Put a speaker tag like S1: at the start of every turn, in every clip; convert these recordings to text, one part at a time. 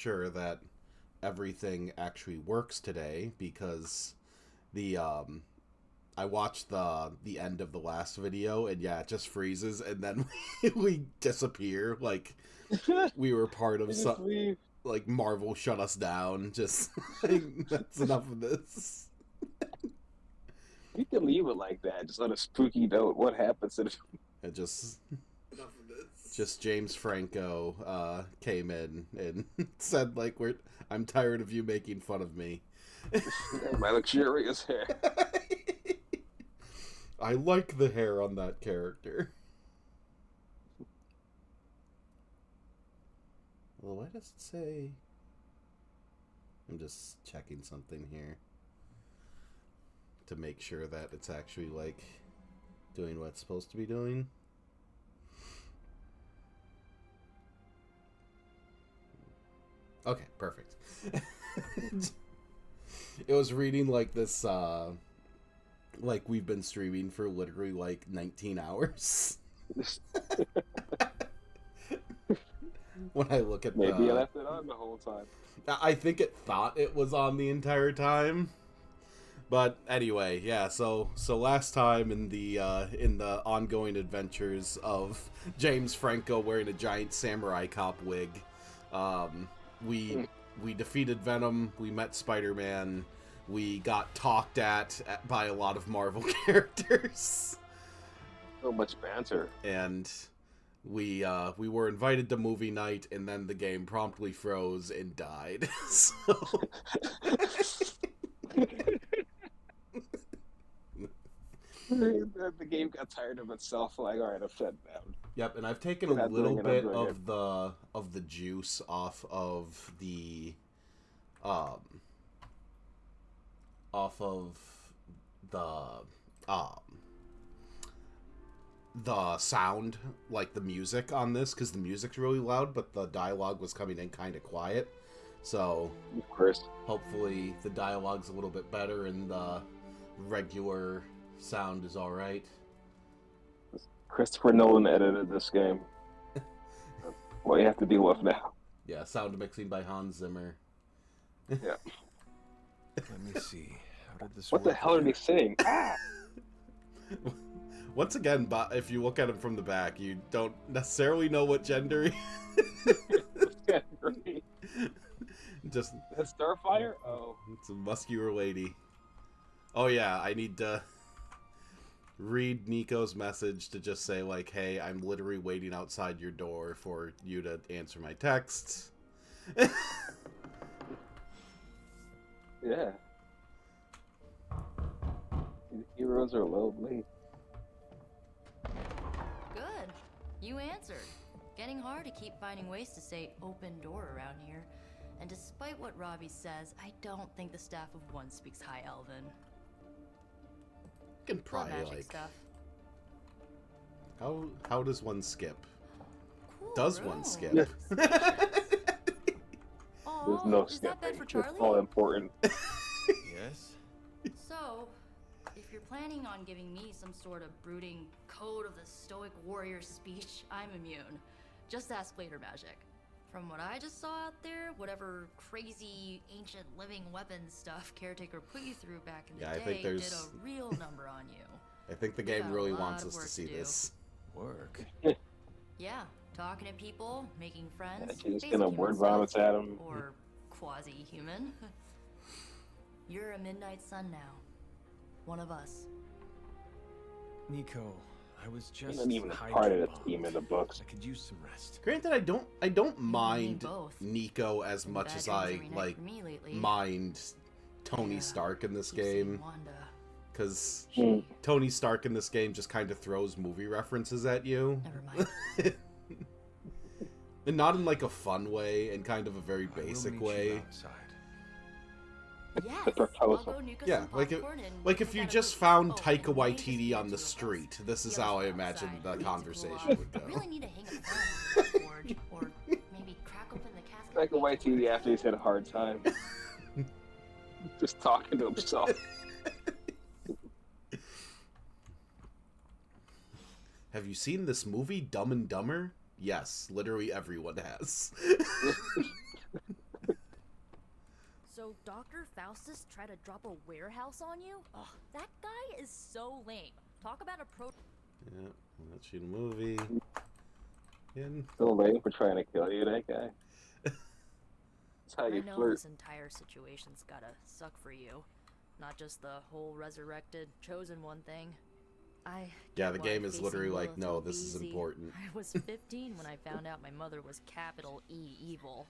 S1: sure that everything actually works today because the I watched the end of the last video and yeah, it just freezes and then we disappear like we were part of
S2: We just
S1: some
S2: leave.
S1: like Marvel shut us down. Just like, that's enough of this.
S2: You can leave it like that, just on a spooky note. What happens if
S1: It just James Franco came in and said like I'm tired of you making fun of me.
S2: my luxurious hair?
S1: I like the hair on that character. Well, why does it say? I'm just checking something here to make sure that it's actually like doing what it's supposed to be doing. Okay, perfect. It was reading like this like we've been streaming for literally like 19 hours. When I look at
S2: Maybe I
S1: the
S2: left it on the whole time.
S1: I think it thought it was on the entire time. But anyway, yeah. So last time in the ongoing adventures of James Franco wearing a giant samurai cop wig, we
S2: Hmm.
S1: we defeated Venom. We met Spider-Man. We got talked at by a lot of Marvel characters,
S2: So much banter.
S1: and we were invited to movie night, and then the game promptly froze and died. So
S2: The game got tired of itself. Like, all right, I'm shutting down.
S1: yep, and I've taken a
S2: You're not
S1: little
S2: doing it. I'm
S1: bit
S2: doing it.
S1: of the juice um off of the um the sound, like the music on this, because the music's really loud, but the dialogue was coming in kind of quiet. So
S2: Of course.
S1: hopefully the dialogue's a little bit better and the regular sound is all right.
S2: Christopher Nolan edited this game. What you have to deal with now.
S1: Yeah, sound mixing by Hans Zimmer.
S2: Yeah.
S3: Let me see. How did this
S2: What the
S3: work
S2: hell are they
S3: here?
S2: saying? Ah!
S1: Once again, but if you look at him from the back, you don't necessarily know what gender he
S2: That's great.
S1: just
S2: That's Starfire? Oh.
S1: it's a muscular lady. Oh yeah, I need to read Nico's message to just say like, "Hey, I'm literally waiting outside your door for you to answer my texts."
S2: Yeah. These heroes are lonely.
S4: Good. You answered. Getting hard to keep finding ways to say open door around here. And despite what Robbie says, I don't think the staff of one speaks High Elven.
S1: Can
S4: Blood
S1: probably
S4: magic
S1: like
S4: stuff.
S1: how does one skip?
S4: Cool
S1: Does
S4: room.
S1: one skip?
S2: There's
S4: Aw,
S2: no
S4: is that bed for
S2: skipping. It's all
S4: Charlie?
S2: important.
S3: Yes?
S4: So, if you're planning on giving me some sort of brooding code of the stoic warrior speech, I'm immune. Just ask later, Magic. From what I just saw out there, whatever crazy ancient living weapons stuff Caretaker put you through back in the
S1: Yeah, I
S4: day
S1: think
S4: did
S1: there's-
S4: a real number on you.
S1: I think the
S4: We
S1: game
S4: got a
S1: really
S4: lot
S1: wants
S4: of
S1: us to
S4: work
S1: see
S4: to do.
S1: this.
S3: Work.
S4: Yeah, talking to people, making friends.
S2: Yeah, she's
S4: basic
S2: gonna
S4: human
S2: word
S4: stuff,
S2: vomit at him.
S4: Or quasi-human. You're a Midnight Sun now. One of us.
S3: Nico, I was
S2: He's
S3: just
S2: not even a
S3: hydro
S2: part of the
S3: bombed.
S2: team in the books.
S3: I could use some rest.
S1: Granted, I don't mind
S4: both.
S1: Nico as
S4: Been
S1: much
S4: bad
S1: as
S4: dreams
S1: I
S4: every night
S1: like
S4: for me lately.
S1: mind Tony
S4: Yeah,
S1: Stark in this
S4: keep seeing
S1: game,
S4: Wanda.
S1: because
S2: Hmm.
S1: Tony Stark in this game just kind of throws movie references at you,
S4: Never mind.
S1: and not in like a fun way, and kind of a very
S3: I will
S1: basic
S3: meet you
S1: way.
S3: outside.
S4: Yes.
S2: The proposal.
S4: I'll go nuke us
S1: Yeah,
S4: some
S1: like
S4: popcorn and
S1: like if
S4: we
S1: you
S4: gotta
S1: just
S4: go-
S1: found
S4: oh,
S1: Taika
S4: and maybe just
S1: Waititi
S4: get
S1: on the
S4: to a
S1: street,
S4: bus.
S1: this is
S4: The
S1: how
S4: others
S1: I
S4: go
S1: imagined
S4: outside.
S1: the
S4: It's a cool
S1: conversation
S4: off.
S1: would go.
S4: Really need to hang a phone on the forge, or maybe crack open the casket.
S2: Like a YTD after he's had a hard time. Just talking to himself.
S1: Have you seen this movie, Dumb and Dumber? Yes, literally everyone has.
S4: So Dr. Faustus tried to drop a warehouse on you? Ugh, that guy is so lame. Talk about a pro.
S1: Yeah, let's shoot a movie. In.
S2: Still lame for trying to kill you, that guy. That's how
S4: I
S2: you
S4: know
S2: flirt.
S4: this entire situation's gotta suck for you. Not just the whole resurrected, chosen one thing.
S1: Yeah, the
S4: why
S1: game is
S4: facing
S1: literally like,
S4: Lilith
S1: no,
S4: would be
S1: this is
S4: easy.
S1: important.
S4: I was 15 when I found out my mother was capital E evil.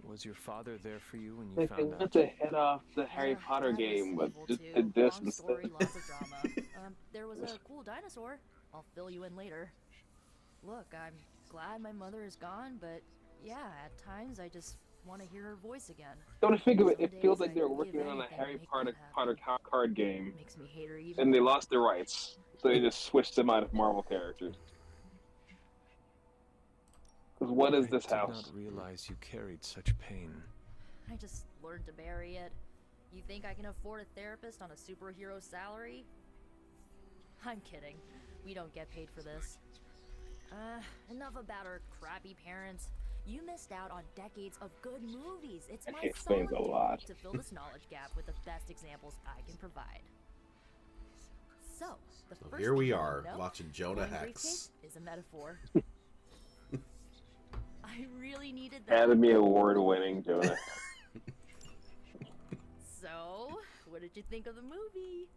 S3: Was your father there for you when you
S2: Like, they
S3: found
S2: went
S3: out?
S2: to head off the Harry Potter
S4: Dad was
S2: game, but
S4: evil
S2: just
S4: too.
S2: did this
S4: Long
S2: instead.
S4: story, lots of drama. There was a cool dinosaur. I'll fill you in later. Look, I'm glad my mother is gone, but yeah, at times I just want to hear her voice again.
S2: Don't figure it.
S4: Some
S2: It feels
S4: days
S2: like they were
S4: I'd
S2: working
S4: give
S2: on a
S4: anything to
S2: Harry
S4: make
S2: Potter
S4: that happen.
S2: card game,
S4: Makes me hate her even
S2: and they
S4: more.
S2: lost their rights, so they just switched them out of Marvel characters. Because what is this
S3: I did
S2: house?
S3: not realize you carried such pain.
S4: I just learned to bury it. You think I can afford a therapist on a superhero salary? I'm kidding. We don't get paid for this. Enough about our crappy parents. You missed out on decades of good movies. It's
S2: That
S4: my
S2: explains a
S4: solemn
S2: lot.
S4: duty to fill this knowledge gap with the best examples I can provide. So, the
S1: So
S4: first
S1: here we
S4: thing you
S1: are,
S4: know,
S1: watching Jonah
S4: Going
S1: Hex.
S4: briefcase is a metaphor. I really needed that.
S2: Academy Award winning Jonah.
S4: So, what did you think of the movie?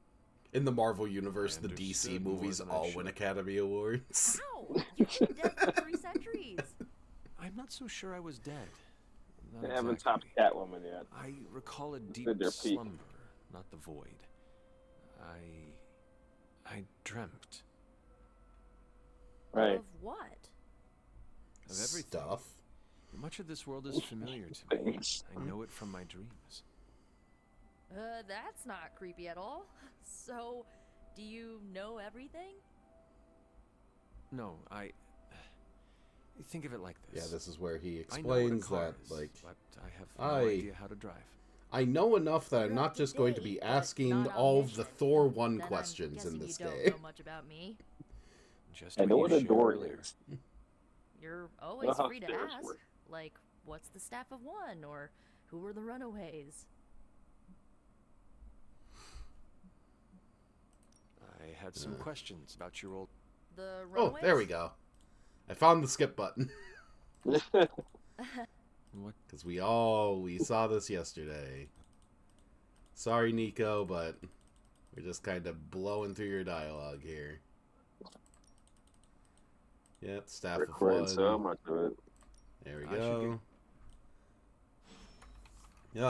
S1: In the Marvel universe,
S3: I
S1: the DC
S3: understood more
S1: movies
S3: than I
S1: all
S3: should.
S1: win Academy Awards.
S4: How? You've been dead for 3 centuries.
S3: I'm not so sure I was dead. Not
S2: They haven't topped
S3: exactly.
S2: Catwoman yet.
S3: I recall a deep
S2: Did their peak.
S3: slumber, not the void. I dreamt
S2: Right.
S4: Of what?
S3: of everything.
S1: Stuff.
S3: Much of this world is familiar to me.
S2: Things.
S3: I know it from my dreams.
S4: That's not creepy at all. So, do you know everything?
S3: No, I think of it like this.
S1: Yeah, this is where he
S3: I know what a
S1: explains
S3: car
S1: that,
S3: is,
S1: like,
S3: but I have no idea how to drive.
S1: I know enough that I'm
S4: You're
S1: not
S4: up to
S1: just going to
S4: date,
S1: be
S4: but
S1: asking
S4: not
S1: all of the
S4: omniscient.
S1: Thor 1
S4: Then
S1: questions
S4: I'm
S1: in
S4: guessing
S1: this
S4: you don't
S1: game.
S4: know much about me.
S3: Just
S2: I
S3: what
S2: know
S3: you
S2: what a
S3: shared
S2: door
S3: earlier.
S2: is.
S4: You're always
S2: how
S4: free to
S2: stairs
S4: ask.
S2: work.
S4: Like, what's the staff of one? Or who were the runaways?
S3: I had some questions about your old.
S4: The
S1: Oh,
S4: runaways?
S1: there we go. I found the skip button.
S3: What?
S1: Because we saw this yesterday. Sorry, Nico, but we're just kind of blowing through your dialogue here. Yep, Staff of
S2: Recording
S1: One.
S2: so much of it.
S1: There we
S3: I should
S1: go.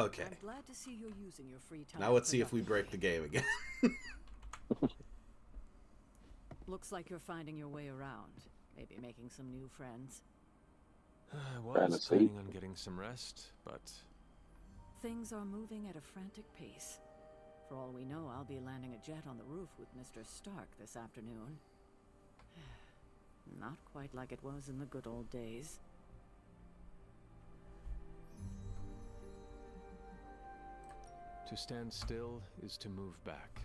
S1: Okay.
S5: I'm glad to see you're using your free time.
S1: Now let's see if we break the
S5: productively.
S1: game again.
S5: Looks like you're finding your way around. Maybe making some new friends.
S3: I
S2: Trying to
S3: was
S2: sleep.
S3: planning on getting some rest, but
S5: Things are moving at a frantic pace. For all we know, I'll be landing a jet on the roof with Mr. Stark this afternoon. Not quite like it was in the good old days.
S3: to stand still is to move back.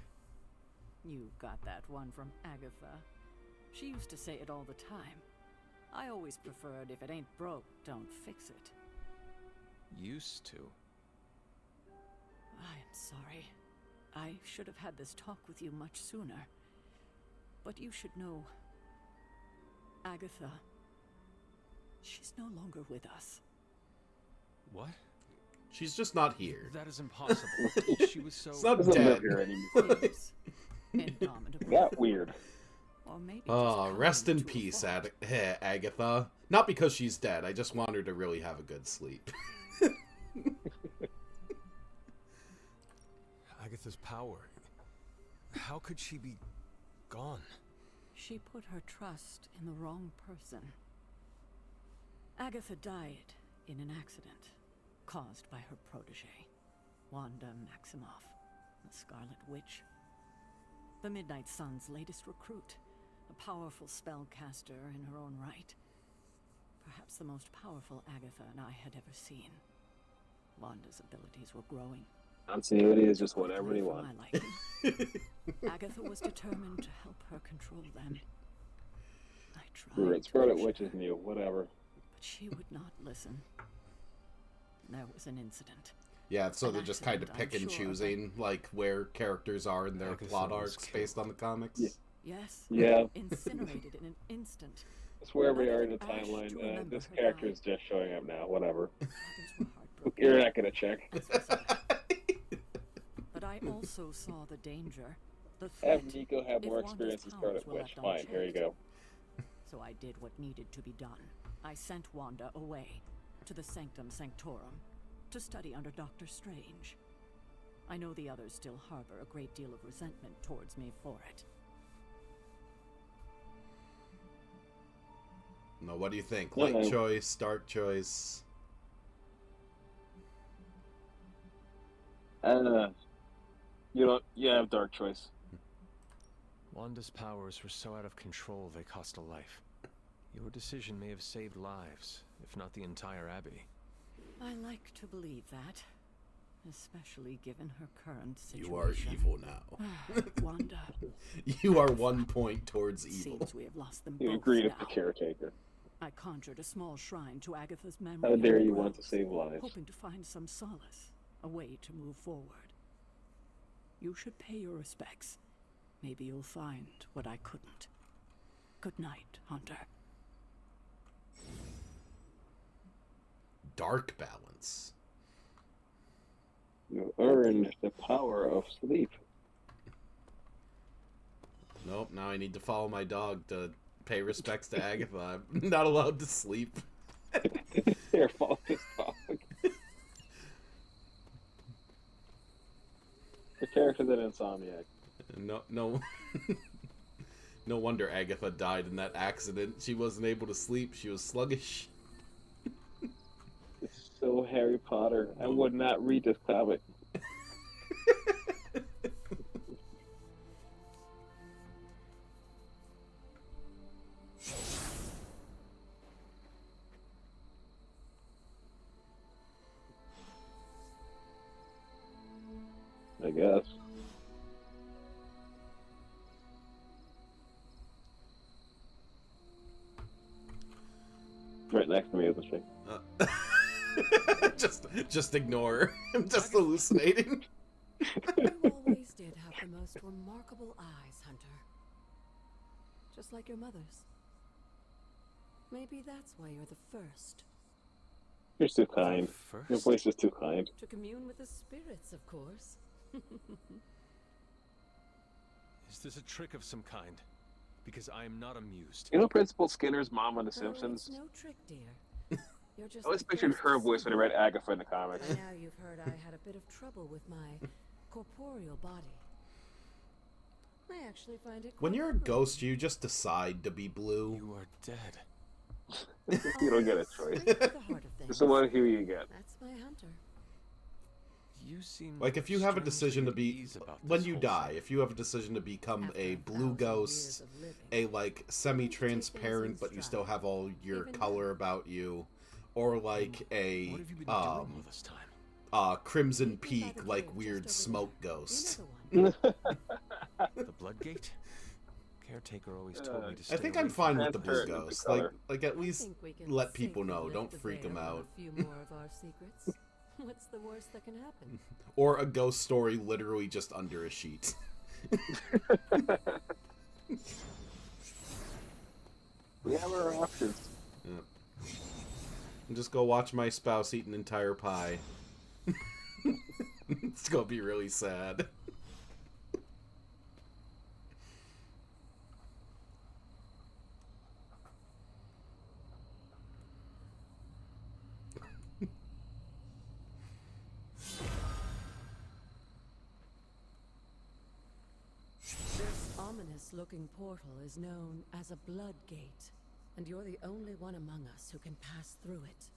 S5: You got that one from Agatha. She used to say it all the time. I always preferred if it ain't broke, don't fix it.
S3: Used to.
S5: I'm sorry. I should have had this talk with you much sooner. But you should know... Agatha... She's no longer with us.
S3: What?
S1: She's just not here.
S3: That is impossible. She was so.
S1: It's not
S2: Doesn't
S1: dead.
S2: live here anymore.
S5: Fierce, indomitable,
S2: Got weird.
S5: or maybe
S1: Oh,
S5: just
S1: rest in
S5: kind to a
S1: peace,
S5: fault.
S1: Agatha. Not because she's dead. I just want her to really have a good sleep.
S3: Agatha's power. How could she be gone?
S5: She put her trust in the wrong person. Agatha died in an accident caused by her protege, Wanda Maximoff, the Scarlet Witch. The Midnight Sun's latest recruit, a powerful spellcaster in her own right. Perhaps the most powerful Agatha and I had ever seen. Wanda's abilities were growing.
S2: Continuity is just what
S5: quickly
S2: everybody
S5: for
S2: wants.
S5: my liking. Agatha was determined to help her control them. I tried to
S2: Scarlet
S5: push
S2: Witch
S5: her,
S2: is new, whatever.
S5: but she would not listen. there was an incident.
S1: Yeah, so
S5: An
S1: they're just kind of
S5: accident,
S1: pick
S5: I'm
S1: and
S5: sure,
S1: choosing like where characters are in their
S3: Agatha
S1: plot
S3: was
S1: arcs based on the comics.
S2: Yeah.
S5: Yes.
S2: Yeah.
S5: Incinerated in an instant.
S2: It's wherever you are in the
S5: Another ash to
S2: timeline.
S5: remember
S2: This
S5: her
S2: character
S5: dying.
S2: is just showing up now. Whatever.
S5: Others were heartbroken.
S2: You're not gonna check.
S5: As was I. But I also saw the danger, the
S2: Have
S5: threat.
S2: Nico have
S5: if
S2: more
S5: Wanda's
S2: experience as
S5: powers
S2: Scarlet
S5: were
S2: Witch.
S5: left
S2: Fine, here you go.
S5: So I did what needed to be done. I sent Wanda away to the Sanctum Sanctorum to study under Doctor Strange. I know the others still harbor a great deal of resentment towards me for it.
S1: No, what do you think?
S2: Yeah,
S1: Light choice, dark choice?
S2: You have dark choice.
S3: Wanda's powers were so out of control they cost a life. Your decision may have saved lives, if not the entire Abbey.
S5: I like to believe that, especially given her current situation.
S1: You are evil now.
S5: Wanda,
S1: You are 1 point towards
S5: it
S1: evil.
S5: seems we have lost them
S2: You
S5: both
S2: agreed
S5: now.
S2: with the caretaker.
S5: I conjured a small shrine to Agatha's memory.
S2: How
S5: in
S2: dare
S5: the
S2: you want to
S5: groves,
S2: save lives?
S5: hoping to find some solace, a way to move forward. You should pay your respects. Maybe you'll find what I couldn't. Good night, Hunter.
S1: Dark balance.
S2: You earned the power of sleep.
S1: Nope, now I need to follow my dog to pay respects to Agatha. I'm not allowed to sleep.
S2: Your fault, this dog. The character's an insomniac.
S1: No. No wonder Agatha died in that accident. She wasn't able to sleep. She was sluggish.
S2: It's so Harry Potter. I would not read this comic. I guess. Right next to me, isn't she?
S1: Just ignore. I'm just hallucinating.
S6: You always did have the most remarkable eyes, Hunter. Just like your mother's. Maybe that's why you're the first.
S2: You're too kind. Your
S3: First?
S2: voice is too kind.
S6: To commune with the spirits, of course.
S3: Is this a trick of some kind? Because I am not amused.
S2: You know Principal Skinner's mom on The
S6: Oh,
S2: Simpsons?
S6: it's no trick, dear. You're just
S2: I always
S6: the
S2: pictured
S6: first
S2: her
S6: to
S2: voice when I read Agatha in the comics.
S6: By now you've heard I had a bit of trouble with my corporeal body. I actually find it
S1: When
S6: quite
S1: you're a
S6: liberating.
S1: ghost, you just decide to be blue.
S3: You are dead.
S2: You don't get a choice.
S6: Straight to the heart of
S2: This
S6: things.
S2: is one who you get.
S6: That's my Hunter.
S3: You seem
S1: Like, if you have a
S3: strangely
S1: decision to
S3: at
S1: be...
S3: ease about
S1: When
S3: this
S1: you
S3: whole
S1: die,
S3: thing.
S1: if you have a decision to become
S6: After
S1: a
S6: 1,000
S1: blue
S6: years
S1: ghost,
S6: of living.
S1: a, like, semi-transparent, but you still have all your
S6: Even
S1: color
S6: now.
S1: about you, or, like, a,
S3: What have you been doing all this time?
S1: Crimson
S6: Meet me by
S1: Peak,
S6: the
S1: like,
S6: cave
S1: weird
S6: just over
S1: smoke
S6: there.
S1: ghost.
S6: You know the one.
S3: The Bloodgate? Caretaker always told me to stay
S1: I think
S3: away
S1: I'm
S3: from
S1: fine
S3: that
S1: with the blue
S2: Transparent
S3: place.
S2: is
S1: ghost.
S2: the color.
S1: Like, at
S6: I
S1: least
S6: think we can
S1: let people
S6: safely
S1: know.
S6: lift
S1: Don't
S6: the
S1: freak them
S6: veil on
S1: out.
S6: A few more of our secrets. What's the worst that can happen?
S1: Or a ghost story literally just under a sheet.
S2: We have our options.
S1: And just go watch my spouse eat an entire pie. It's gonna be really sad.
S6: This ominous-looking portal is known as a blood gate, and you're the only one among us who can pass through it.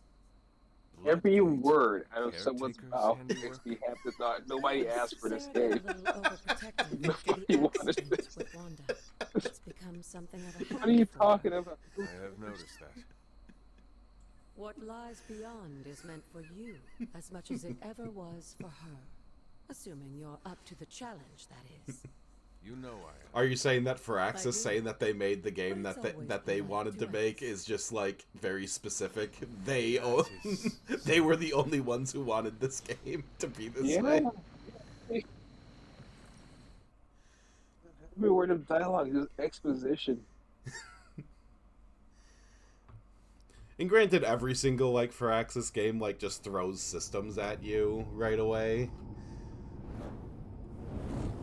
S2: Every
S3: Bloodgate.
S2: word out of someone's
S3: Caretaker's
S2: mouth
S3: handiwork.
S2: makes me have the thought. Nobody asked for this
S6: Sarah
S2: game.
S6: got a little overprotective after
S2: Nobody
S6: the
S2: wanted
S6: accident
S2: this.
S6: with Wanda. It's become something of a
S2: What are you
S6: habit for her.
S2: talking about?
S3: I have noticed that.
S6: What lies beyond is meant for you as much as it ever was for her. Assuming you're up to the challenge, that is.
S3: You know I am.
S1: Are you saying that Firaxis
S6: I do.
S1: saying that they made the game
S6: But it's always
S1: that they
S6: polite
S1: wanted to
S6: to
S1: make
S6: ask.
S1: is just like very specific? They
S3: That is
S1: they were the only ones who wanted this game to be this
S2: Yeah.
S1: way.
S2: Every word of dialogue is exposition.
S1: And granted, every single like Firaxis game like just throws systems at you right away.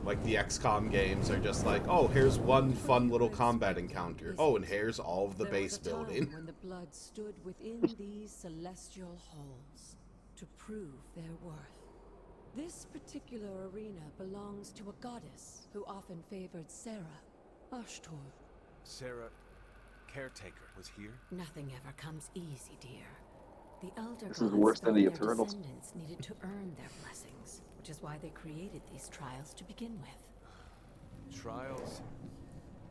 S1: Like the XCOM games are just like, oh, here's one fun little combat encounter. Oh, and here's all of the
S6: There
S1: base
S6: was a time
S1: building.
S6: when the blood stood within these celestial halls to prove their worth. This particular arena belongs to a goddess who often favored Sarah, Ashtor.
S3: Sarah, caretaker, was here?
S6: Nothing ever comes easy, dear. The elder
S2: This is
S6: gods
S2: worse than
S6: felt
S2: the
S6: their
S2: Eternals.
S6: descendants needed to earn their blessings, which is why they created these trials to begin with.
S3: Trials?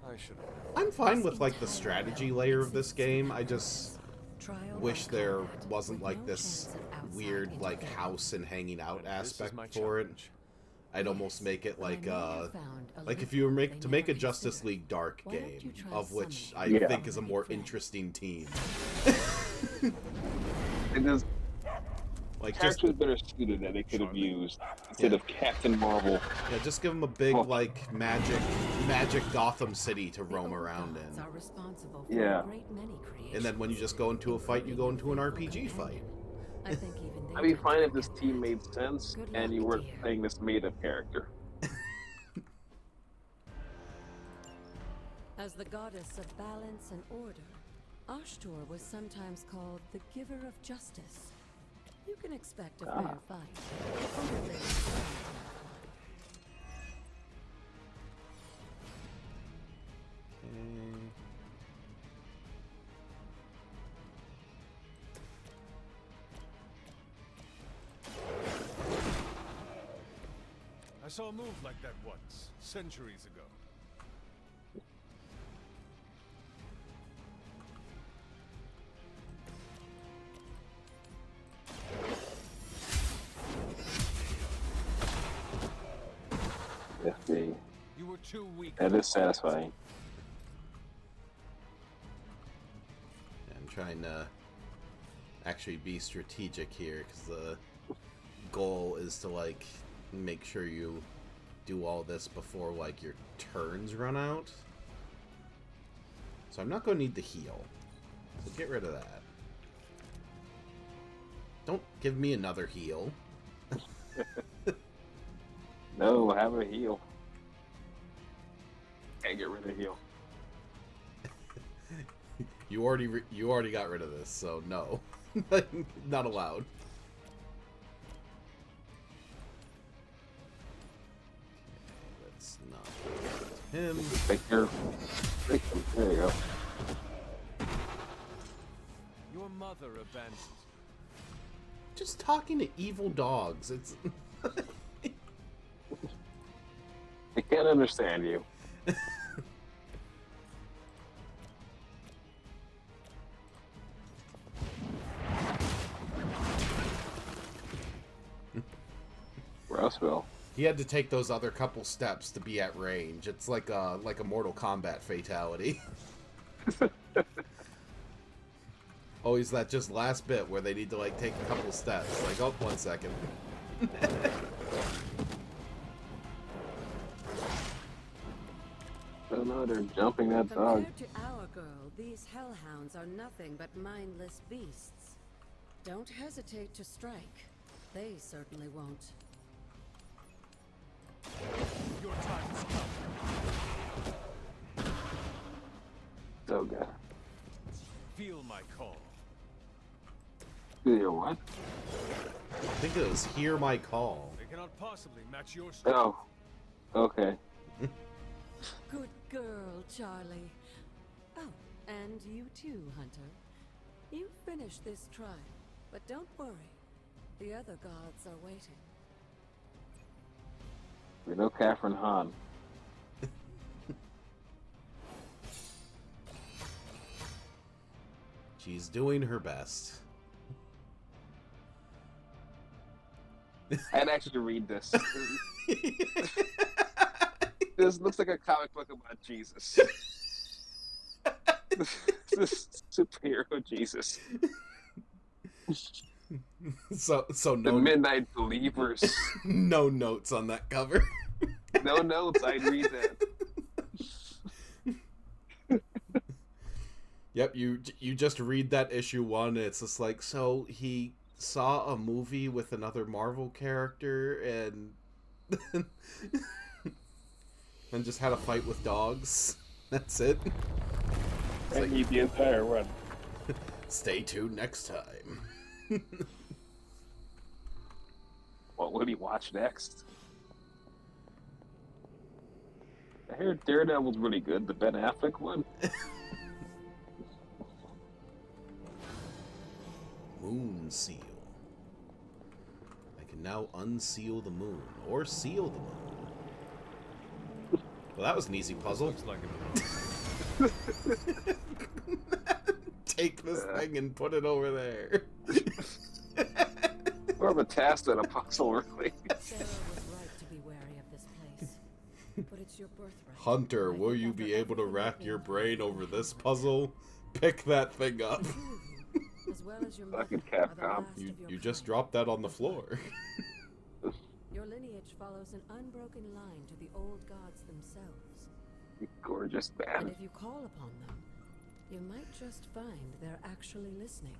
S3: I should have.
S1: I'm fine with like the strategy layer of this game. I just
S6: Trial
S1: wish
S6: by
S1: there
S6: combat,
S1: wasn't
S6: with
S1: like
S6: no
S1: this
S6: chance of outside
S1: weird like
S6: interference.
S1: house and hanging out
S3: This is
S1: aspect
S3: my
S1: for it.
S3: challenge.
S1: I'd almost make it
S6: But I
S1: like
S6: may have found a
S1: like if
S6: lift
S1: you were
S6: they
S1: to make a
S6: never
S1: Justice
S6: considered.
S1: League Dark
S6: Why don't you
S1: game,
S6: try
S1: of which I
S6: summoning
S2: Yeah.
S1: think is a more
S6: friend?
S1: interesting team.
S2: And there's
S1: Like just
S2: characters better suited that they could have used instead of Captain Marvel.
S1: yeah, just give them a big
S2: Oh.
S1: like magic Gotham City to
S6: The
S1: roam
S6: old
S1: around
S6: gods
S1: in.
S6: are responsible for
S2: Yeah.
S6: a great many creations.
S1: And then when you just go into a fight, you go into an RPG fight.
S6: I think even they
S2: I'd be
S6: didn't
S2: fine if this
S6: forget
S2: team
S6: that.
S2: made sense
S6: Good
S2: and you
S6: luck,
S2: weren't
S6: dear.
S2: playing this made-up character.
S6: As the goddess of balance and order, Ashtor was sometimes called the giver of justice. You can expect a fair fight. Only
S1: Okay.
S3: I saw a move like that once, centuries ago.
S2: FD.
S3: You were too weak.
S2: That is satisfying.
S1: I'm trying to actually be strategic here because the goal is to like make sure you do all this before like your turns run out. So I'm not going to need the heal. So get rid of that. Don't give me another heal.
S2: No, have a heal. Can't get rid of heal.
S1: You already got rid of this, so no. Not allowed. Okay, let's not go to him.
S2: Take care. Take them. There you go.
S3: Your mother abandoned
S1: Just talking to evil dogs. It's
S2: I can't understand you. Roswell.
S1: he had to take those other couple steps to be at range. It's like a Mortal Kombat fatality. Always that just last bit where they need to like take a couple steps. Like, oh, 1 second.
S2: Oh no, they're jumping that dog.
S6: Compared to our girl, these hellhounds are nothing but mindless beasts. Don't hesitate to strike. They certainly won't.
S3: Your time has come.
S2: So good.
S3: Feel my call.
S2: Do you what?
S1: I think it was Hear My Call.
S3: They cannot possibly match your strength.
S2: Oh. Okay.
S6: Good girl, Charlie. Oh, and you too, Hunter. You finished this trial, but don't worry. The other gods are waiting.
S2: We know Catherine Hahn.
S1: She's doing her best.
S2: I had to actually read this. This looks like a comic book about Jesus. This superhero Jesus.
S1: So
S2: The
S1: no
S2: Midnight Believers.
S1: no notes on that cover.
S2: No notes. I'd read that.
S1: Yep, you just read that issue 1, and it's just like, so he saw a movie with another Marvel character and and just had a fight with dogs. That's it.
S2: I need the entire run.
S1: Stay tuned next time.
S2: What would he watch next? I heard Daredevil's really good, the Ben Affleck one.
S1: Moon seal. I can now unseal the moon, or seal the moon. Well, that was an easy puzzle.
S3: Looks like it.
S1: Take this thing and put it over there.
S2: More of a task than a puzzle, really.
S6: Sarah was right to be wary of this place. But it's your birthright.
S1: Hunter,
S6: I
S1: will
S6: think
S1: you
S6: after
S1: be able to
S6: everything
S1: rack
S6: I've
S1: your
S6: been
S1: brain
S6: through,
S1: over this puzzle? Pick that thing up.
S6: the two of you, as well as your mother,
S2: Fucking
S6: are the
S2: Capcom.
S6: last
S1: You,
S6: of your
S1: you just
S6: kind.
S1: dropped that on the floor.
S6: Your lineage follows an unbroken line to the old gods themselves.
S2: Gorgeous
S6: And
S2: man.
S6: if you call upon them, you might just find they're actually listening.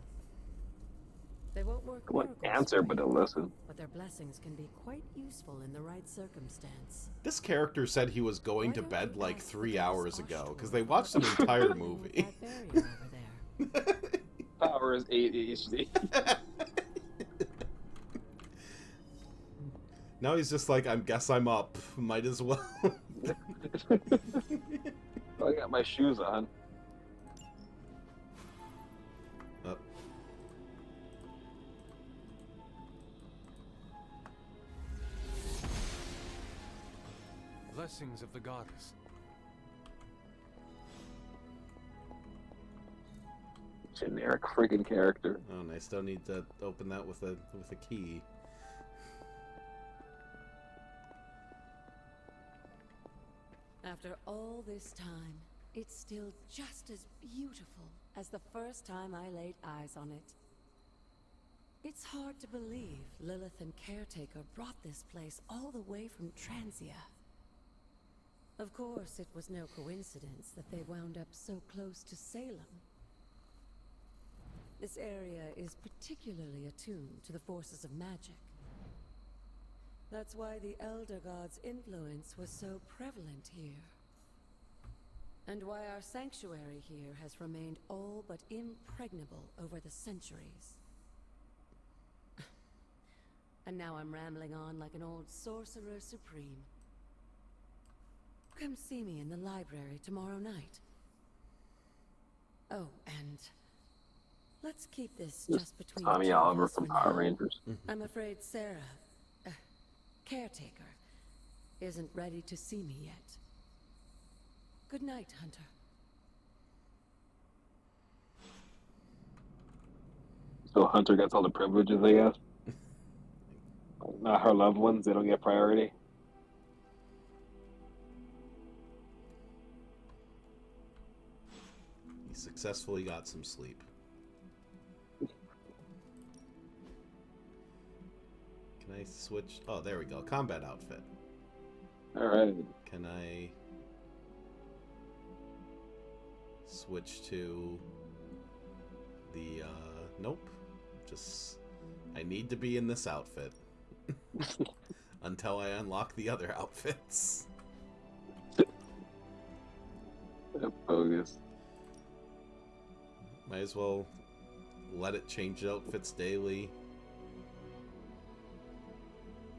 S6: They won't work
S2: I wouldn't
S6: miracles
S2: answer,
S6: for
S2: but
S6: you,
S2: they'll listen.
S6: but their blessings can be quite useful in the right circumstance.
S1: This character said he was going
S6: Why
S1: to
S6: don't
S1: bed
S6: you
S1: like
S6: ask
S1: 3
S6: the
S1: hours
S6: Goddess
S1: ago,
S6: Ashtor
S1: because they watched an entire
S6: with
S1: movie.
S6: that barrier over there.
S2: Power is ADHD.
S1: Now he's just like, I guess I'm up. Might as well.
S2: I got my shoes on.
S1: Up.
S3: Blessings of the goddess.
S2: Generic friggin' character.
S1: Oh, nice. Don't need to open that with a key.
S6: After all this time, it's still just as beautiful as the first time I laid eyes on it. It's hard to believe Lilith and Caretaker brought this place all the way from Transia. Of course, it was no coincidence that they wound up so close to Salem. This area is particularly attuned to the forces of magic. That's why the Elder God's influence was so prevalent here. And why our sanctuary here has remained all but impregnable over the centuries. And now I'm rambling on like an old sorcerer supreme. Come see me in the library tomorrow night. Oh, and let's keep this just between the
S2: Tommy
S6: two of
S2: Oliver
S6: us
S2: from
S6: for
S2: Power
S6: now.
S2: Rangers.
S6: I'm afraid Sarah, Caretaker, isn't ready to see me yet. Good night, Hunter.
S2: So Hunter gets all the privileges, I guess. Not her loved ones, they don't get priority.
S1: He successfully got some sleep. Can I switch? Oh, there we go. Combat outfit.
S2: Alright.
S1: Can I switch to the, nope. Just, I need to be in this outfit until I unlock the other outfits.
S2: Bogus.
S1: Might as well let it change outfits daily.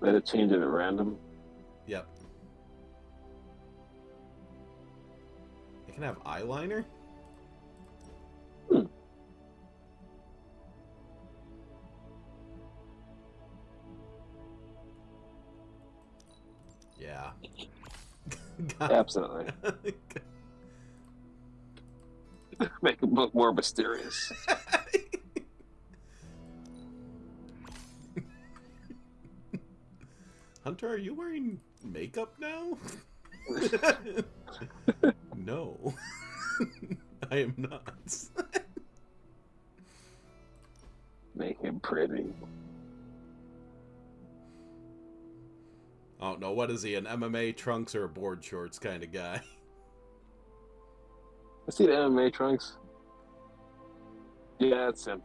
S2: Let it change it at random.
S1: Yep. I can have eyeliner?
S2: Hmm.
S1: Yeah.
S2: Absolutely. Make it look more mysterious.
S1: Hunter, are you wearing makeup now? No. I am not.
S2: Make him pretty.
S1: I don't know, what is he, an MMA trunks or a board shorts kind of guy?
S2: I see the MMA trunks. Yeah, that's him.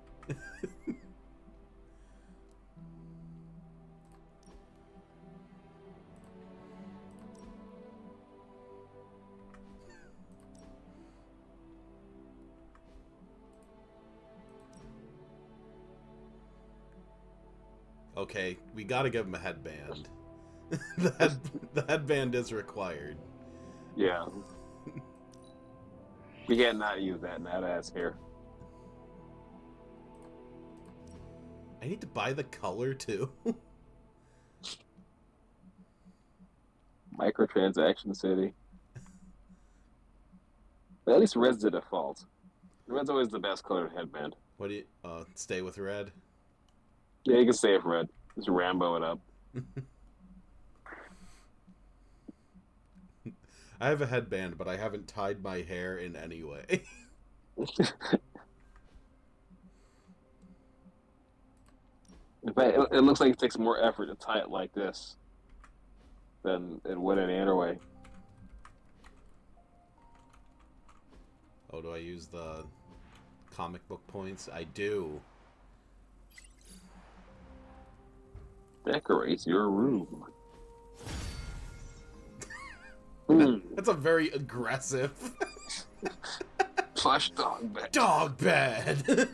S1: Okay, we gotta give him a headband. The headband is required.
S2: Yeah. We can't not use that ass hair.
S1: I need to buy the color too.
S2: Microtransaction City. But at least red's the default. Red's always the best colored headband.
S1: What do you stay with red?
S2: Yeah, you can stay with red. Just Rambo it up.
S1: I have a headband, but I haven't tied my hair in any way.
S2: In fact, it looks like it takes more effort to tie it like this than it would any other way.
S1: Oh, do I use the comic book points? I do.
S2: Decorate your room.
S1: That's a very aggressive
S2: Plush dog bed.
S1: dog bed.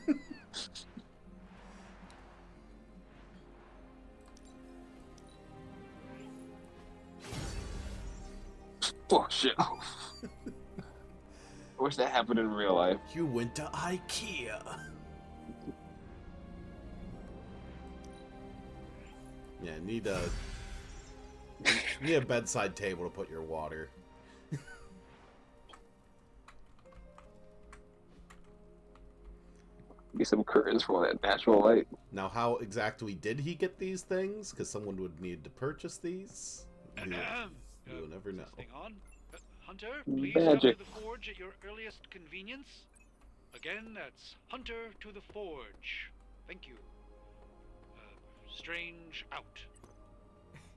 S2: Oh shit. I wish that happened in real life.
S1: You went to IKEA. Yeah, need a bedside table to put your water.
S2: Get some curtains for all that natural light.
S1: Now, how exactly did he get these things? Because someone would need to purchase these. You'll never know.
S7: Hang on. Hunter, please
S2: Magic.
S7: come to the forge at your earliest convenience. Again, that's Hunter to the forge. Thank you. Strange out.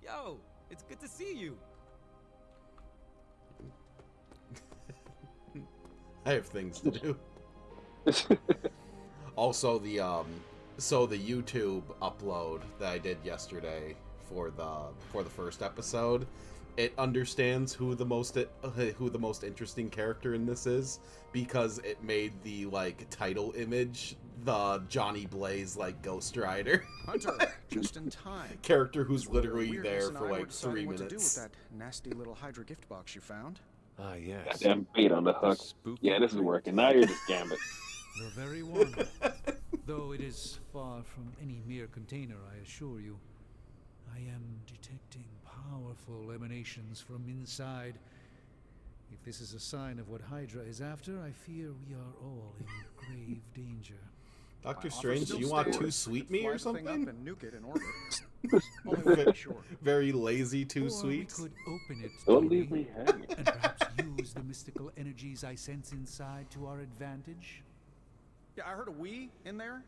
S8: Yo, it's good to see you.
S1: I have things to do. Also, the YouTube upload that I did yesterday for the first episode, it understands who the most interesting character in this is, because it made the title image the Johnny Blaze Ghost Rider.
S9: Hunter, just in time.
S1: Character who's literally
S9: Weirdness
S1: there
S9: and
S1: for
S9: I were
S1: 3
S9: deciding what to do
S1: minutes.
S9: with that nasty little Hydra gift box you found.
S3: Ah, yes.
S2: Goddamn bait on the hook.
S3: Spooky
S2: Yeah, this is
S3: crate.
S2: working. Now you're just Gambit.
S10: The very one. Though it is far from any mere container, I assure you. I am detecting powerful emanations from inside. If this is a sign of what Hydra is after, I fear we are all in grave danger.
S1: Doctor
S9: My offer
S1: Strange, do
S9: still
S1: you want
S9: stands.
S1: to sweet me
S9: Fly
S1: or
S9: the thing
S1: something?
S9: up and nuke it in orbit. Only way to be sure.
S1: Very lazy two
S10: Or
S1: sweets.
S10: we could open it,
S2: Don't
S10: Tony,
S2: leave me hanging.
S10: and perhaps use the mystical energies I sense inside to our advantage.
S9: Yeah, I heard a we in there.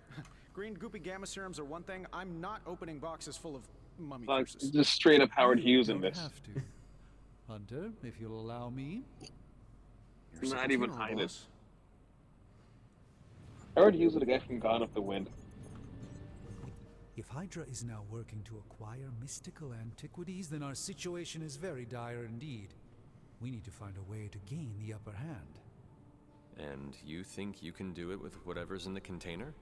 S9: Green goopy gamma serums are one thing. I'm not opening boxes full of mummy curses.
S2: Just straight up Howard
S10: You
S2: Hughes in
S10: don't
S2: this.
S10: have to. Hunter, if you'll allow me.
S9: You're
S2: Not
S9: sick of
S2: even
S9: funeral,
S2: Highness.
S9: boss.
S2: Howard Hughes is the guy from Gone with the Wind.
S10: If Hydra is now working to acquire mystical antiquities, then our situation is very dire indeed. We need to find a way to gain the upper hand.
S3: And you think you can do it with whatever's in the container?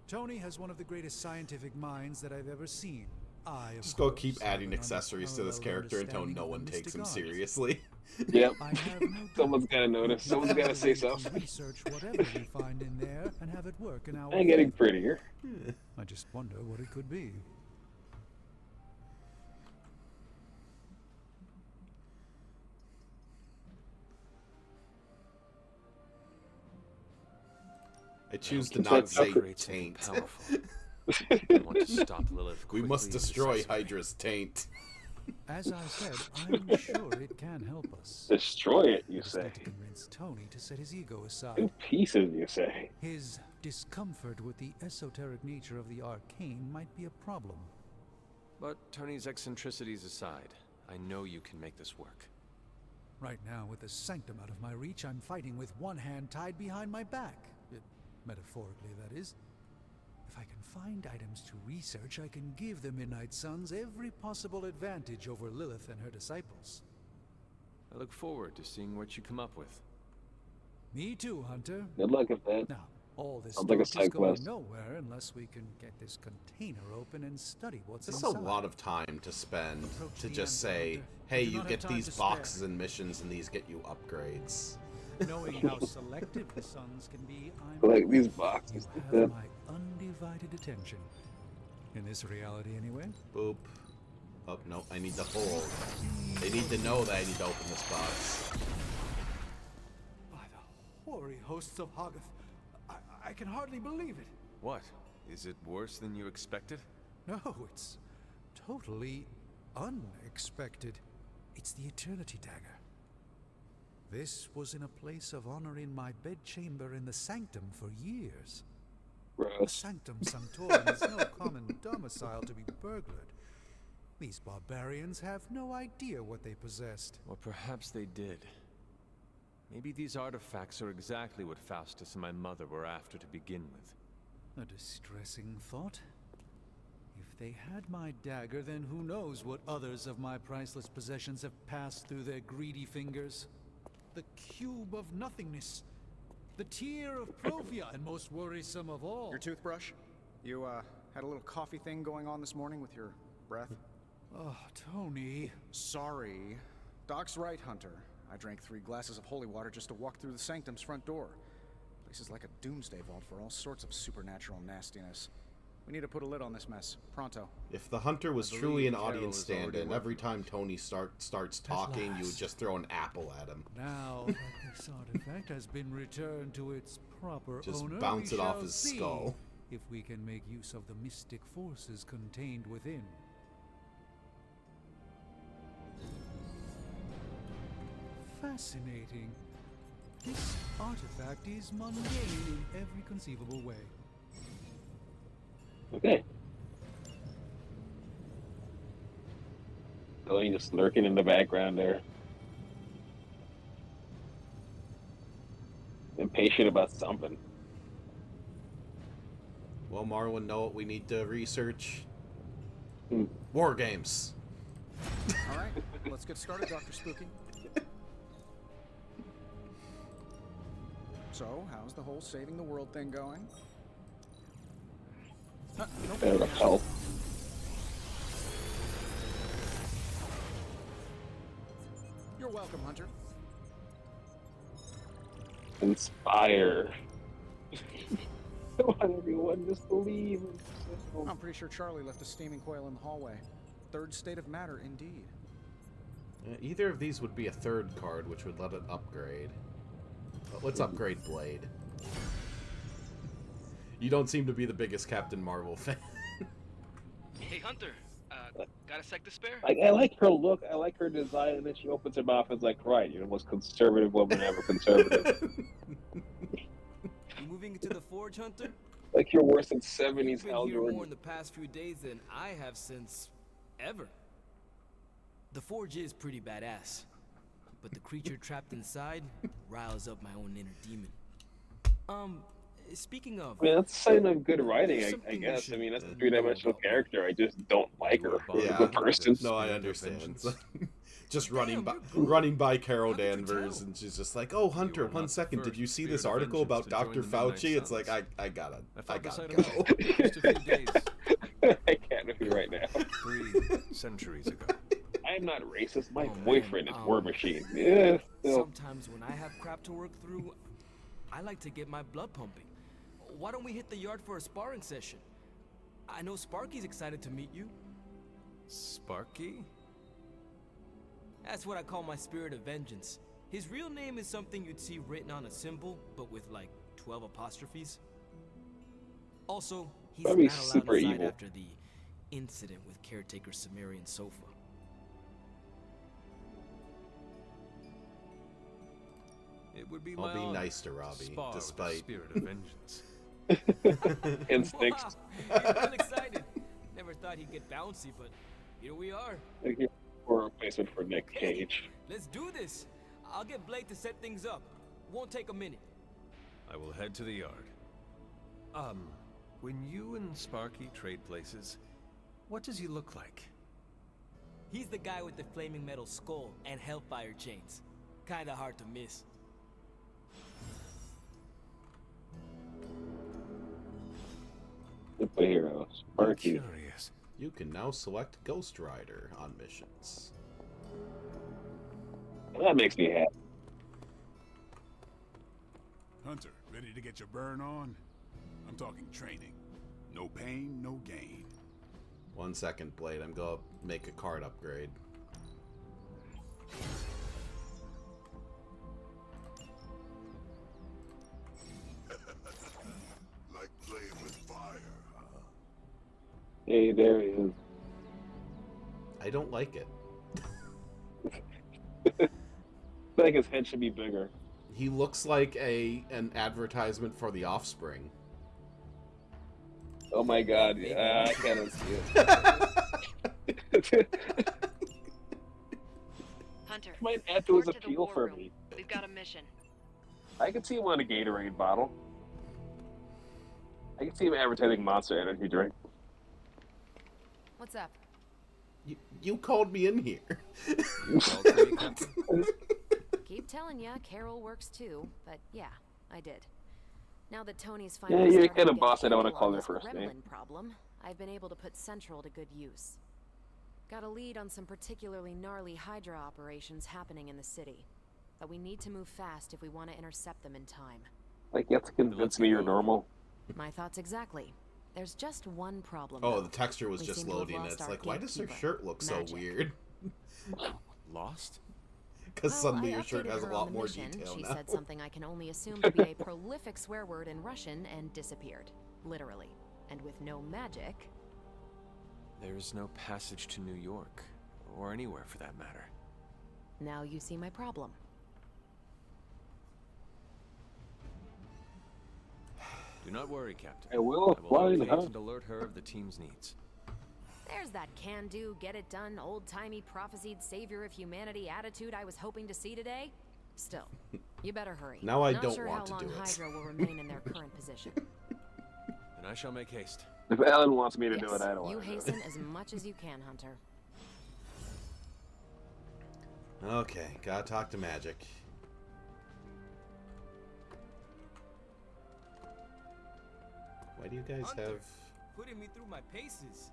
S10: Tony has one of the greatest scientific minds that I've ever seen. I, of
S1: Just go
S10: course,
S1: keep
S10: have
S1: adding
S10: an
S1: accessories to this
S10: unparalleled
S1: character until
S10: understanding
S1: no
S10: of
S1: one
S10: the
S1: takes him
S10: mystic art.
S1: seriously.
S2: Yep.
S10: I have no doubt
S2: Someone's gotta notice. Someone's gotta say
S10: that we can
S2: something.
S10: research whatever we find in there and have it work in our
S2: I'm getting
S10: favor.
S2: prettier.
S10: I just wonder what it could be.
S1: I choose to
S2: It's
S1: not
S2: like
S1: say
S3: Create something
S1: taint.
S3: powerful. I want to stop Lilith
S1: We
S3: quickly
S1: must
S3: and
S1: destroy
S3: decisively.
S1: Hydra's taint.
S10: As I said, I'm sure it can help us.
S2: Destroy it, you
S10: I just
S2: say.
S10: need to convince Tony to set his ego
S2: In
S10: aside.
S2: pieces, you say.
S10: His discomfort with the esoteric nature of the arcane might be a problem.
S3: But Tony's eccentricities aside, I know you can make this work.
S10: Right now, with the sanctum out of my reach, I'm fighting with one hand tied behind my back. Metaphorically, that is. If I can find items to research, I can give the Midnight Suns every possible advantage over Lilith and her disciples.
S3: I look forward to seeing what you come up with.
S10: Me too, Hunter.
S2: Good luck with that.
S10: Now, all this
S2: Sounds like a
S10: talk is
S2: side
S10: going
S2: quest.
S10: nowhere unless we can get this container open and study what's
S1: It's
S10: inside.
S1: a lot of time to spend
S10: Approach
S1: to
S10: the
S1: just
S10: end,
S1: say,
S10: Hunter.
S1: hey,
S10: We do
S1: you
S10: not
S1: get
S10: have time
S1: these
S10: to spare.
S1: boxes and missions and these get you upgrades.
S10: Knowing how selective the Suns can be, I'm
S2: Like these
S10: you
S2: boxes.
S10: have my undivided attention. In this reality, anyway.
S1: Boop. Oh, no, I need the whole. They need to know that I need to open this box.
S10: By the hoary hosts of Hoggoth, I can hardly believe it.
S3: What? Is it worse than you expected?
S10: No, it's totally unexpected. It's the Eternity Dagger. This was in a place of honor in my bedchamber in the Sanctum for years. The
S2: Gross.
S10: Sanctum Sanctorum is no common domicile to be burglared. These barbarians have no idea what they possessed.
S3: Or perhaps they did. Maybe these artifacts are exactly what Faustus and my mother were after to begin with.
S10: A distressing thought. If they had my dagger, then who knows what others of my priceless possessions have passed through their greedy fingers. The cube of nothingness. The tear of Profia, and most worrisome of all.
S9: Your toothbrush? You, had a little coffee thing going on this morning with your breath?
S10: Oh, Tony.
S9: Sorry. Doc's right, Hunter. I drank 3 glasses of holy water just to walk through the Sanctum's front door. Place is like a doomsday vault for all sorts of supernatural nastiness. We need to put a lid on this mess. Pronto.
S1: If the Hunter was
S3: I
S1: truly an
S3: believe Carol
S1: audience
S3: is already
S1: stand-in,
S3: working
S1: every time Tony starts talking, you would
S10: last.
S1: just throw an apple at him.
S10: Now that this artifact has been returned to its proper
S1: Just
S10: owner,
S1: bounce
S10: we
S1: it off
S10: shall
S1: his
S10: see
S1: skull.
S10: if we can make use of the mystic forces contained within. Fascinating. This artifact is mundane in every conceivable way.
S2: Okay. Going just lurking in the background there. Impatient about something.
S1: Well, Marlon, know what we need to research?
S2: Hmm.
S1: War games.
S9: Alright, let's get started, Dr. Spooky. So, how's the whole saving the world thing going? Nope.
S2: Better help.
S9: You're welcome, Hunter.
S2: Inspire. I want everyone just to leave.
S9: I'm pretty sure Charlie left a steaming coil in the hallway. Third state of matter, indeed.
S1: Either of these would be a third card, which would let it upgrade. But let's upgrade Blade. You don't seem to be the biggest Captain Marvel fan.
S11: Hey, Hunter. Got a sec to spare?
S2: I like her look, I like her design, and then she opens her mouth and is like, right, you're the most conservative woman ever conservative.
S8: You moving into the Forge, Hunter?
S2: Like you're worse than 70s
S8: You've been
S2: Hal
S8: here more
S2: Jordan.
S8: in the past few days than I have since ever. The Forge is pretty badass, but the creature trapped inside riles up my own inner demon. Speaking of,
S2: I mean, that's a sign of good writing, I
S8: something we
S2: guess. I
S8: should,
S2: mean, that's a
S8: know
S2: three-dimensional
S8: about.
S2: character. I just don't like her
S1: Yeah.
S2: as a person.
S1: No, I understand. Just
S8: Damn,
S1: running by Carol
S8: How could you
S1: Danvers,
S8: tell?
S1: and she's just like, "Oh, Hunter,
S3: were
S1: one
S3: not
S1: second.
S3: the
S1: Did you
S3: first
S1: see
S3: Spirit
S1: this
S3: of
S1: article about
S3: Vengeance to join
S1: Dr.
S3: the Midnight
S1: Fauci?" It's like,
S3: Suns.
S1: I gotta
S3: found
S1: go.
S3: this item just a few days,
S2: I can't with you right now.
S3: 3 centuries ago.
S2: I am not racist. My
S8: Oh, man,
S2: boyfriend is War Machine. Yeah, still.
S8: sometimes when I have crap to work through, I like to get my blood pumping. Why don't we hit the yard for a sparring session? I know Sparky's excited to meet you.
S3: Sparky?
S8: That's what I call my spirit of vengeance. His real name is something you'd see written on a symbol, but with like 12 apostrophes. Also, he's
S2: Probably
S8: not allowed
S2: super
S8: inside
S2: evil.
S8: after the incident with caretaker Sumerian Sofa.
S3: It would be
S1: I'll
S3: my
S1: be
S3: honor
S1: nice to
S3: to
S1: Robbie,
S3: spar with the
S1: despite
S3: spirit of vengeance.
S2: Instincts.
S8: Wow, he's real excited. Never thought he'd get bouncy, but here we are.
S2: Or a replacement for Nick Cage.
S8: Let's do this. I'll get Blade to set things up. Won't take a minute.
S3: I will head to the yard. When you and Sparky trade places, what does he look like?
S8: He's the guy with the flaming metal skull and hellfire chains. Kinda hard to miss.
S2: Superhero. Sparky.
S3: Curious.
S1: you can now select Ghost Rider on missions.
S2: That makes me happy.
S12: Hunter, ready to get your burn on? I'm talking training. No pain, no gain.
S1: 1 second, Blade. I'm gonna make a card upgrade.
S12: Like playing with fire, huh?
S2: Hey, there he is.
S1: I don't like it.
S2: I feel like his head should be bigger.
S1: He looks like an advertisement for The Offspring.
S2: Oh my god, yeah, I can't see it.
S13: Hunter,
S2: Might add to his
S13: report the
S2: appeal
S13: war
S2: for
S13: room.
S2: me.
S13: We've got a mission.
S2: I could see him on a Gatorade bottle. I could see him advertising Monster Energy drink.
S13: What's up?
S1: You called me in here.
S13: Keep telling ya, Carol works too, but yeah, I did. Now that Tony's
S2: Yeah,
S13: finally
S2: you're the
S13: started
S2: kind
S13: to
S2: of
S13: get
S2: boss I don't want
S13: handle
S2: to call
S13: on
S2: their
S13: this
S2: first name.
S13: gremlin problem, I've been able to put Central to good use. Got a lead on some particularly gnarly Hydra operations happening in the city. But we need to move fast if we want to intercept them in time.
S2: Like, you have to convince me you're normal.
S13: My thoughts exactly. There's just one problem.
S1: Oh,
S13: though.
S1: the texture was
S13: We
S1: just
S13: seem to have
S1: loading.
S13: lost
S1: It's
S13: our
S1: like, why does her
S13: gatekeeper,
S1: shirt look so
S13: Magic.
S1: weird?
S3: Lost?
S1: Because
S13: Well,
S1: suddenly
S13: I
S1: your shirt
S13: updated
S1: has a
S13: her
S1: lot
S13: on the
S1: more
S13: mission.
S1: detail
S13: She
S1: now.
S13: said something I can only assume to be a prolific swear word in Russian and disappeared. Literally. And with no magic.
S3: There's no passage to New York, or anywhere for that matter.
S13: Now you see my problem.
S3: Do not worry, Captain.
S2: I will find
S3: locate
S2: her.
S3: and alert her of the team's needs.
S13: There's that can-do, get-it-done, old-timey prophesied savior of humanity attitude I was hoping to see today. Still, you better hurry.
S1: Now I
S13: Not
S1: don't
S13: sure
S1: want
S13: how
S1: to
S13: long
S1: do it.
S13: Hydra will remain in their current position.
S3: Then I shall make haste.
S2: If Alan wants me to
S13: Yes,
S2: do it, I don't
S13: you
S2: want to do
S13: hasten
S2: it.
S13: as much as you can, Hunter.
S1: Okay, gotta talk to Magic. Why do you guys
S8: Hunter,
S1: have...
S8: putting me through my paces.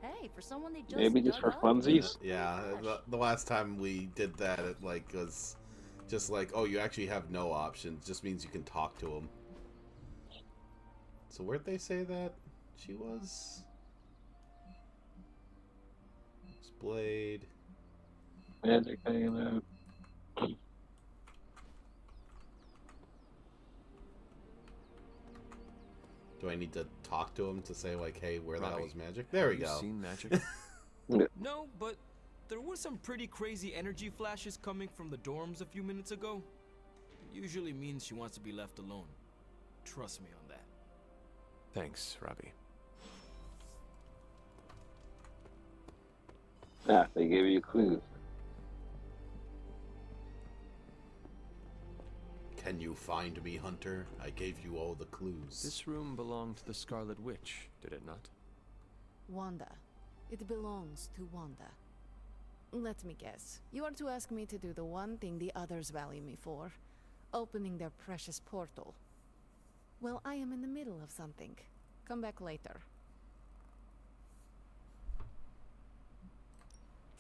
S4: Hey, for someone they just
S2: Maybe just
S4: dug
S2: for
S4: up,
S2: funsies?
S4: it's
S1: Yeah,
S4: fresh.
S1: the last time we did that, it like was just like, oh, you actually have no options. Just means you can talk to him. So where'd they say that she was? It's Blade.
S2: Magic hanging out.
S1: Do I need to talk to him to say like, hey, where the hell
S3: Robbie,
S1: is Magic? There we
S3: have you
S1: go.
S3: seen Magic?
S8: No, but there were some pretty crazy energy flashes coming from the dorms a few minutes ago. Usually means she wants to be left alone. Trust me on that.
S3: Thanks, Robbie.
S2: Ah, they gave you clues.
S1: Can you find me, Hunter? I gave you all the clues.
S3: This room belonged to the Scarlet Witch, did it not?
S6: Wanda. It belongs to Wanda. Let me guess. You are to ask me to do the one thing the others value me for. Opening their precious portal. Well, I am in the middle of something. Come back later.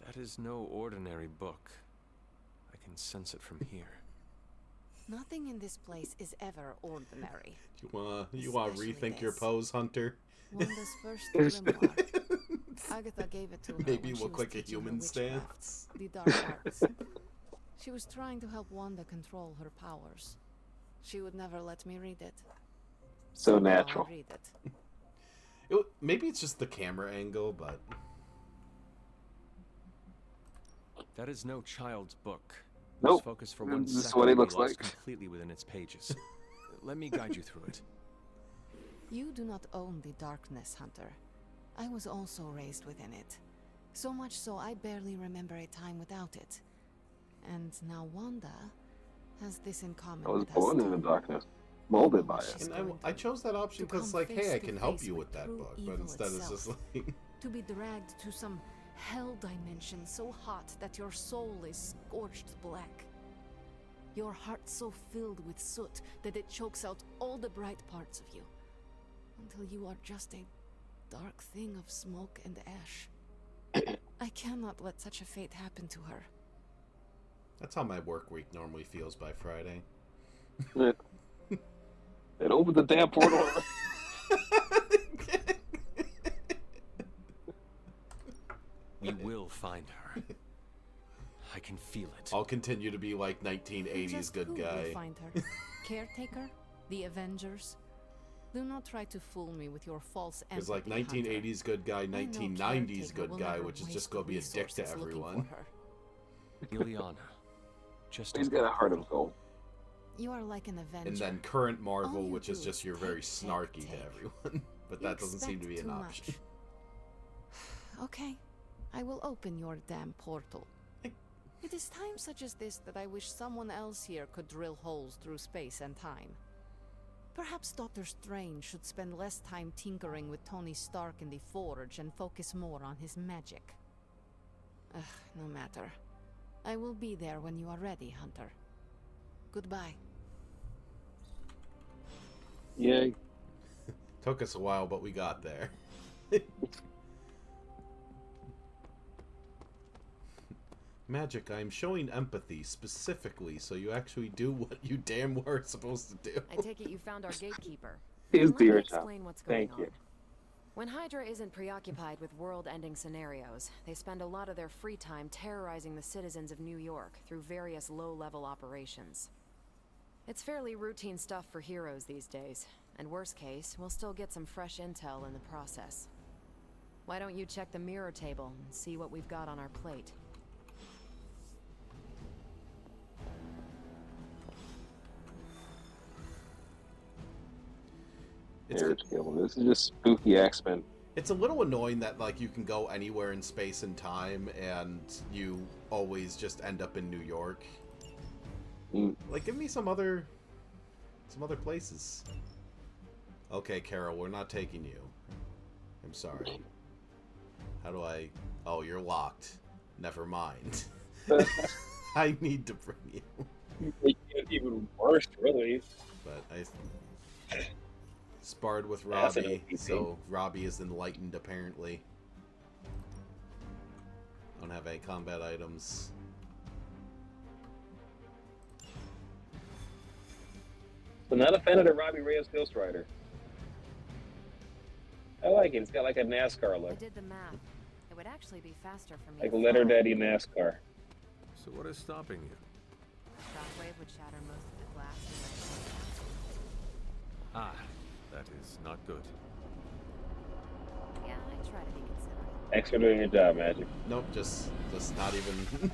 S3: That is no ordinary book. I can sense it from here.
S6: Nothing in this place is ever ordinary.
S1: You wanna
S6: Especially
S1: rethink your
S6: this.
S1: pose, Hunter?
S6: Wanda's first grimoire. Agatha gave it to her
S1: Maybe
S6: when she
S1: look
S6: was
S1: like a
S6: teaching her
S1: human
S6: witchcraft,
S1: stance.
S6: the dark arts. She was trying to help Wanda control her powers. She would never let me read it.
S2: So
S6: Now I
S2: natural.
S6: read it.
S1: Maybe it's just the camera angle, but
S3: That is no child's book. Lose focus for 1
S2: This is
S3: second
S2: what it
S3: and be
S2: looks
S3: lost
S2: like.
S3: completely within its pages. Let me guide you through it.
S14: You do not own the darkness, Hunter. I was also raised within it. So much so I barely remember a time without it. And now Wanda has this in common
S2: I was
S14: with us
S2: born in the darkness, molded by it.
S1: And I chose that option
S14: To
S1: because,
S14: come
S1: like, hey,
S14: face
S1: I
S14: to
S1: can help
S14: face
S1: you
S14: with
S1: with that
S14: true
S1: book, but
S14: evil
S1: instead it's just
S14: itself.
S1: like,
S14: To be dragged to some hell dimension so hot that your soul is scorched black. Your heart so filled with soot that it chokes out all the bright parts of you. Until you are just a dark thing of smoke and ash. I cannot let such a fate happen to her.
S1: that's how my work week normally feels by Friday.
S2: It opened the damn portal.
S3: We will find her. I can feel it.
S1: I'll continue to be like 1980s
S14: Just
S1: good
S14: who will
S1: guy.
S14: find her? Caretaker? The Avengers? Do not try to fool me with your false empathy,
S1: There's like
S14: Hunter.
S1: 1980s good guy,
S14: I know
S1: 1990s
S14: Caretaker
S1: good
S14: will
S1: guy,
S14: never
S1: which is
S14: waste
S1: just go be a dick to
S14: resources looking for
S1: everyone.
S14: her.
S3: Ileana. Just
S2: He's got a heart of gold.
S14: You are like an Avenger.
S1: And then current Marvel,
S14: All you
S1: which is
S14: do
S1: just
S14: is
S1: you're very
S14: take,
S1: snarky
S14: take,
S1: to everyone. But
S14: You
S1: that doesn't seem to be
S14: expect
S1: an
S14: too
S1: option.
S14: much. Okay, I will open your damn portal. It is times such as this that I wish someone else here could drill holes through space and time. Perhaps Doctor Strange should spend less time tinkering with Tony Stark in the Forge and focus more on his magic. Ugh, no matter. I will be there when you are ready, Hunter. Goodbye.
S2: Yay.
S1: Took us a while, but we got there. Magic, I am showing empathy specifically so you actually do what you damn well are supposed to do.
S13: I take it you found our gatekeeper.
S2: He's
S13: Let me
S2: dear
S13: explain what's going
S2: Thank you.
S13: on. When Hydra isn't preoccupied with world-ending scenarios, they spend a lot of their free time terrorizing the citizens of New York through various low-level operations. It's fairly routine stuff for heroes these days, and worst case, we'll still get some fresh intel in the process. Why don't you check the mirror table and see what we've got on our plate?
S2: This is just spooky X-Men.
S1: It's a little annoying that like you can go anywhere in space and time and you always just end up in New York. Like give me some other places. Okay, Carol, we're not taking you. I'm sorry. How do I... Oh, you're locked. Never mind. I need to bring you.
S2: Even worse, really.
S1: But I sparred with
S2: That's an
S1: Robbie,
S2: OPP.
S1: so Robbie is enlightened apparently. Don't have any combat items.
S2: So not a fan of the Robbie Reyes Ghost Rider. I like it. It's got like a NASCAR
S13: I
S2: look.
S13: did the math. It would actually be faster for me
S2: Like
S13: to
S2: Letter
S13: fly.
S2: Daddy NASCAR.
S3: So what is stopping you?
S13: Shockwave would shatter most of the glass in my
S3: Ah, that is not good.
S13: Yeah, I try to be considerate.
S2: Thanks for doing your job, Magic.
S1: Nope, just not even.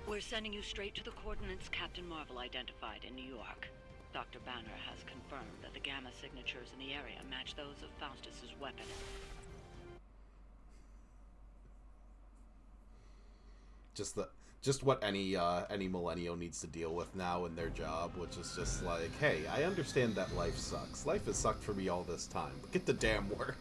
S15: We're sending you straight to the coordinates Captain Marvel identified in New York. Dr. Banner has confirmed that the gamma signatures in the area match those of Faustus's weapon.
S1: Just what any millennial needs to deal with now in their job, which is just like, hey, I understand that life sucks. Life has sucked for me all this time, but get the damn work.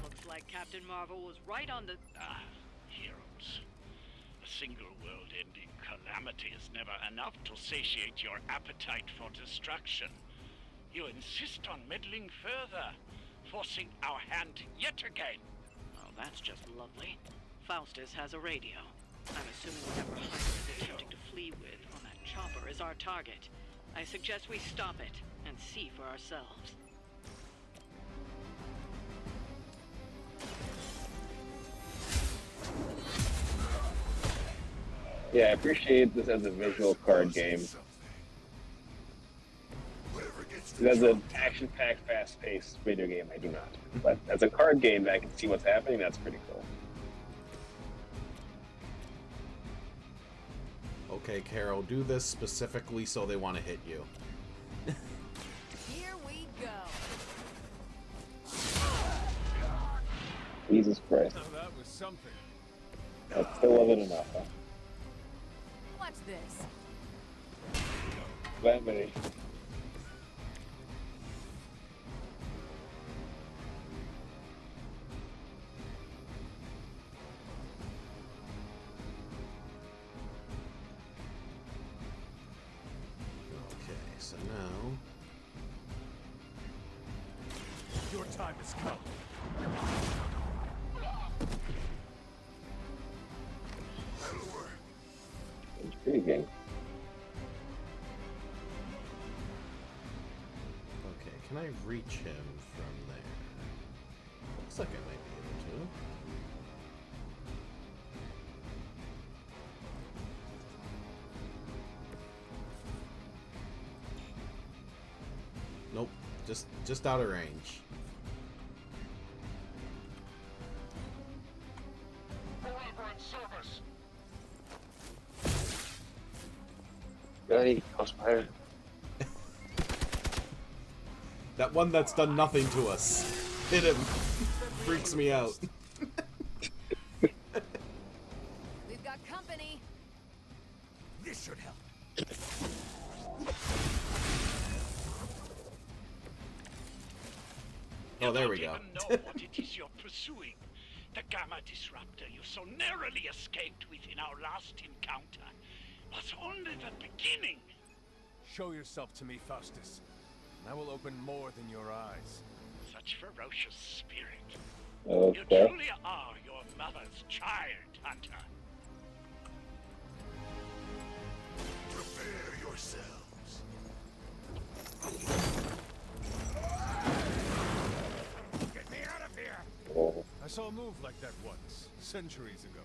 S15: Looks like Captain Marvel was right on the...
S16: Heroes. A single world-ending calamity is never enough to satiate your appetite for destruction. You insist on meddling further, forcing our hand yet again.
S15: Well, that's just lovely. Faustus has a radio. I'm assuming whatever Hydra is attempting to flee with on that chopper is our target. I suggest we stop it and see for ourselves.
S2: Yeah, I appreciate this as a visual card game. As an action-packed, fast-paced video game, I do not. But as a card game that I can see what's happening, that's pretty cool.
S1: Okay, Carol, do this specifically so they want to hit you.
S13: Here we go.
S2: Jesus Christ.
S17: Oh, that was something.
S2: I still love it enough, huh?
S13: Watch this.
S2: That many.
S1: Okay, so now...
S17: Your time has come.
S2: It's pretty good.
S1: Okay, can I reach him from there? Looks like I might be able to. Nope, just out of range.
S2: Ready, Ghostfire.
S1: That one that's done nothing to us. Hit him. Freaks me out.
S13: We've got company.
S17: This should help.
S1: Oh, there we go.
S16: You don't even know what it is you're pursuing. The Gamma Disruptor you so narrowly escaped with in our last encounter was only the beginning.
S17: Show yourself to me, Faustus, and I will open more than your eyes.
S16: Such ferocious spirit.
S2: Okay.
S16: You truly are your mother's child, Hunter.
S12: Prepare yourselves.
S17: Get me out of here!
S2: Oh.
S17: I saw a move like that once, centuries ago.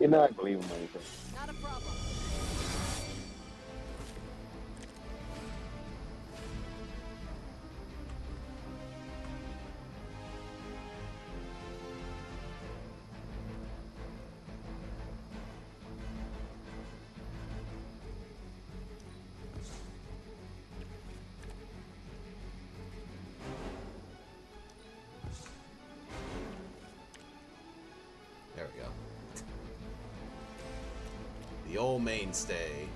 S2: You know I believe him when he says.
S13: Not a problem.
S1: There we go. The old mainstay.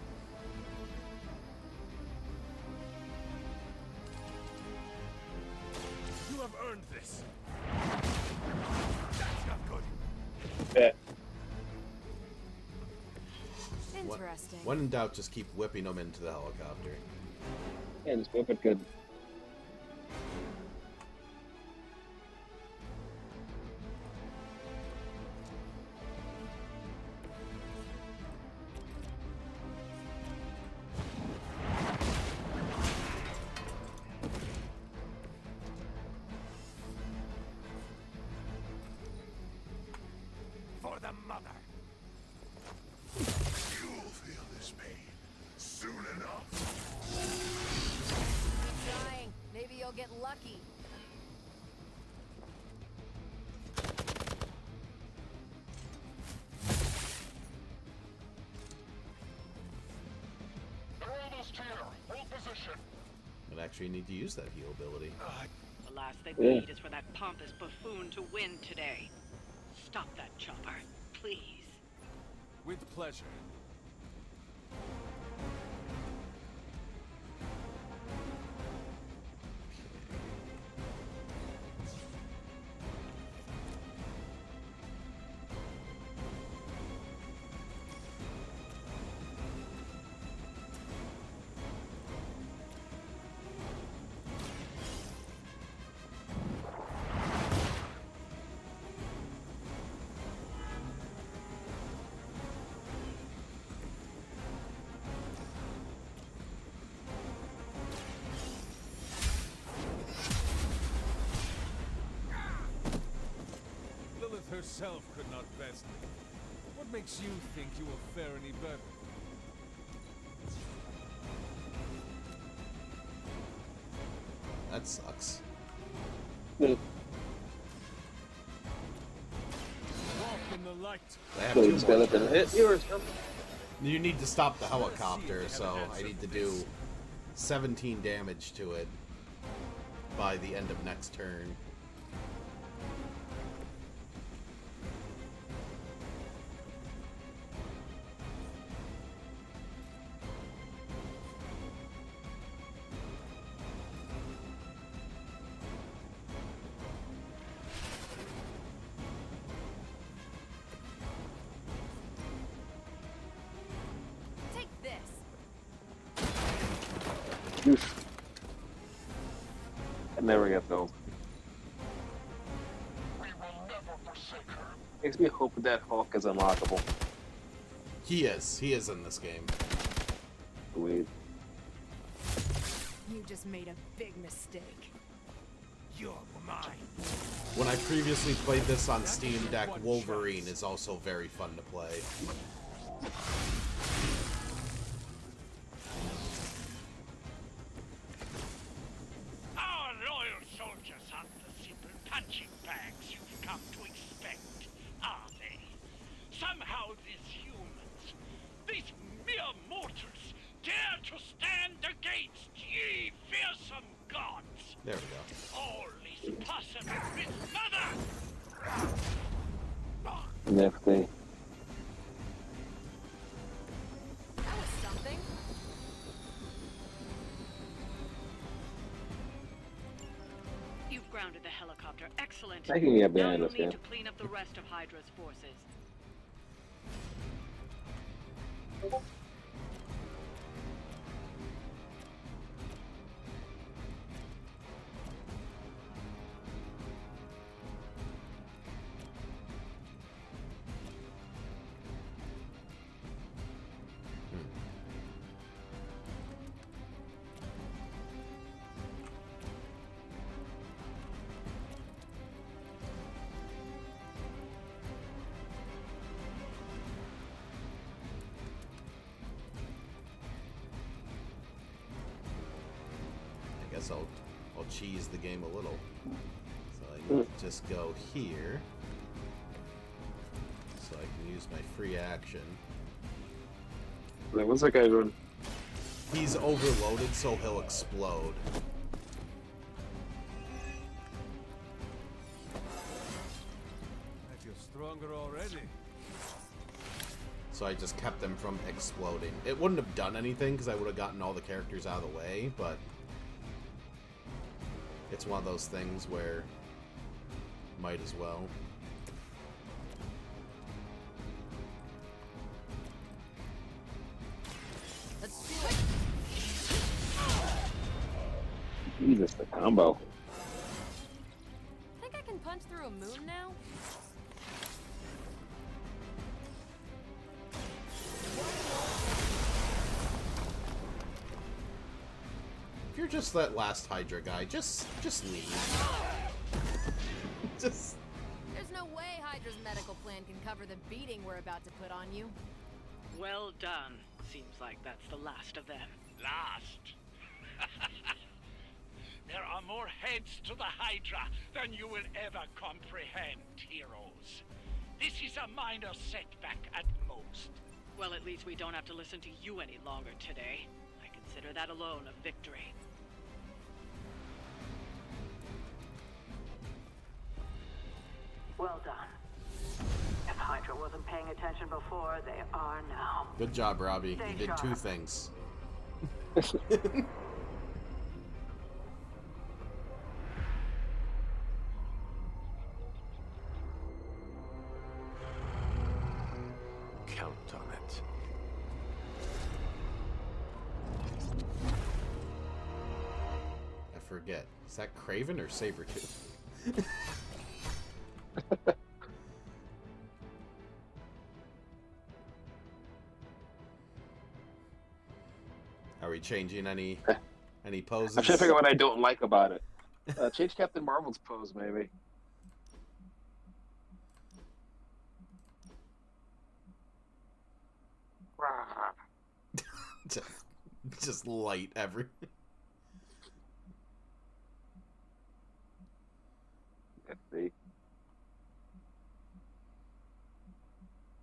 S17: You have earned this. That's not good.
S2: Bet.
S13: Interesting.
S1: When in doubt, just keep whipping them into the helicopter.
S2: Yeah, just whip it good.
S17: For the mother.
S12: You'll feel this pain soon enough.
S13: Keep trying. Maybe you'll get lucky.
S12: They're almost here. Hold position.
S1: But actually, you need to use that heal ability.
S15: The last thing we need is for that pompous buffoon to win today. Stop that chopper, please.
S17: With pleasure. yourself could not best me. What makes you think you will fare any better?
S1: That sucks.
S17: Walk in the light.
S1: I have
S2: So you
S1: two
S2: just
S1: more
S2: gotta let them hit
S1: turns.
S2: you or something?
S1: You need to stop the helicopter, so I need to do 17 damage to it by the end of next turn.
S13: Take this.
S2: Oof. I never get those. Makes me hope that Hulk is unlockable.
S1: He is. He is in this game.
S2: Sweet.
S13: You just made a big mistake.
S17: You're mine.
S1: When I previously played this on Steam Deck, Wolverine is also very fun to play.
S16: Our loyal soldiers aren't the simple punching bags you've come to expect, are they? Somehow these humans, these mere mortals, dare to stand against ye fearsome gods.
S1: There we go.
S16: All is possible with Mother!
S2: Nifty.
S13: That was something.
S15: You've grounded the helicopter. Excellent.
S2: I can get
S15: Now
S2: behind
S15: you'll
S2: this
S15: need
S2: guy.
S15: to clean up the rest of Hydra's forces.
S1: I guess I'll cheese the game a little. So I need to just go here. So I can use my free action.
S2: Like, what's that guy doing?
S1: He's overloaded, so he'll explode.
S17: I feel stronger already.
S1: So I just kept them from exploding. It wouldn't have done anything because I would have gotten all the characters out of the way, but it's one of those things where might as well.
S13: Let's do it.
S2: Jesus, the combo.
S13: Think I can punch through a moon now?
S1: If you're just that last Hydra guy, just leave. Just
S13: There's no way Hydra's medical plan can cover the beating we're about to put on you.
S15: Well done. Seems like that's the last of them.
S16: Last? There are more heads to the Hydra than you will ever comprehend, heroes. This is a minor setback at most.
S15: Well, at least we don't have to listen to you any longer today. I consider that alone a victory.
S18: Well done. If Hydra wasn't paying attention before, they are now.
S1: good job, Robbie.
S18: Stay
S1: You did two
S18: sharp.
S1: things.
S3: Count on it.
S1: I forget. Is that Craven or Sabretooth? Are we changing any poses?
S2: I'm trying to figure out what I don't like about it. Change Captain Marvel's pose, maybe.
S1: Just light every.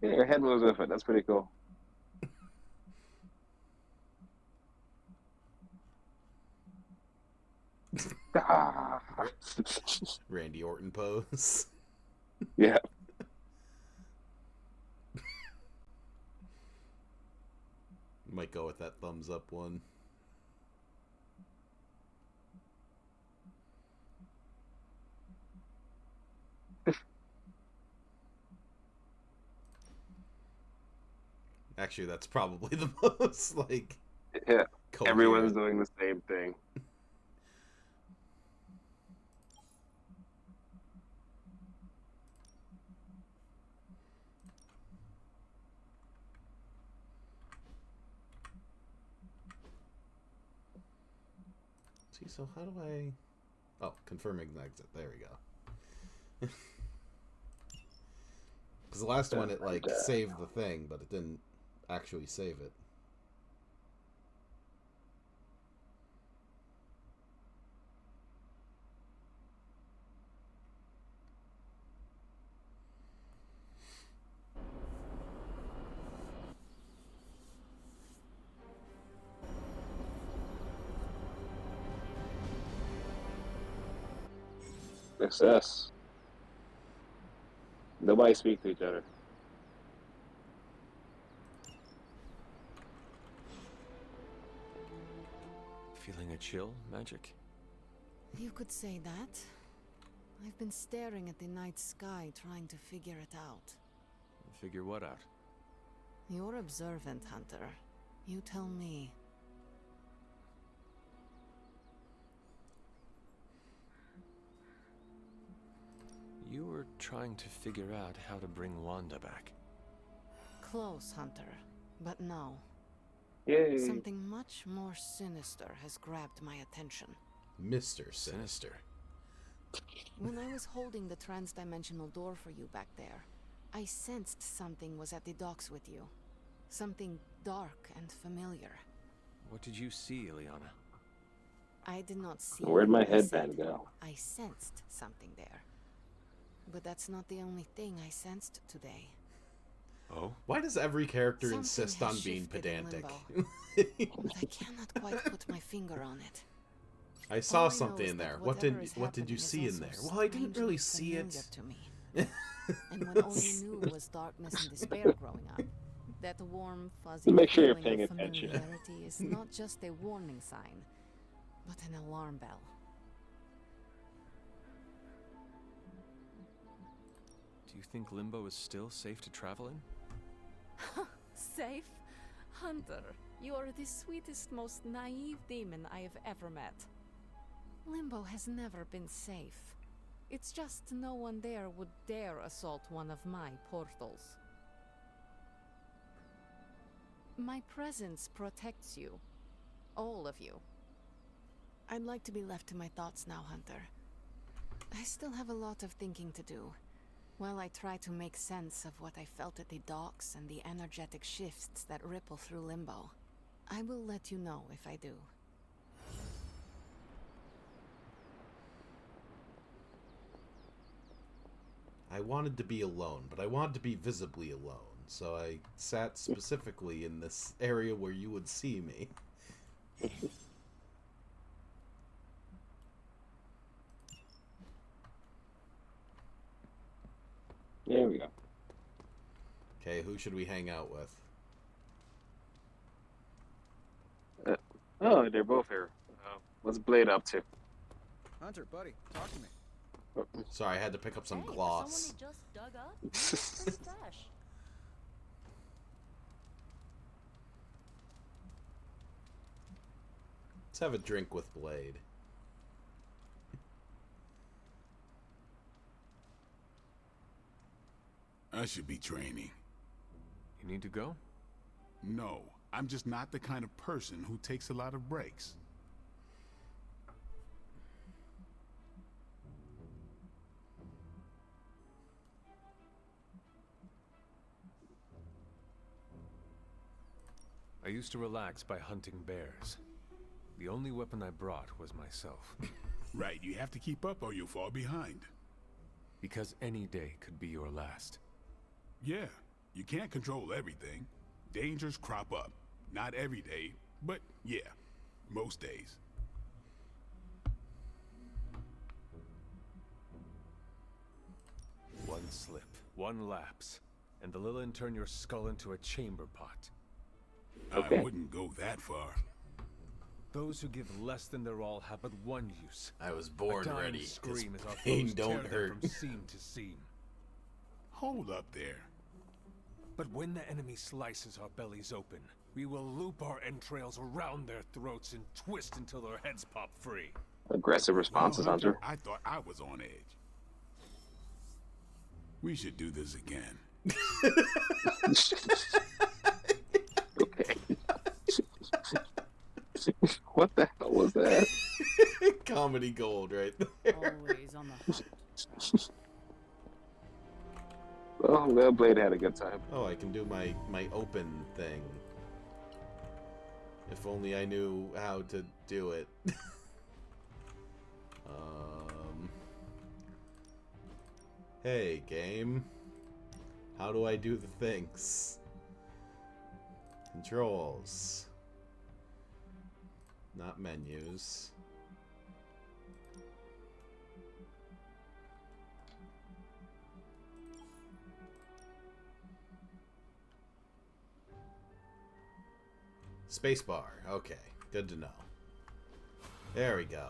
S2: Yeah, your head moves with it. That's pretty cool.
S1: Randy Orton pose.
S2: Yeah.
S1: Might go with that thumbs up one. Actually, that's probably the most, like...
S2: Yeah,
S1: coherent.
S2: Everyone's doing the same thing.
S1: See, so how do I... Oh, confirming the exit. There we go. Because the last one, it, like, saved the thing, but it didn't actually save it.
S2: Success. Nobody speak to each other.
S3: Feeling a chill, Magic?
S14: You could say that. I've been staring at the night sky trying to figure it out.
S3: Figure what out?
S14: You're observant, Hunter. You tell me.
S3: You were trying to figure out how to bring Wanda back.
S14: Close, Hunter. But no.
S2: Yay.
S14: Something much more sinister has grabbed my attention.
S1: Mr. Sinister.
S14: When I was holding the transdimensional door for you back there, I sensed something was at the docks with you. Something dark and familiar.
S3: What did you see, Ileana?
S14: I did not see.
S2: Where'd my
S14: it, I
S2: headband
S14: said.
S2: go?
S14: I sensed something there. But that's not the only thing I sensed today.
S3: Oh?
S1: Why does every character
S14: Something
S1: insist
S14: has
S1: on being
S14: shifted in
S1: pedantic?
S14: But I cannot quite put my finger on it.
S1: I saw
S14: All I know
S1: something
S14: is
S1: in
S14: that
S1: there.
S14: whatever is
S1: What did you
S14: happening is
S1: see in
S14: also
S1: there? Well, I didn't really see
S14: strangely
S1: it.
S14: familiar to me. And when all you knew was darkness and despair growing up, that warm, fuzzy
S2: Make sure you're
S14: feeling
S2: paying
S14: of
S2: attention.
S14: familiarity is not just a warning sign, but an alarm bell.
S3: Do you think Limbo is still safe to travel in?
S14: Safe? Hunter, you are the sweetest, most naive demon I have ever met. Limbo has never been safe. It's just no one there would dare assault one of my portals. My presence protects you. All of you. I'd like to be left to my thoughts now, Hunter. I still have a lot of thinking to do. While I try to make sense of what I felt at the docks and the energetic shifts that ripple through Limbo, I will let you know if I do.
S1: I wanted to be alone, but I wanted to be visibly alone, so I sat specifically in this area where you would see me.
S2: There we go.
S1: Okay, who should we hang out with?
S2: Oh, they're both here. What's Blade up to?
S9: Hunter, buddy, talk to me.
S1: Sorry, I had to pick up some gloss.
S4: Someone he just dug up? Pretty fresh.
S1: Let's have a drink with Blade.
S12: I should be training.
S3: You need to go?
S12: No, I'm just not the kind of person who takes a lot of breaks.
S3: I used to relax by hunting bears. The only weapon I brought was myself.
S12: Right, you have to keep up or you'll fall behind.
S3: Because any day could be your last.
S12: Yeah, you can't control everything. Dangers crop up. Not every day, but yeah, most days.
S3: One slip, one lapse, and the Lilin turn your skull into a chamber pot.
S12: I wouldn't go that far.
S3: Those who give less than their all have but one use.
S1: I was born ready.
S3: Scream as our
S1: Pain
S3: foes
S1: don't
S3: tear
S1: hurt.
S3: them from seam to seam.
S12: Hold up there.
S3: But when the enemy slices our bellies open, we will loop our entrails around their throats and twist until their heads pop free.
S2: Aggressive responses, Hunter.
S12: I thought I was on edge. We should do this again.
S2: Okay. What the hell was that?
S1: Comedy gold right there.
S5: Always on the hunt.
S2: Oh, I'm glad Blade had a good time.
S1: Oh, I can do my open thing. If only I knew how to do it. Hey, game. How do I do the things? Controls. Not menus. Spacebar. Okay, good to know. There we go.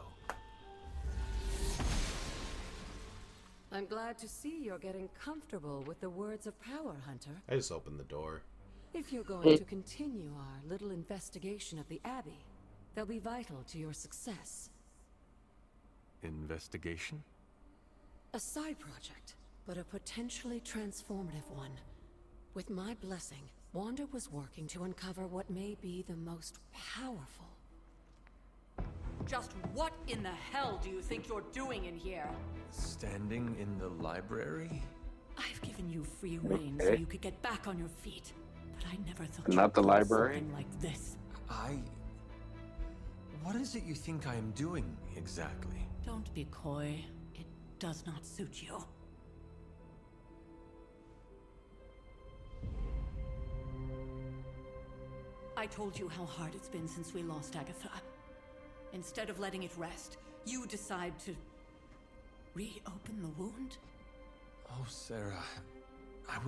S6: I'm glad to see you're getting comfortable with the words of power, Hunter.
S1: I just opened the door.
S6: If you're going to continue our little investigation of the Abbey, they'll be vital to your success.
S3: Investigation?
S6: A side project, but a potentially transformative one. With my blessing, Wanda was working to uncover what may be the most powerful.
S5: Just what in the hell do you think you're doing in here?
S3: Standing in the library?
S5: I've given you free rein so you could get back on your feet. But I never thought
S2: Not
S5: you'd
S2: the
S5: do
S2: library?
S5: something like this.
S3: What is it you think I am doing, exactly?
S5: Don't be coy. It does not suit you. I told you how hard it's been since we lost Agatha. Instead of letting it rest, you decide to reopen the wound?
S3: Oh, Sarah, I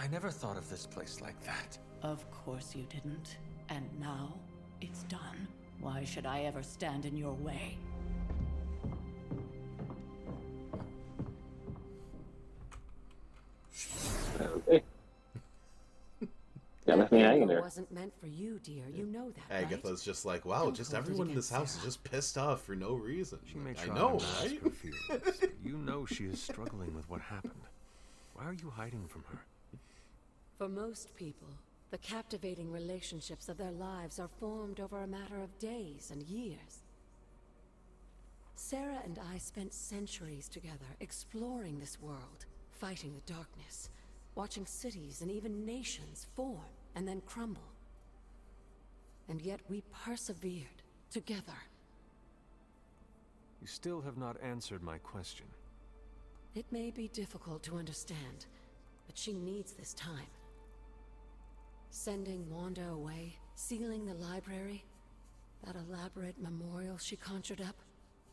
S3: never thought of this place like that.
S5: Of course you didn't. And now, it's done. Why should I ever stand in your way?
S2: Okay. Got nothing hanging there.
S6: It wasn't meant for you, dear. You know that, right?
S1: Agatha's just like, wow,
S6: Don't
S1: just
S6: hold it
S1: everyone in this
S6: against
S1: house is just pissed off for no reason.
S3: She may
S1: I
S3: try
S1: know,
S3: to mask
S1: right?
S3: her feelings, but you know she is struggling with what happened. Why are you hiding from her?
S6: For most people, the captivating relationships of their lives are formed over a matter of days and years. Sarah and I spent centuries together exploring this world, fighting the darkness, watching cities and even nations form and then crumble. And yet we persevered together.
S3: You still have not answered my question.
S6: It may be difficult to understand, but she needs this time. Sending Wanda away, sealing the library, that elaborate memorial she conjured up.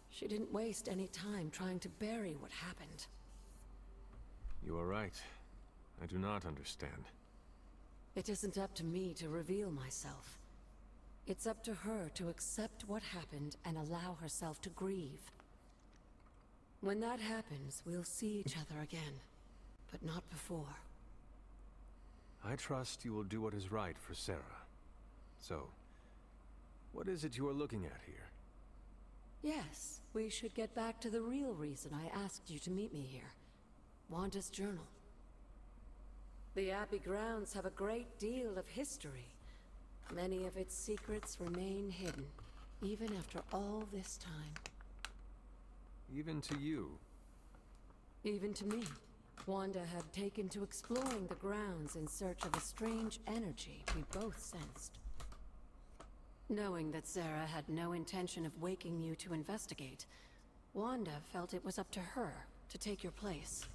S6: She didn't waste any time trying to bury what happened.
S3: You are right. I do not understand.
S6: It isn't up to me to reveal myself. It's up to her to accept what happened and allow herself to grieve. When that happens, we'll see each other again, but not before.
S3: I trust you will do what is right for Sarah. So, what is it you are looking at here?
S6: Yes, we should get back to the real reason I asked you to meet me here. Wanda's journal. The Abbey grounds have a great deal of history. Many of its secrets remain hidden, even after all this time.
S3: Even to you.
S6: Even to me. Wanda had taken to exploring the grounds in search of a strange energy we both sensed. Knowing that Sarah had no intention of waking you to investigate, Wanda felt it was up to her to take your place.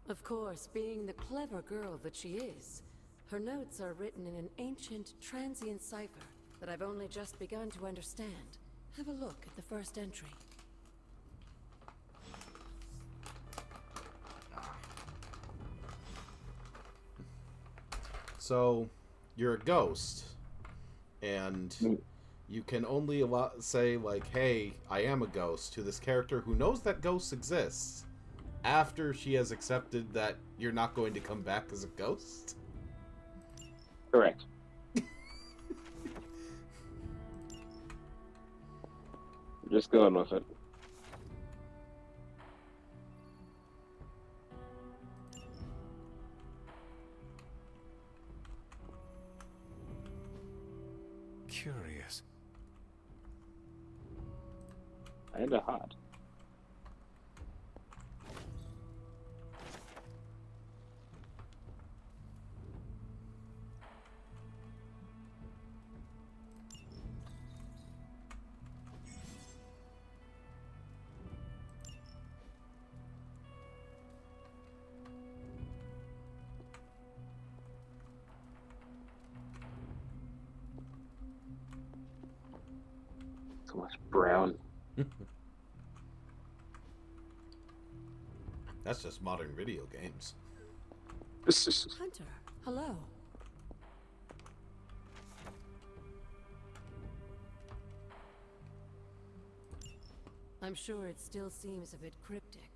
S6: Of course, being the clever girl that she is, her notes are written in an ancient, transient cipher that I've only just begun to understand. Have a look at the first entry.
S1: So, you're a ghost, and you can only say, like, hey, I am a ghost to this character who knows that ghosts exist after she has accepted that you're not going to come back as a ghost?
S2: Correct. Just going with it.
S3: Curious.
S2: Kinda hot. So much brown.
S1: That's just modern video games.
S6: Hunter, hello. I'm sure it still seems a bit cryptic,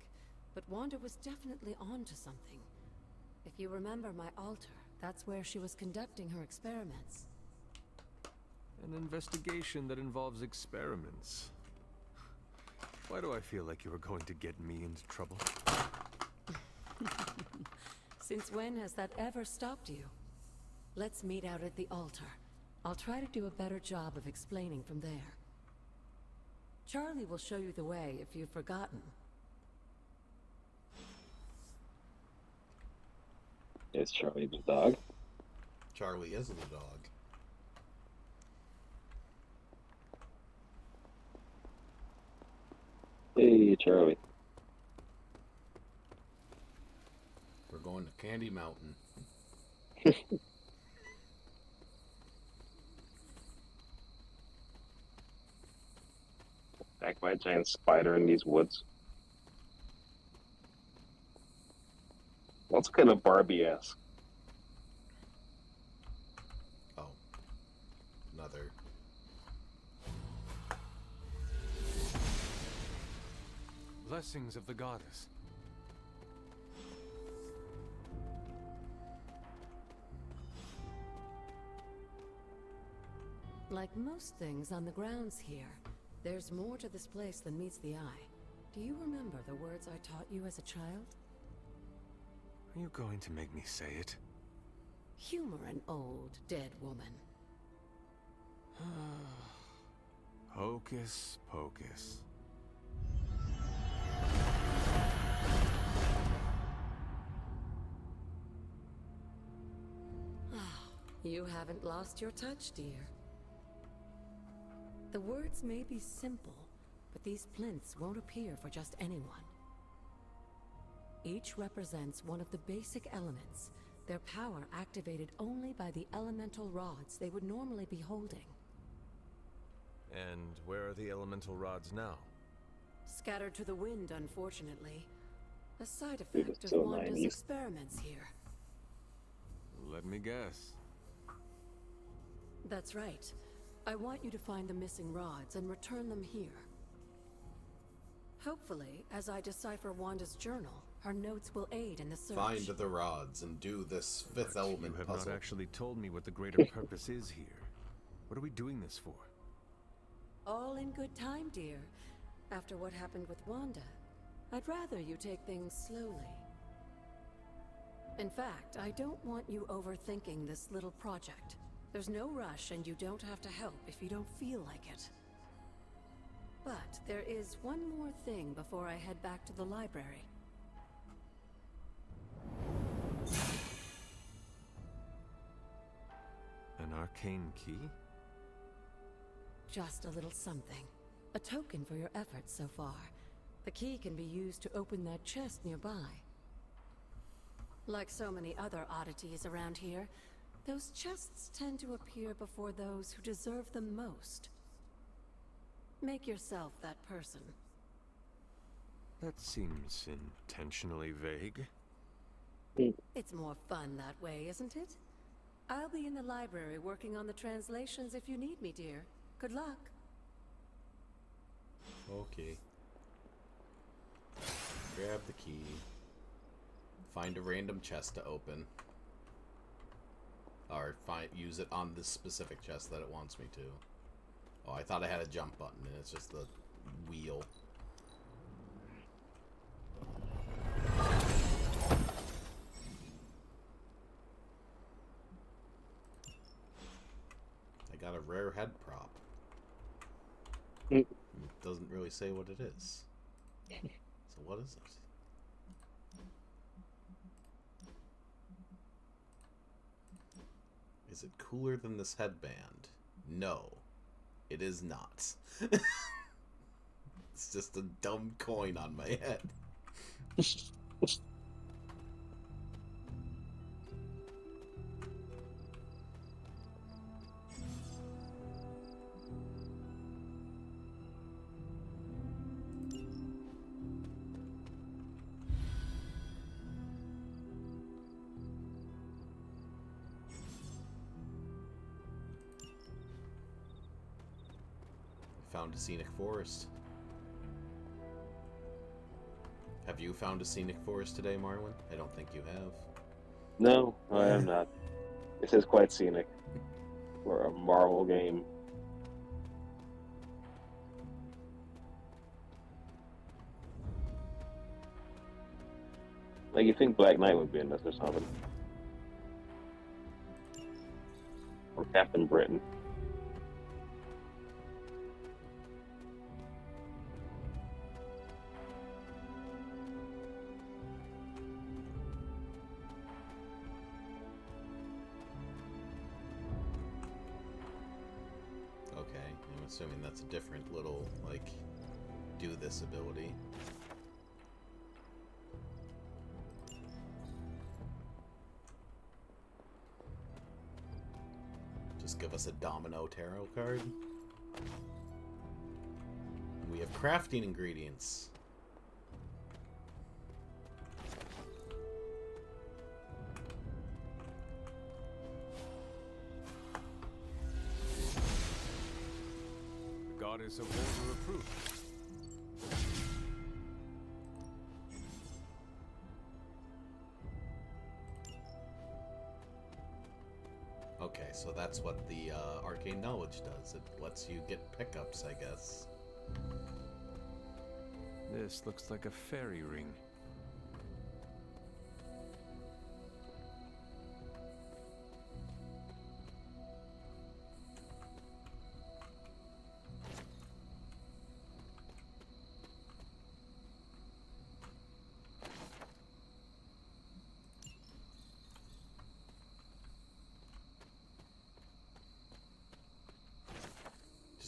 S6: but Wanda was definitely onto something. If you remember my altar, that's where she was conducting her experiments.
S3: An investigation that involves experiments. Why do I feel like you were going to get me into trouble?
S6: Since when has that ever stopped you? Let's meet out at the altar. I'll try to do a better job of explaining from there. Charlie will show you the way if you've forgotten.
S2: Is Charlie the dog?
S1: Charlie is the dog.
S2: Hey, Charlie.
S1: We're going to Candy Mountain.
S2: Attacked by a giant spider in these woods. That's kind of Barbie-esque.
S1: Oh. Another.
S3: Blessings of the goddess.
S6: Like most things on the grounds here, there's more to this place than meets the eye. Do you remember the words I taught you as a child?
S3: Are you going to make me say it?
S6: Humor an old, dead woman.
S3: Hocus pocus.
S6: You haven't lost your touch, dear. The words may be simple, but these plinths won't appear for just anyone. Each represents one of the basic elements, their power activated only by the elemental rods they would normally be holding.
S3: And where are the elemental rods now?
S6: Scattered to the wind, unfortunately. A side effect of
S2: so
S6: Wanda's
S2: 90s.
S6: experiments here.
S3: Let me guess.
S6: That's right. I want you to find the missing rods and return them here. Hopefully, as I decipher Wanda's journal, her notes will aid in the search.
S1: Find the rods and do this fifth element
S3: You have
S1: puzzle.
S3: not actually told me what the greater purpose is here. What are we doing this for?
S6: All in good time, dear. After what happened with Wanda, I'd rather you take things slowly. In fact, I don't want you overthinking this little project. There's no rush, and you don't have to help if you don't feel like it. But there is one more thing before I head back to the library.
S3: arcane key?
S6: Just a little something. A token for your efforts so far. The key can be used to open that chest nearby. Like so many other oddities around here, those chests tend to appear before those who deserve them most. Make yourself that person.
S3: That seems intentionally vague.
S6: It's more fun that way, isn't it? I'll be in the library working on the translations if you need me, dear. Good luck.
S1: Okay. Grab the key. Find a random chest to open. Or use it on this specific chest that it wants me to. Oh, I thought I had a jump button, and it's just the wheel. I got a rare head prop. It doesn't really say what it is. So what is it? Is it cooler than this headband? No, it is not. It's just a dumb coin on my head. Found a scenic forest. Have you found a scenic forest today, Marwyn? I don't think you have.
S2: No, I am not. This is quite scenic for a Marvel game. Like, you think Black Knight would be in this or something. Or Captain Britain.
S1: Assuming that's a different little, like, do this ability. Just give us a Domino tarot card. We have crafting ingredients.
S3: Goddess of Order approved.
S1: Okay, so that's what the arcane knowledge does. It lets you get pickups, I guess.
S3: This looks like a fairy ring.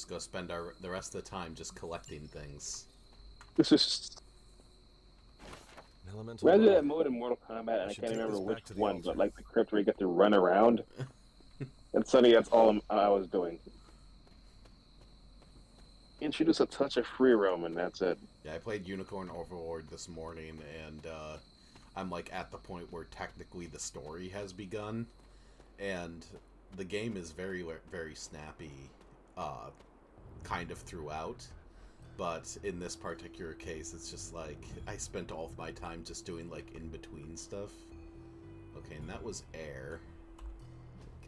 S1: Go spend the rest of the time just collecting things.
S2: This is rather that mode in Mortal Kombat, and I can't remember which one, but like the crypt where you get to run around. And suddenly that's all I was doing. Introduce a touch of free roam, and that's it.
S1: Yeah, I played Unicorn Overlord this morning, and I'm like at the point where technically the story has begun, and the game is very, very snappy. Kind of throughout, but in this particular case it's just like I spent all of my time just doing like in-between stuff. Okay, and that was air.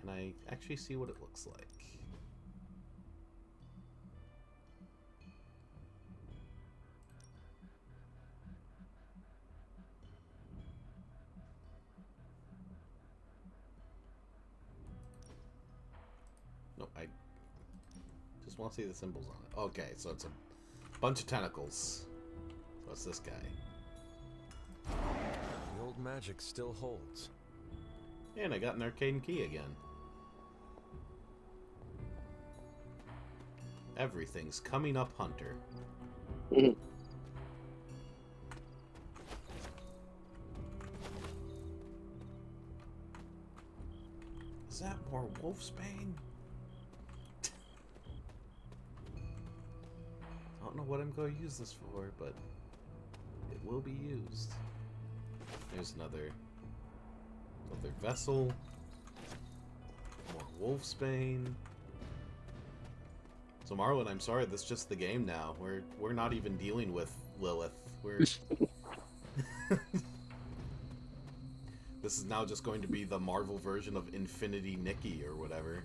S1: Can I actually see what it looks like? No, I just want to see the symbols on it. Okay, so it's a bunch of tentacles. What's this guy?
S3: The old magic still holds.
S1: And I got an arcane key again. Everything's coming up, Hunter. Is that more Wolfsbane? I don't know what I'm going to use this for, but it will be used. There's another vessel. More Wolfsbane. So Marlon, I'm sorry, that's just the game now. We're not even dealing with Lilith. We're This is now just going to be the Marvel version of Infinity Nikki or whatever.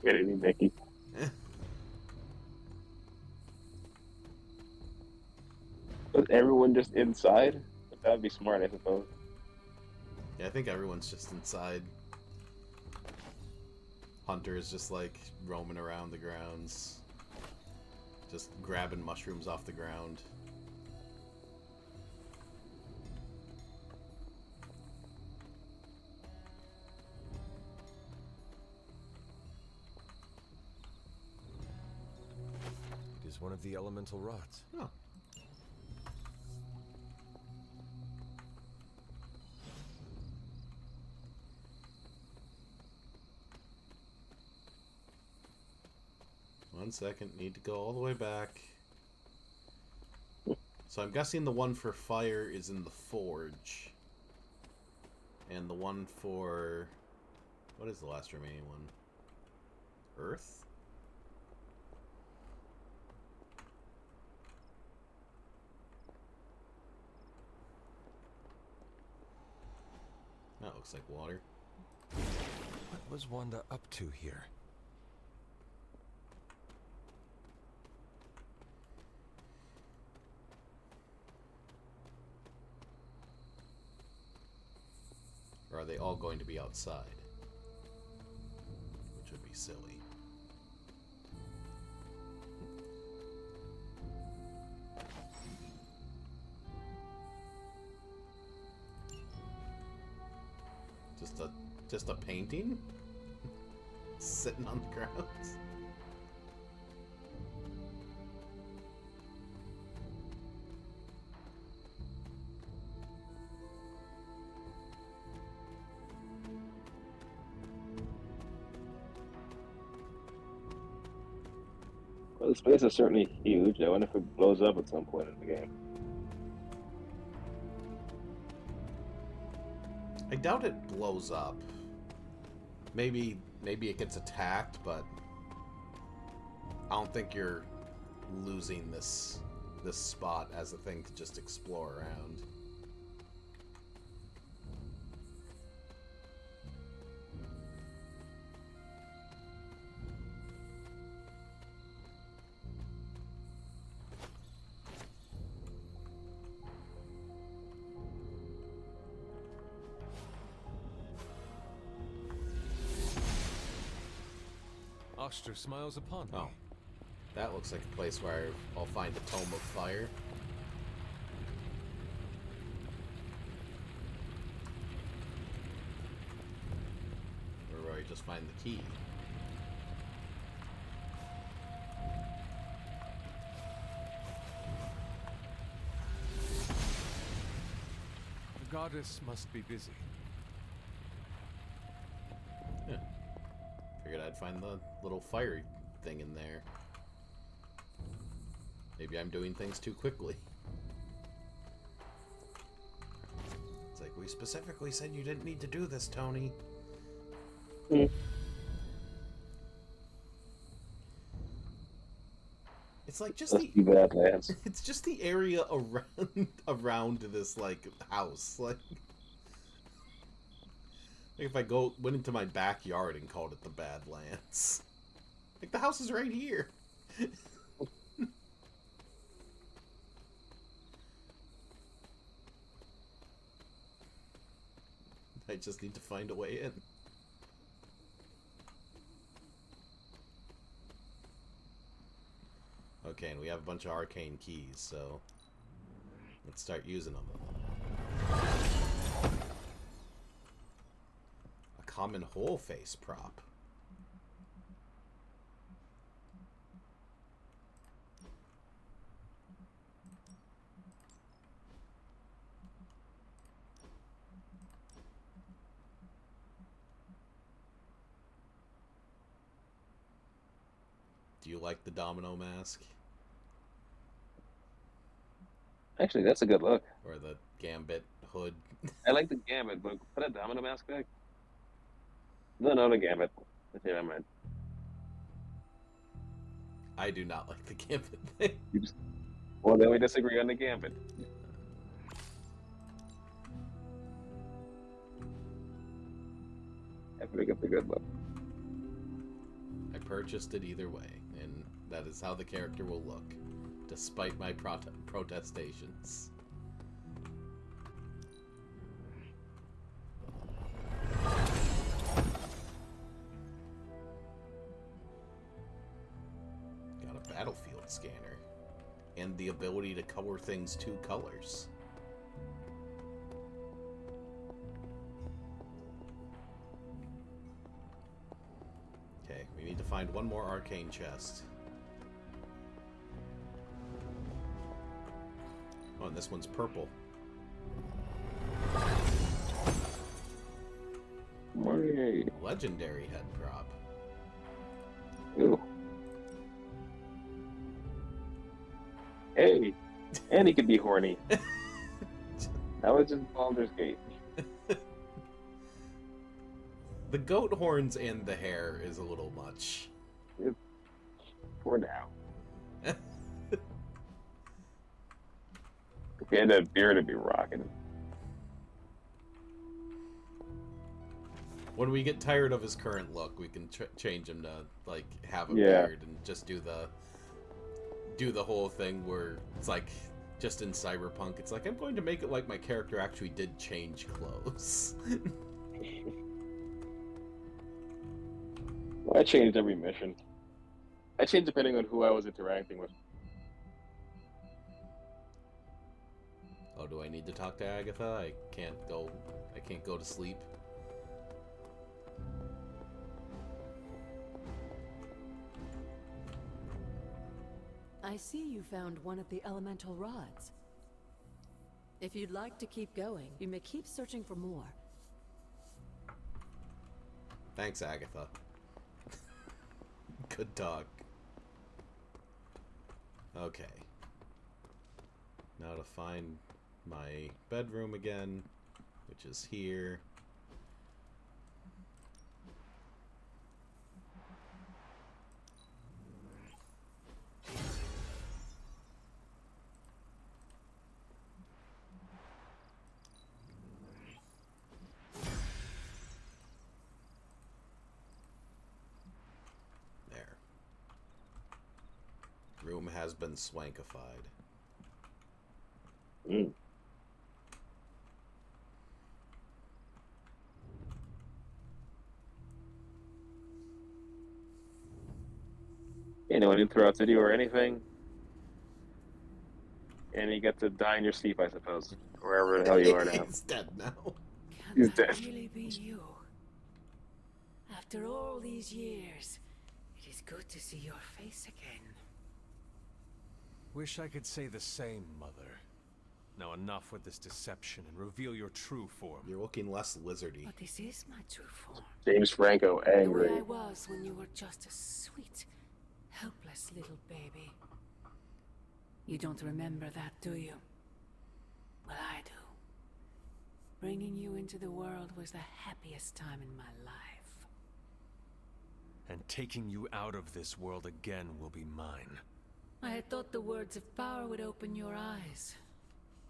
S2: Infinity Nikki. Was everyone just inside? That would be smart, I suppose.
S1: Yeah, I think everyone's just inside. Hunter is just like roaming around the grounds, just grabbing mushrooms off the ground.
S3: It is one of the elemental rods.
S1: Oh. One second, need to go all the way back. So I'm guessing the one for fire is in the forge. And the one for... what is the last remaining one? Earth? That looks like water.
S3: What was Wanda up to here?
S1: Or are they all going to be outside? Which would be silly. Just a painting? Sitting on the ground?
S2: Well, the space is certainly huge. I wonder if it blows up at some point in the game.
S1: I doubt it blows up. Maybe it gets attacked, but I don't think you're losing this spot as a thing to just explore around.
S3: Oster smiles upon me.
S1: Oh. That looks like a place where I'll find a Tome of Fire. Or where I just find the key.
S3: The goddess must be busy.
S1: Yeah. Figured I'd find the little fiery thing in there. Maybe I'm doing things too quickly. It's like, we specifically said you didn't need to do this, Tony. It's like just it's just the area around this like house. Like if I went into my backyard and called it the Badlands. Like, the house is right here. I just need to find a way in. Okay, and we have a bunch of arcane keys, so let's start using them. A common whole face prop. Do you like the domino mask?
S2: Actually, that's a good look.
S1: Or the Gambit hood?
S2: I like the Gambit, but put a domino mask back. No, the Gambit. Okay, never mind.
S1: I do not like the Gambit thing.
S2: Well, then we disagree on the Gambit. I think it's a good look.
S1: I purchased it either way, and that is how the character will look, despite my protestations. Got a battlefield scanner, and the ability to color things 2 colors. Okay, we need to find one more arcane chest. Oh, and this one's purple.
S2: Yay.
S1: Legendary head prop.
S2: Ooh. Hey, and he could be horny. That was just Baldur's Gate.
S1: The goat horns and the hair is a little much.
S2: For now. If he had that beard, it'd be rocking.
S1: When we get tired of his current look, we can change him to like have a
S2: Yeah.
S1: beard and just do the whole thing where it's like just in Cyberpunk. It's like I'm going to make it like my character actually did change clothes.
S2: Well, I changed every mission. I changed depending on who I was interacting with.
S1: Oh, do I need to talk to Agatha? I can't go to sleep.
S6: I see you found one of the elemental rods. If you'd like to keep going, you may keep searching for more.
S1: Thanks, Agatha. Good talk. Okay. Now to find my bedroom again, which is here. There. Room has been swankified.
S2: Mm. Anyone didn't throw out video or anything? And you get to die in your sleep, I suppose. Wherever the hell you are now.
S1: He's dead now.
S2: He's dead.
S6: Really be you? After all these years, it is good to see your face again.
S3: Wish I could say the same, Mother. Now enough with this deception and reveal your true form.
S1: You're looking less lizardy.
S6: But this is my true form.
S2: James Franco,
S6: The
S2: angry.
S6: way I was when you were just a sweet, helpless little baby. You don't remember that, do you? Well, I do. Bringing you into the world was the happiest time in my life.
S3: And taking you out of this world again will be mine.
S6: I had thought the words of power would open your eyes.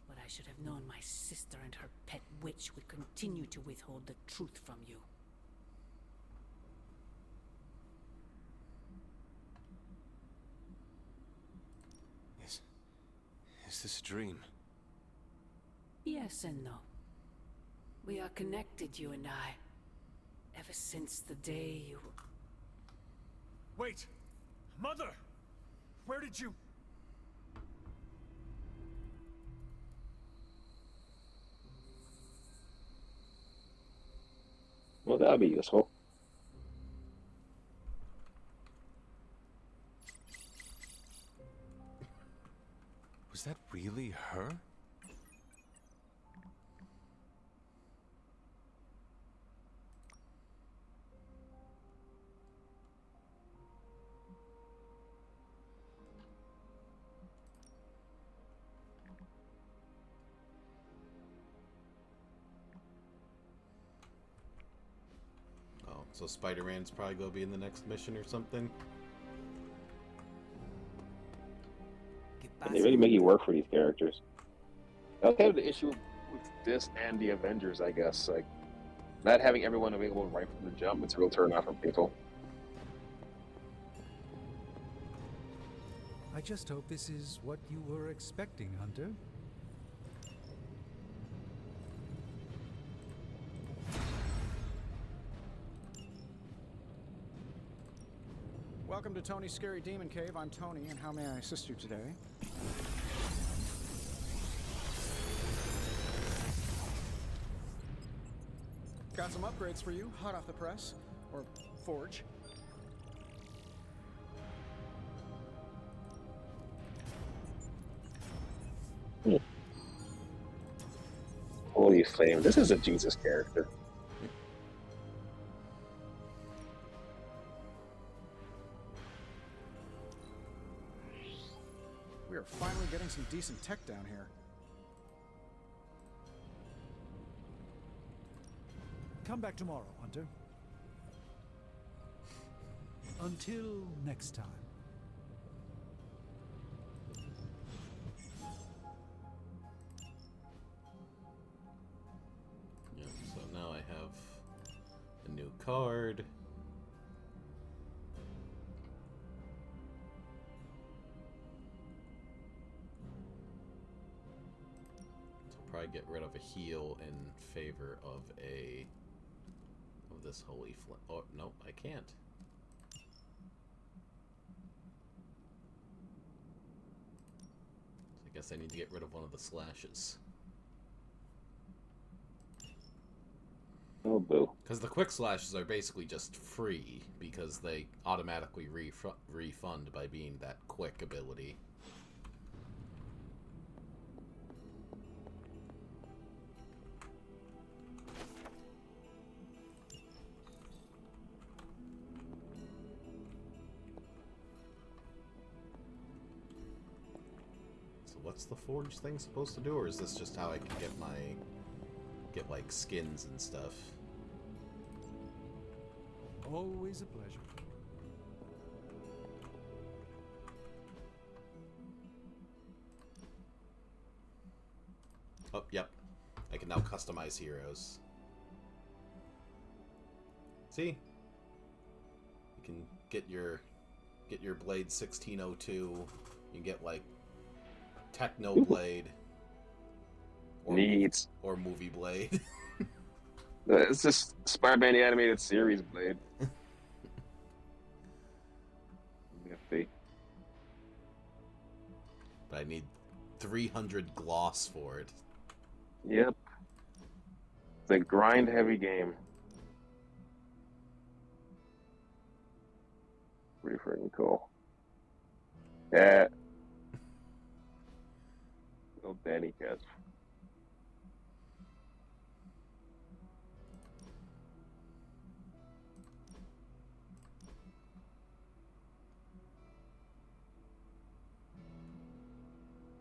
S6: But I should have known my sister and her pet witch would continue to withhold the truth from you.
S3: Is this a dream?
S6: Yes and no. We are connected, you and I. Ever since the day you...
S17: Wait! Mother! Where did you...
S2: Well, that'll be useful.
S3: Was that really her?
S1: So Spider-Man's probably gonna be in the next mission or something.
S2: And they really make you work for these characters. That's kind of the issue with this and the Avengers, I guess. Like, not having everyone available right from the jump, it's a real turn off for people.
S10: I just hope this is what you were expecting, Hunter.
S9: Welcome to Tony's Scary Demon Cave. I'm Tony, and how may I assist you today? Got some upgrades for you, hot off the press, or forge.
S2: Holy flame, this is a Jesus character.
S9: We are finally getting some decent tech down here.
S10: Come back tomorrow, Hunter. Until next time.
S1: Yep, so now I have a new card. Probably get rid of a heal in favor of this holy flame. Oh no, I can't. So I guess I need to get rid of one of the slashes.
S2: Oh boo!
S1: Because the quick slashes are basically just free because they automatically refund by being that quick ability. What's the forge thing supposed to do, or is this just how I can get like skins and stuff?
S10: Always a pleasure.
S1: Oh, yep. I can now customize heroes. See? You can get your blade 1602. You can get like Techno Blade or
S2: Needs
S1: or Movie Blade.
S2: It's just Spider-Man the Animated Series Blade. Nifty.
S1: But I need 300 gloss for it.
S2: Yep. It's a grind-heavy game. Pretty freaking cool. Yeah. Oh, Danny Cats.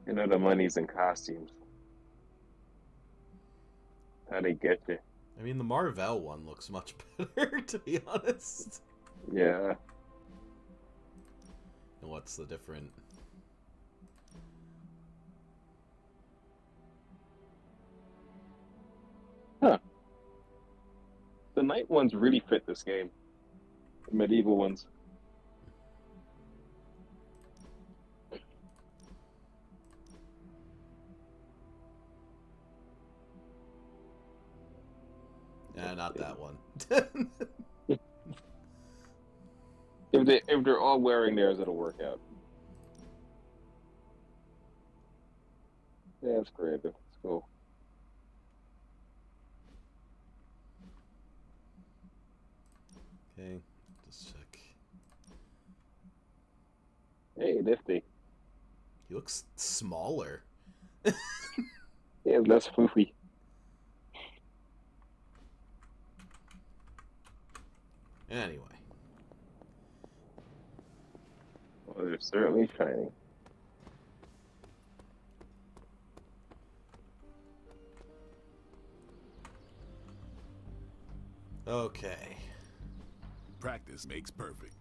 S2: You know the money's in costumes. How they get you.
S1: I mean, the Marvel one looks much better, to be honest.
S2: Yeah.
S1: And what's the different...
S2: Huh. The night ones really fit this game. The medieval ones.
S1: Nah, not that one.
S2: If they're all wearing theirs, it'll work out. Yeah, it's creative. It's cool.
S1: Okay, just check.
S2: Hey, nifty.
S1: He looks smaller.
S2: Yeah, less foofy.
S1: Anyway.
S2: Well, they're certainly shining.
S1: Okay.
S12: Practice makes perfect.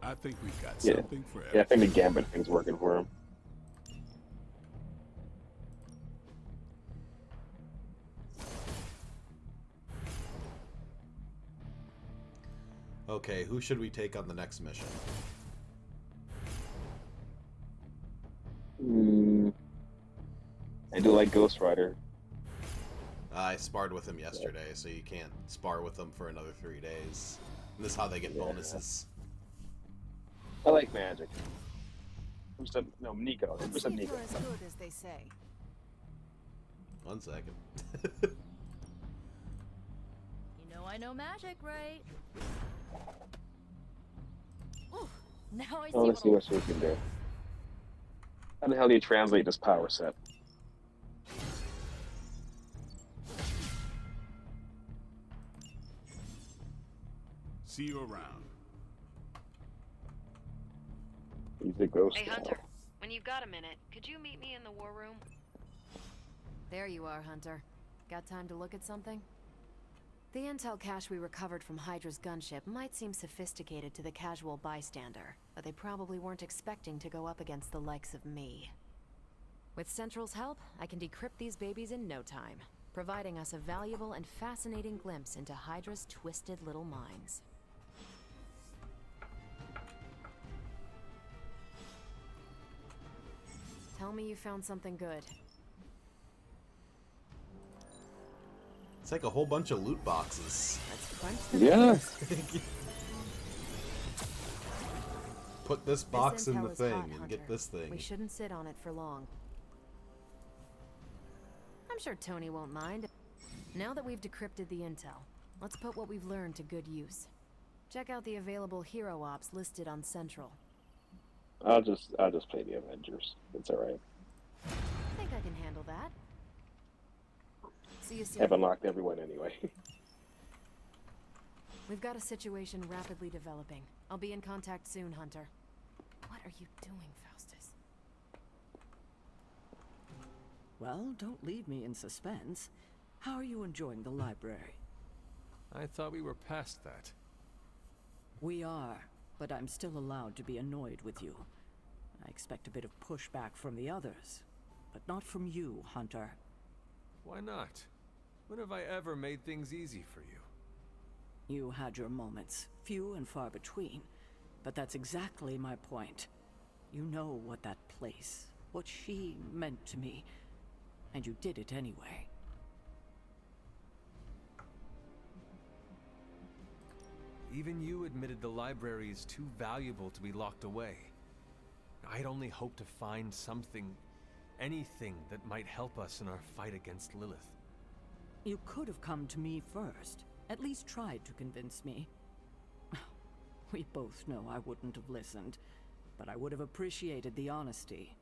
S12: I think we've got something for everyone.
S2: Yeah, I think the Gambit thing's working for him.
S1: Okay, who should we take on the next mission?
S2: I do like Ghost Rider.
S1: I sparred with him yesterday, so you can't spar with them for another 3 days. And this is how they get bonuses.
S2: I like Magic. No, Nico.
S14: Let's see if you're as good as they say.
S1: 1 second.
S4: You know I know magic, right? Ooh, now I see
S2: Oh, let's see what we can do. How the hell do you translate this power set?
S12: See you around.
S2: He's the ghost.
S13: Hey, Hunter. When you've got a minute, could you meet me in the war room? There you are, Hunter. Got time to look at something? The intel cache we recovered from Hydra's gunship might seem sophisticated to the casual bystander, but they probably weren't expecting to go up against the likes of me. With Central's help, I can decrypt these babies in no time, providing us a valuable and fascinating glimpse into Hydra's twisted little minds. Tell me you found something good.
S1: It's like a whole bunch of loot boxes.
S2: Yeah.
S1: Put this box in the
S13: intel is
S1: thing
S13: hot,
S1: and
S13: Hunter.
S1: get this thing.
S13: We shouldn't sit on it for long. I'm sure Tony won't mind. Now that we've decrypted the intel, let's put what we've learned to good use. Check out the available hero ops listed on Central.
S2: I'll just play the Avengers. It's alright.
S13: I think I can handle that. See you soon.
S2: I've unlocked everyone anyway.
S13: We've got a situation rapidly developing. I'll be in contact soon, Hunter. What are you doing, Faustus?
S5: Well, don't leave me in suspense. How are you enjoying the library?
S3: I thought we were past that.
S5: We are, but I'm still allowed to be annoyed with you. I expect a bit of pushback from the others, but not from you, Hunter.
S3: Why not? When have I ever made things easy for you?
S5: You had your moments, few and far between, but that's exactly my point. You know what that place, what she meant to me, and you did it anyway.
S3: Even you admitted the library is too valuable to be locked away. I'd only hoped to find something, anything that might help us in our fight against Lilith.
S5: You could have come to me first, at least tried to convince me. We both know I wouldn't have listened, but I would have appreciated the honesty.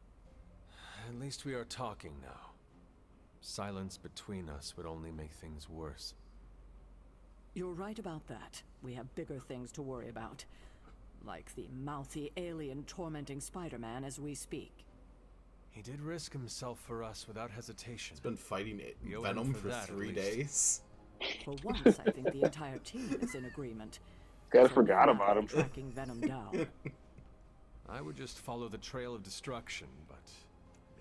S3: At least we are talking now. Silence between us would only make things worse.
S5: You're right about that. We have bigger things to worry about. Like the mouthy alien tormenting Spider-Man as we speak.
S3: He did risk himself for us without hesitation.
S1: He's been fighting
S3: We owe him
S1: Venom for
S3: that, at
S1: 3
S3: least.
S1: days.
S5: For once, I think the entire team is in agreement.
S2: Guys
S5: So
S2: forgot
S5: we're
S2: about him.
S5: Tracking Venom down.
S3: I would just follow the trail of destruction, but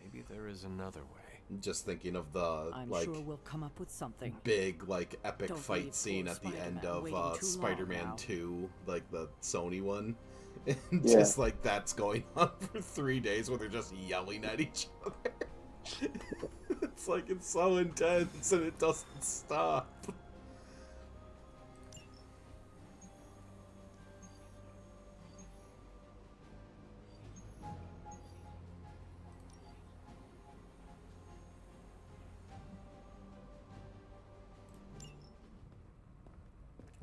S3: maybe there is another way.
S1: Just thinking of the
S5: I'm
S1: like
S5: sure we'll come up with something.
S1: big like epic
S5: Don't
S1: fight
S5: leave
S1: scene
S5: poor
S1: at the end
S5: Spider-Man
S1: of
S5: waiting too long
S1: Spider-Man
S5: now.
S1: 2, like the Sony one. And
S2: Yeah.
S1: just like that's going on for 3 days where they're just yelling at each other. It's like it's so intense and it doesn't stop.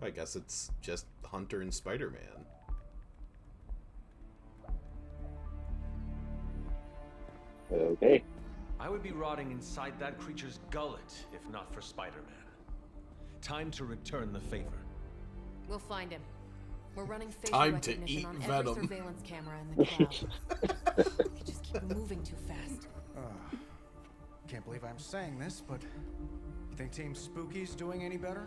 S1: I guess it's just Hunter and Spider-Man.
S2: Okay.
S3: I would be rotting inside that creature's gullet if not for Spider-Man. Time to return the favor.
S13: We'll find him. We're running facial
S1: Time to
S13: recognition
S1: eat
S13: on
S1: Venom.
S13: every surveillance camera in the cloud. We just keep moving too fast.
S9: Can't believe I'm saying this, but You think Team Spooky's doing any better?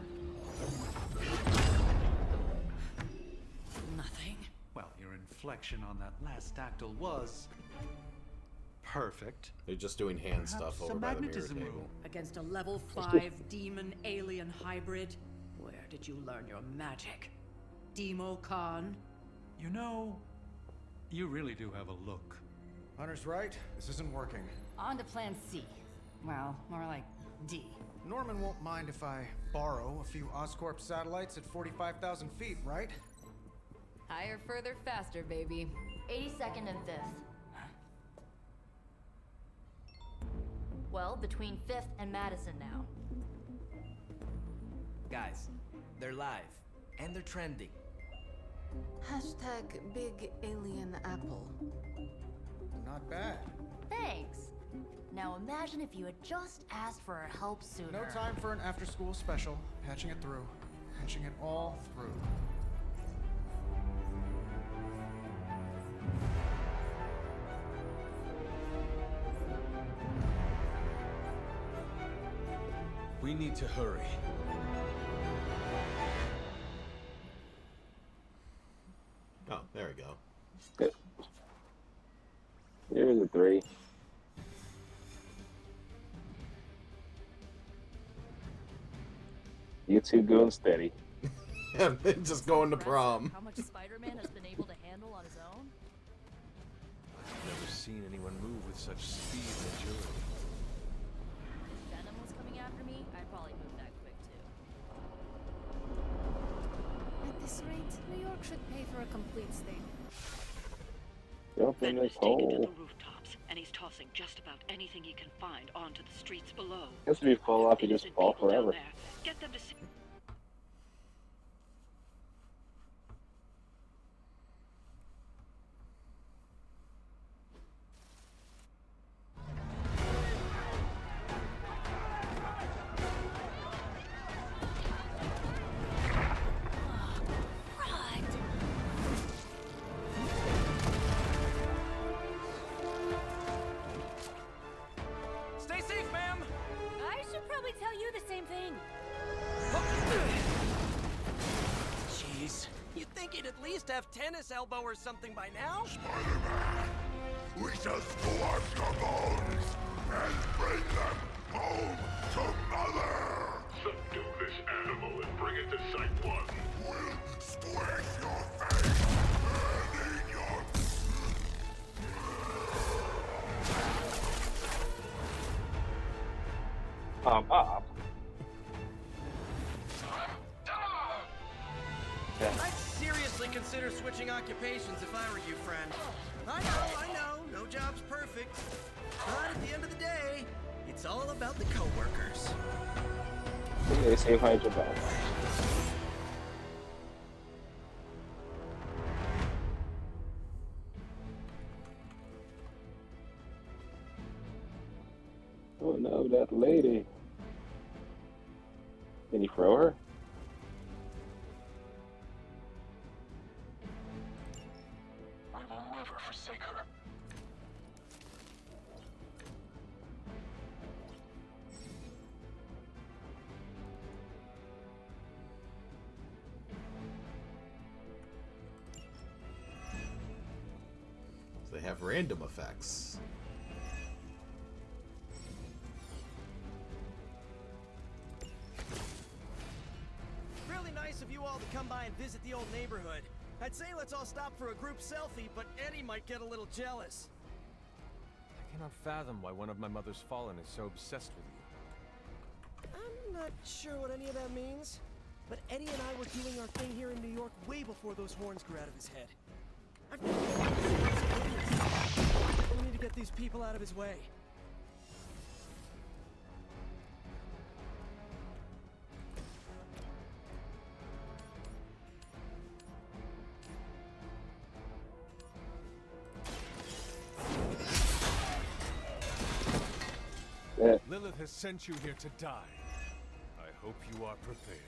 S5: Nothing.
S10: Well, your inflection on that last dactyl was perfect.
S1: They're just doing hand stuff over by the mirror table.
S5: Against a level 5 demon alien hybrid? Where did you learn your magic? Demo Khan?
S10: You know, you really do have a look.
S9: Hunter's right. This isn't working.
S19: On to plan C. Well, more like D.
S9: Norman won't mind if I borrow a few Oscorp satellites at 45,000 feet, right?
S4: Higher, further, faster, baby. 82nd and 5th. Well, between 5th and Madison now.
S8: Guys, they're live. And they're trending.
S14: Hashtag Big Alien Apple.
S9: Not bad.
S4: Thanks. Now imagine if you had just asked for our help sooner.
S9: No time for an after-school special. Patching it through. Patching it all through.
S3: We need to hurry.
S1: Oh, there we go.
S2: Good. Here's a 3. You two going steady.
S1: Just going to prom.
S4: How much Spider-Man has been able to handle on his own?
S3: I've never seen anyone move with such speed and agility.
S4: If Venom was coming after me, I'd probably move that quick too.
S14: At this rate, New York should pay for a complete stadium.
S2: Jump in this
S15: Venom is taken to
S2: hole.
S15: the rooftops, and he's tossing just about anything he can find onto the streets below.
S2: Guess if you fall off, you just fall forever.
S15: Get them to see.
S8: Stay safe, ma'am!
S19: I should probably tell you the same thing.
S8: Jeez. You'd think he'd at least have tennis elbow or something by now?
S12: We shall scorch your bones and bring them home to Mother! Subdue this animal and bring it to Site 1. We'll squish your face and eat your...
S2: Up.
S8: I'd seriously consider switching occupations if I were you, friend. I know, no job's perfect. But at the end of the day, it's all about the coworkers.
S2: They save Hydra back. Oh no, that lady. Can you throw her?
S12: We will never forsake her.
S1: They have random effects.
S8: Really nice of you all to come by and visit the old neighborhood. I'd say let's all stop for a group selfie, but Eddie might get a little jealous.
S3: I cannot fathom why one of my mother's fallen is so obsessed with you.
S8: I'm not sure what any of that means, but Eddie and I were doing our thing here in New York way before those horns grew out of his head. We need to get these people out of his way.
S3: Lilith has sent you here to die. I hope you are prepared.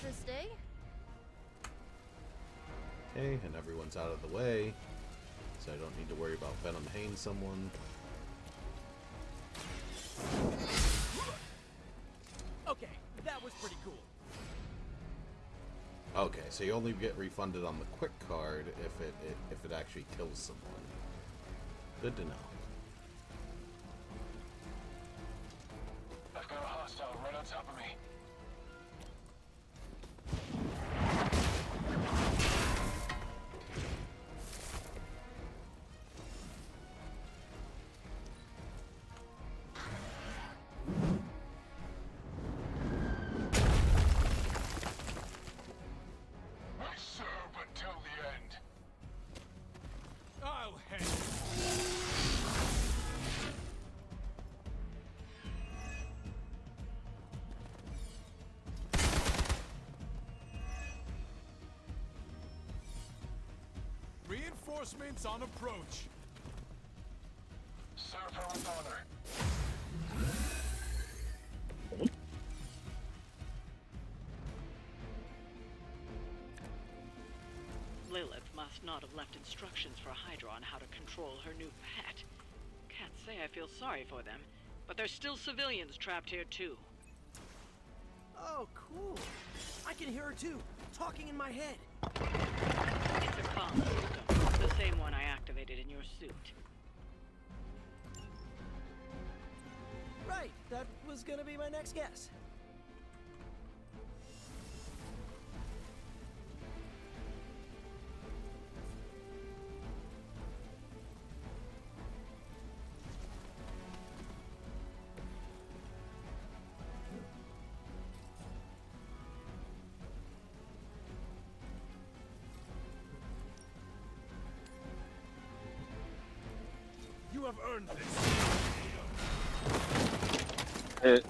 S4: interest, eh?
S1: Okay, and everyone's out of the way, so I don't need to worry about Venom hitting someone.
S20: Okay, that was pretty cool.
S1: Okay, so you only get refunded on the quick card if it actually kills someone. Good to know.
S12: I've got a hostile right on top of me. I serve until the end.
S17: I'll handle it. Reinforcements on approach.
S12: Serve her with honor.
S15: Lilith must not have left instructions for Hydra on how to control her new pet. Can't say I feel sorry for them, but there's still civilians trapped here too.
S20: Oh, cool. I can hear her too, talking in my head.
S15: It's a comm system, the same one I activated in your suit.
S20: Right, that was gonna be my next guess.
S17: You have earned this.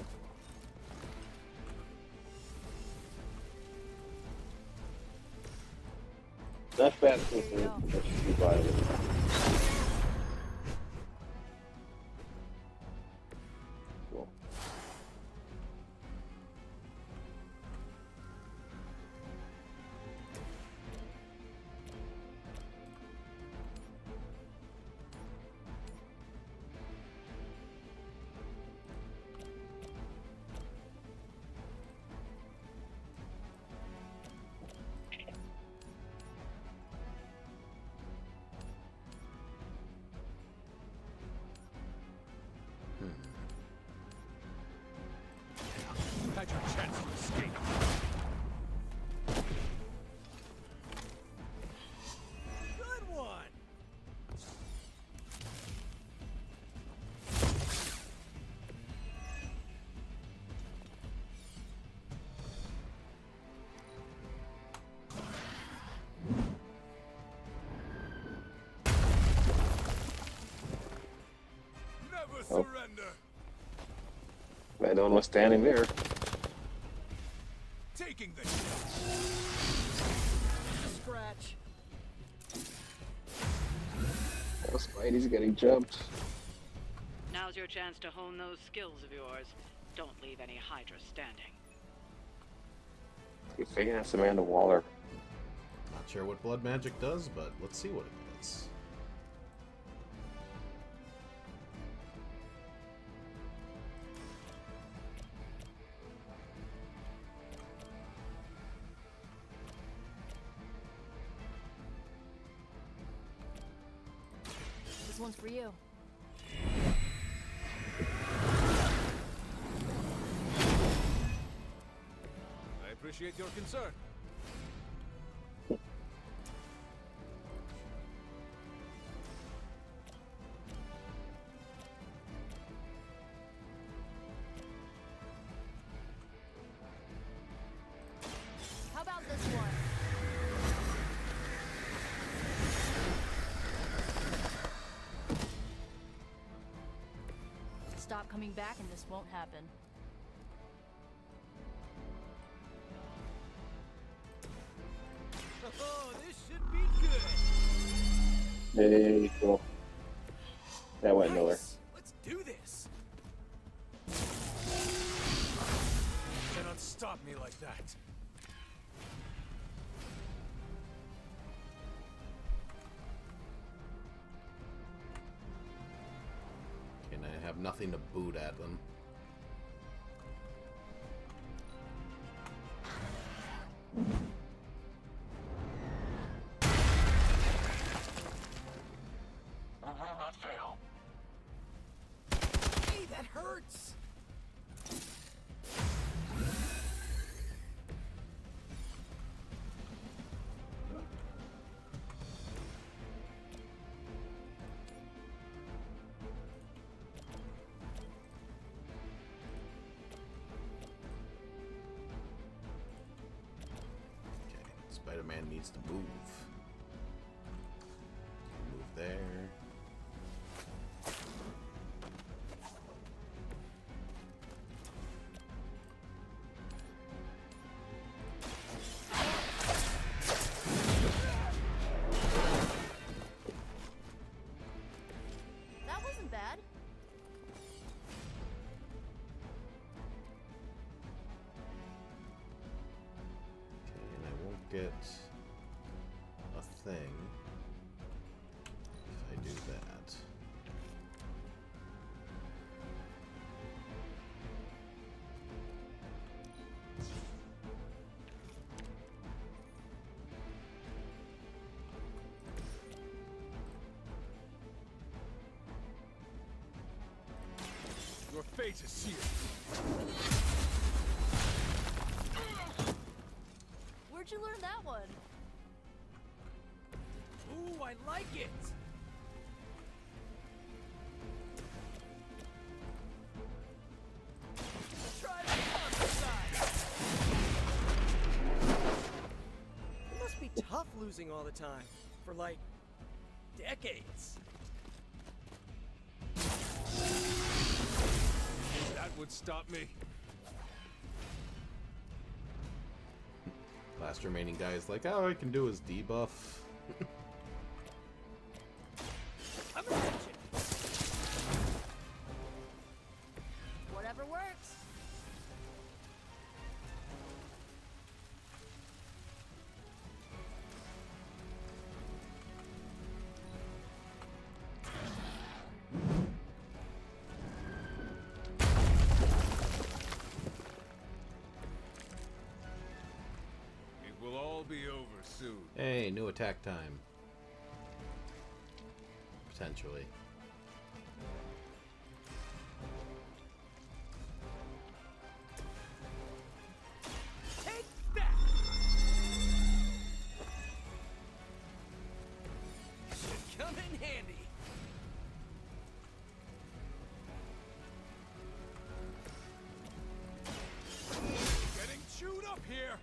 S2: That's bad. That should be violent. Cool.
S17: You had your chance to escape.
S20: Good one!
S17: Never
S2: Oh.
S17: surrender.
S2: I don't was standing there.
S17: Taking the
S20: Scratch.
S2: Oh, Spidey's getting jumped.
S15: Now's your chance to hone those skills of yours. Don't leave any Hydra standing.
S2: You're faking that's Amanda Waller.
S1: Not sure what blood magic does, but let's see what it does.
S4: This one's for you.
S17: I appreciate your concern.
S4: How about this one? Stop coming back and this won't happen.
S20: Oh, this should be good.
S2: Hey, cool. That went nowhere.
S20: Let's do this.
S17: You cannot stop me like that.
S1: have nothing to boot at them.
S17: Will not fail.
S20: Hey, that hurts!
S1: Spider-Man needs to move. Move there.
S4: That wasn't bad.
S1: And I won't get a thing if I do that.
S17: Your fate is sealed.
S4: Where'd you learn that one?
S20: Ooh, I like it! Try the other side! It must be tough losing all the time. For like, decades.
S17: That would stop me.
S1: Last remaining guy is like, all I can do is debuff.
S4: Whatever works.
S17: It will all be over soon.
S1: Hey, new attack time. Potentially.
S20: Take that! Should come in handy.
S17: Getting chewed up here.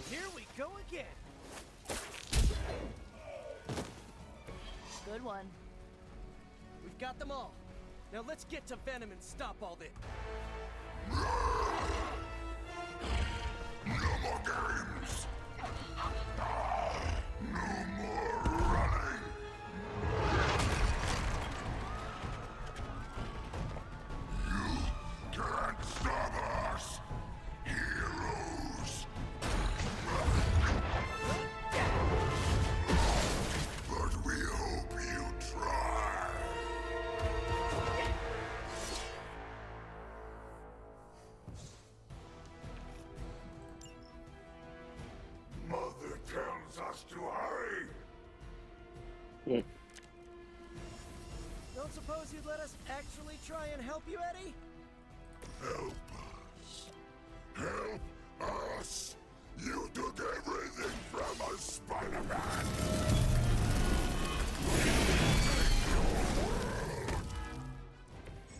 S20: Here we go again.
S4: Good one.
S20: We've got them all. Now let's get to Venom and stop all this.
S12: No more games! No more running! You can't stop us! Heroes! But we hope you try! Mother tells us to hurry!
S20: Don't suppose you'd let us actually try and help you, Eddie?
S12: Help us! Help us! You took everything from us, Spider-Man!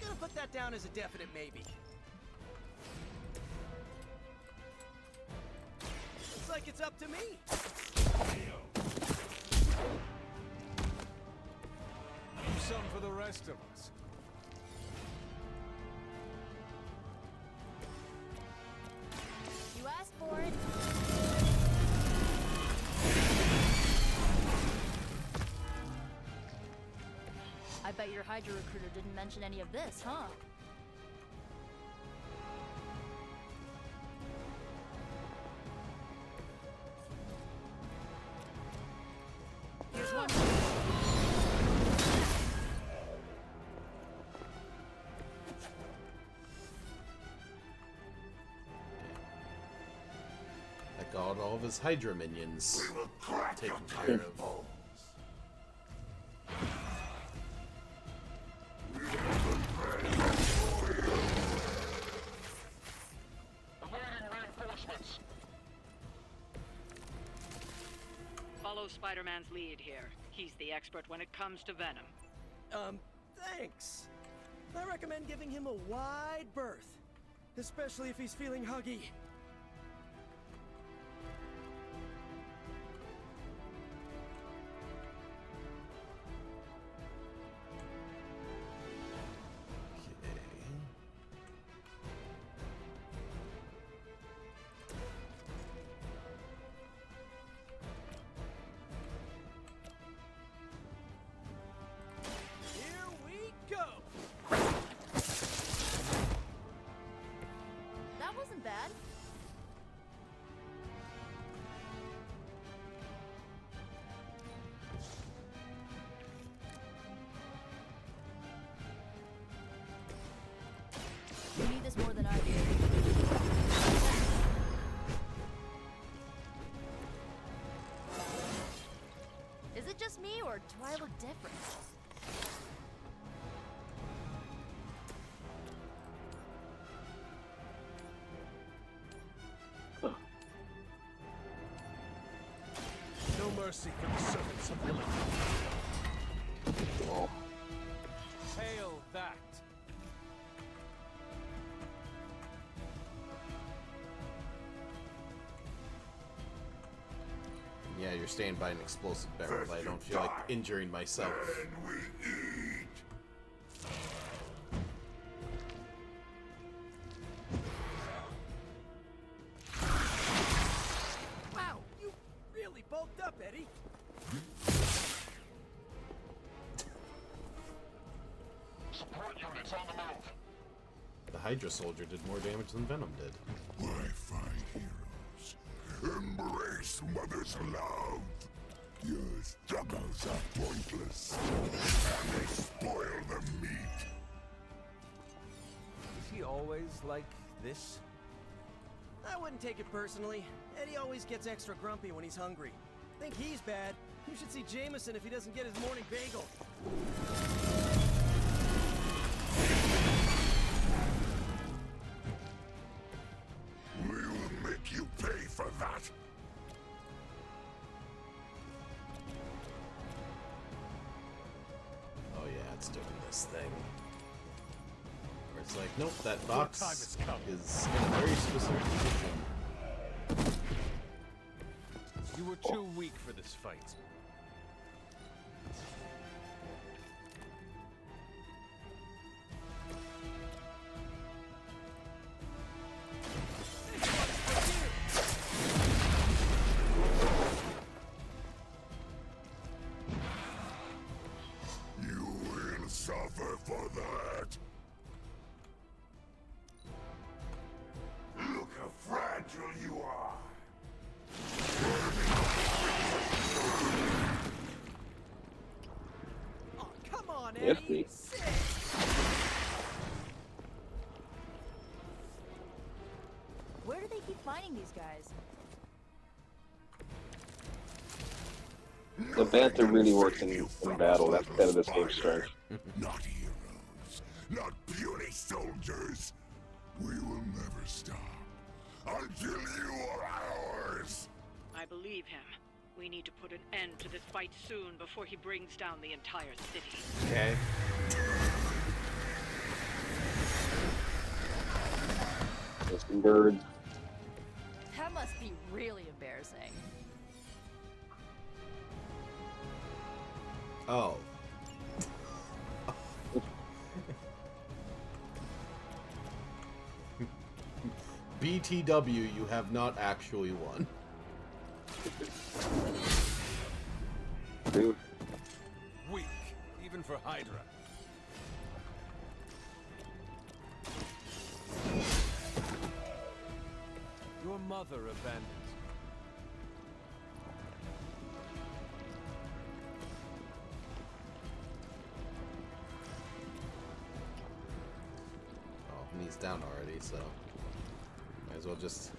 S20: Gonna put that down as a definite maybe. Looks like it's up to me.
S17: Some for the rest of us.
S4: You asked for it. I bet your Hydra recruiter didn't mention any of this, huh?
S1: got all of his Hydra minions taken care of.
S15: Follow Spider-Man's lead here. He's the expert when it comes to Venom.
S20: Thanks. I recommend giving him a wide berth, especially if he's feeling huggy.
S4: Bad. You need this more than I do. Is it just me, or do I look different?
S17: No mercy for the servants of Lilith.
S2: Oh.
S17: Hail that!
S1: Yeah, you're staying by an explosive barrel. I don't feel like injuring myself.
S20: Wow, you really bulked up, Eddie.
S12: Support units on the move.
S1: The Hydra soldier did more damage than Venom did.
S12: Why fight heroes? Embrace mother's love. Your struggles are pointless, and they spoil the meat.
S3: Is he always like this?
S20: I wouldn't take it personally. Eddie always gets extra grumpy when he's hungry. Think he's bad? You should see Jameson if he doesn't get his morning bagel.
S12: We will make you pay for that.
S1: Oh yeah, it's doing this thing. Where it's like, nope, that box is in a very specific position.
S17: You were too weak for this fight.
S12: You will suffer for that. Look how fragile you are.
S20: Oh, come on,
S2: Yes,
S20: Eddie.
S2: Steve.
S20: Sick.
S4: Where do they keep finding these guys?
S2: The banter really works in battle. That's kind of this game's strength.
S12: Not heroes, not puny soldiers. We will never stop until you are ours.
S15: I believe him. We need to put an end to this fight soon before he brings down the entire city.
S1: Okay.
S2: There's some birds.
S4: That must be really embarrassing.
S1: Oh. BTW, you have not actually won.
S2: Dude.
S17: Weak, even for Hydra. Your mother abandoned you.
S1: Oh, and he's down already, so might as well just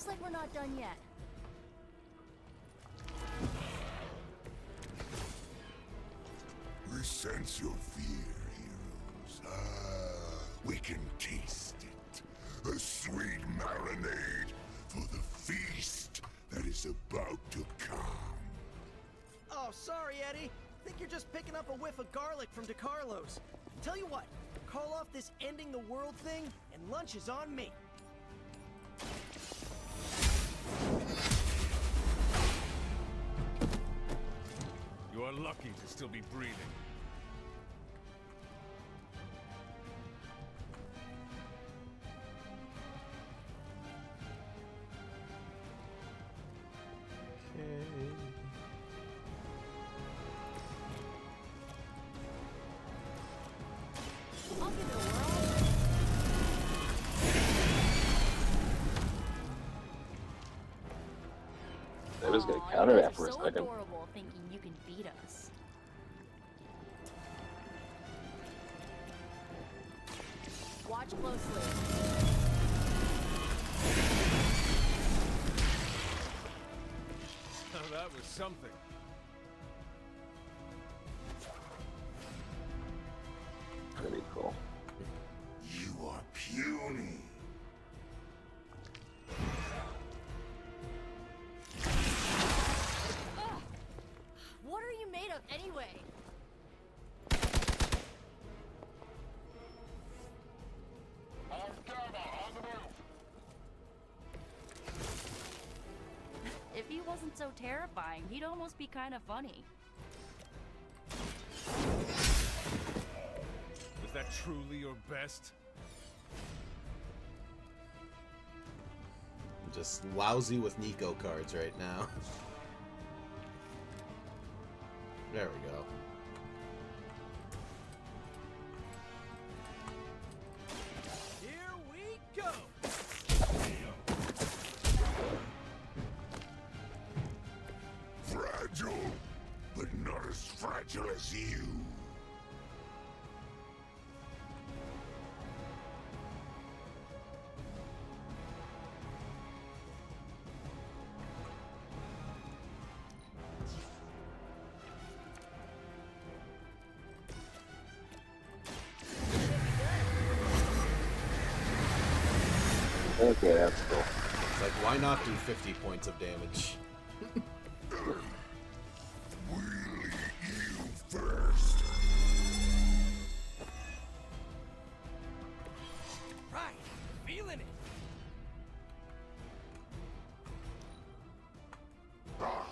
S4: looks like we're not done yet.
S12: We sense your fear, heroes. We can taste it. A sweet marinade for the feast that is about to come.
S20: Oh, sorry, Eddie. Think you're just picking up a whiff of garlic from DeCarlo's. Tell you what, call off this ending the world thing, and lunch is on me.
S17: You are lucky to still be breathing.
S4: I'll give it a whirl.
S2: I was gonna
S4: Aw,
S2: counter
S4: you
S2: that
S4: guys
S2: for
S4: are
S2: a
S4: so
S2: second.
S4: adorable thinking you can beat us. Watch closely.
S17: Now that was something.
S2: Pretty cool.
S12: You are puny.
S4: Ugh. What are you made of anyway? If he wasn't so terrifying, he'd almost be kind of funny.
S17: Was that truly your best?
S1: I'm just lousy with Nico cards right now. There we go.
S20: Here we go!
S12: Fragile, but not as fragile as you.
S2: Okay, that's cool.
S1: It's like, why not do 50 points of damage?
S12: We'll eat you first.
S20: Right, feeling it.
S12: Ah,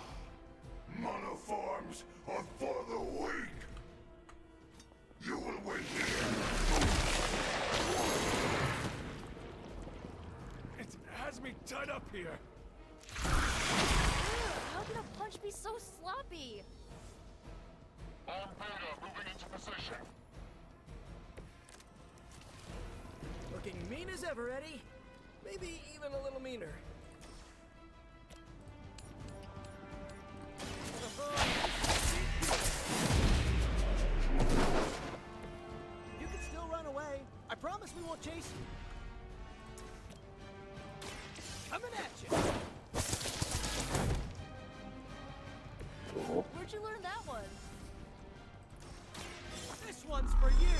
S12: monoforms are for the weak. You will win here.
S17: It has me tied up here.
S4: Ugh, how could a punch be so sloppy?
S12: On Beta, moving into position.
S20: Looking mean as ever, Eddie. Maybe even a little meaner. You can still run away. I promise we won't chase you. Coming at you.
S2: Cool.
S4: Where'd you learn that one?
S20: This one's for you.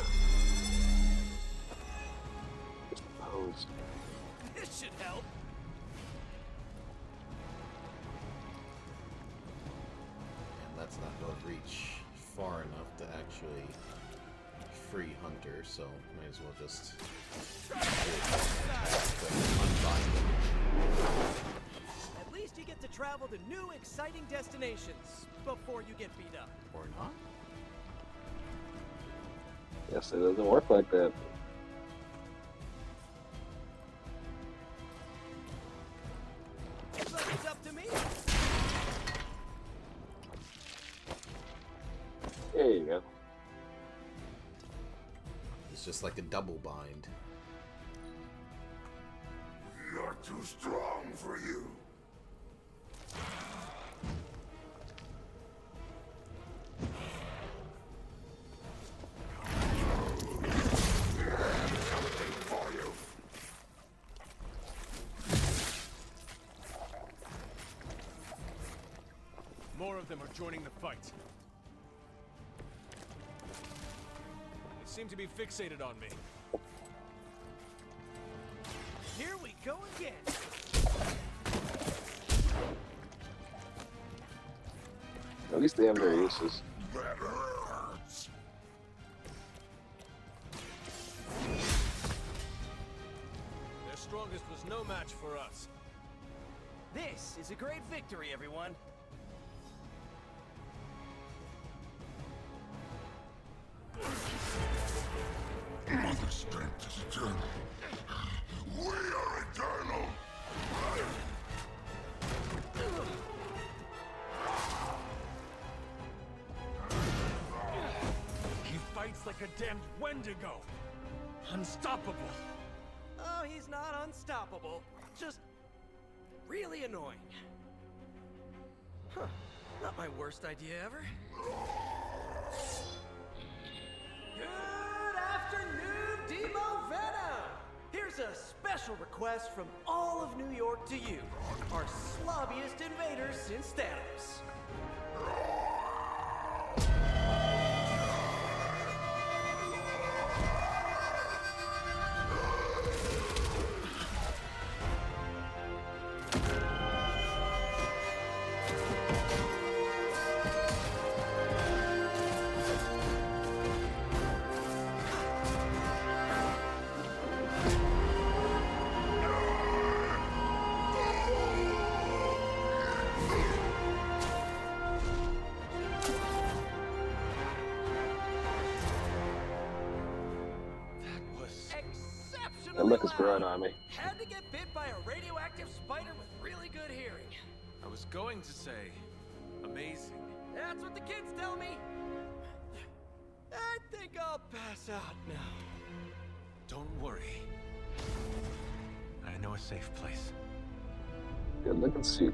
S2: Opposed.
S20: This should help.
S1: And that's not going to reach far enough to actually free Hunter, so might as well just unbind him.
S20: At least you get to travel to new, exciting destinations before you get beat up.
S1: Or not?
S2: Yes, it doesn't work like that.
S20: Looks like it's up to me.
S2: There you go.
S1: It's just like a double bind.
S12: Not too strong for you.
S17: them are joining the fight. They seem to be fixated on me.
S20: Here we go again.
S2: At least they have their uses.
S17: Their strongest was no match for us.
S20: This is a great victory, everyone.
S12: Mother strength is eternal. We are eternal.
S17: He fights like a damned Wendigo. Unstoppable.
S20: Oh, he's not unstoppable. Just really annoying. Huh. Not my worst idea ever. Good afternoon, Demo Venom! Here's a special request from all of New York to you, our slobbiest invaders since Thanos.
S2: That look is growing on me.
S20: Had to get bit by a radioactive spider with really good hearing.
S3: I was going to say, amazing.
S20: That's what the kids tell me. I think I'll pass out now.
S3: Don't worry. I know a safe place.
S2: Good looking suit.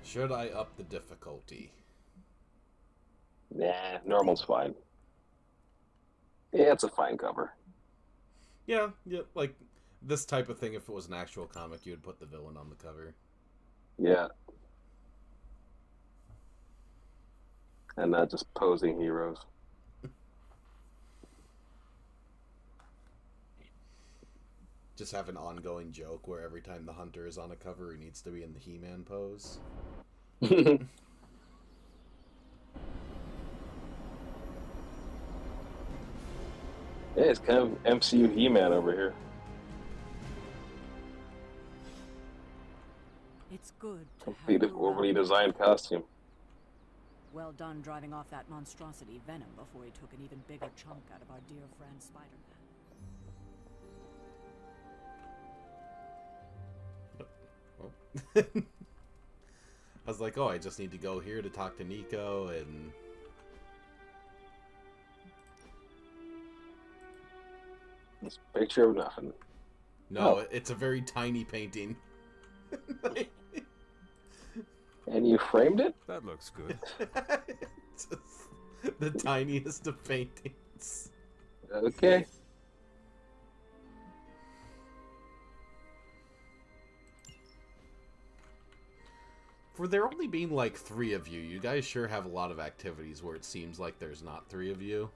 S1: Should I up the difficulty?
S2: Nah, normal's fine. Yeah, it's a fine cover.
S1: Yeah, like this type of thing, if it was an actual comic, you would put the villain on the cover.
S2: Yeah. And not just posing heroes.
S1: Just have an ongoing joke where every time the Hunter is on a cover, he needs to be in the He-Man pose.
S2: Yeah, it's kind of MCU He-Man over here.
S5: It's good to
S2: Completed overly designed costume.
S5: Well done driving off that monstrosity Venom before he took an even bigger chunk out of our dear friend Spider-Man.
S1: I was like, oh, I just need to go here to talk to Nico, and...
S2: It's a picture of nothing.
S1: No, it's a very tiny painting.
S2: And you framed it?
S3: That looks good.
S1: It's just the tiniest of paintings.
S2: Okay.
S1: For there only being like 3 of you, you guys sure have a lot of activities where it seems like there's not 3 of you.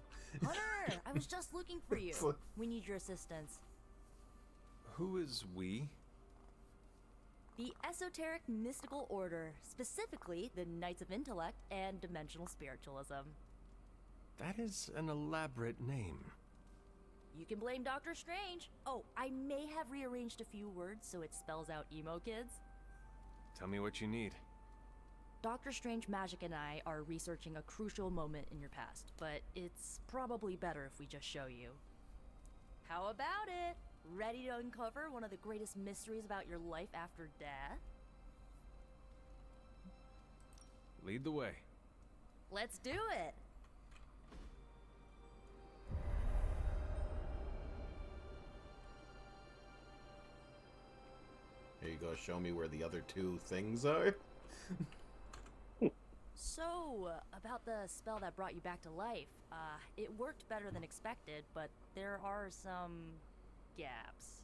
S4: Hunter, I was just looking for you. We need your assistance.
S3: Who is we?
S4: The Esoteric Mystical Order, specifically the Knights of Intellect and Dimensional Spiritualism.
S3: That is an elaborate name.
S4: You can blame Doctor Strange. Oh, I may have rearranged a few words so it spells out emo kids.
S3: Tell me what you need.
S4: Dr. Strange Magic and I are researching a crucial moment in your past, but it's probably better if we just show you. How about it? Ready to uncover one of the greatest mysteries about your life after death?
S3: Lead the way.
S4: Let's do it!
S1: Here you go, show me where the other 2 things are.
S4: So, about the spell that brought you back to life. It worked better than expected, but there are some gaps.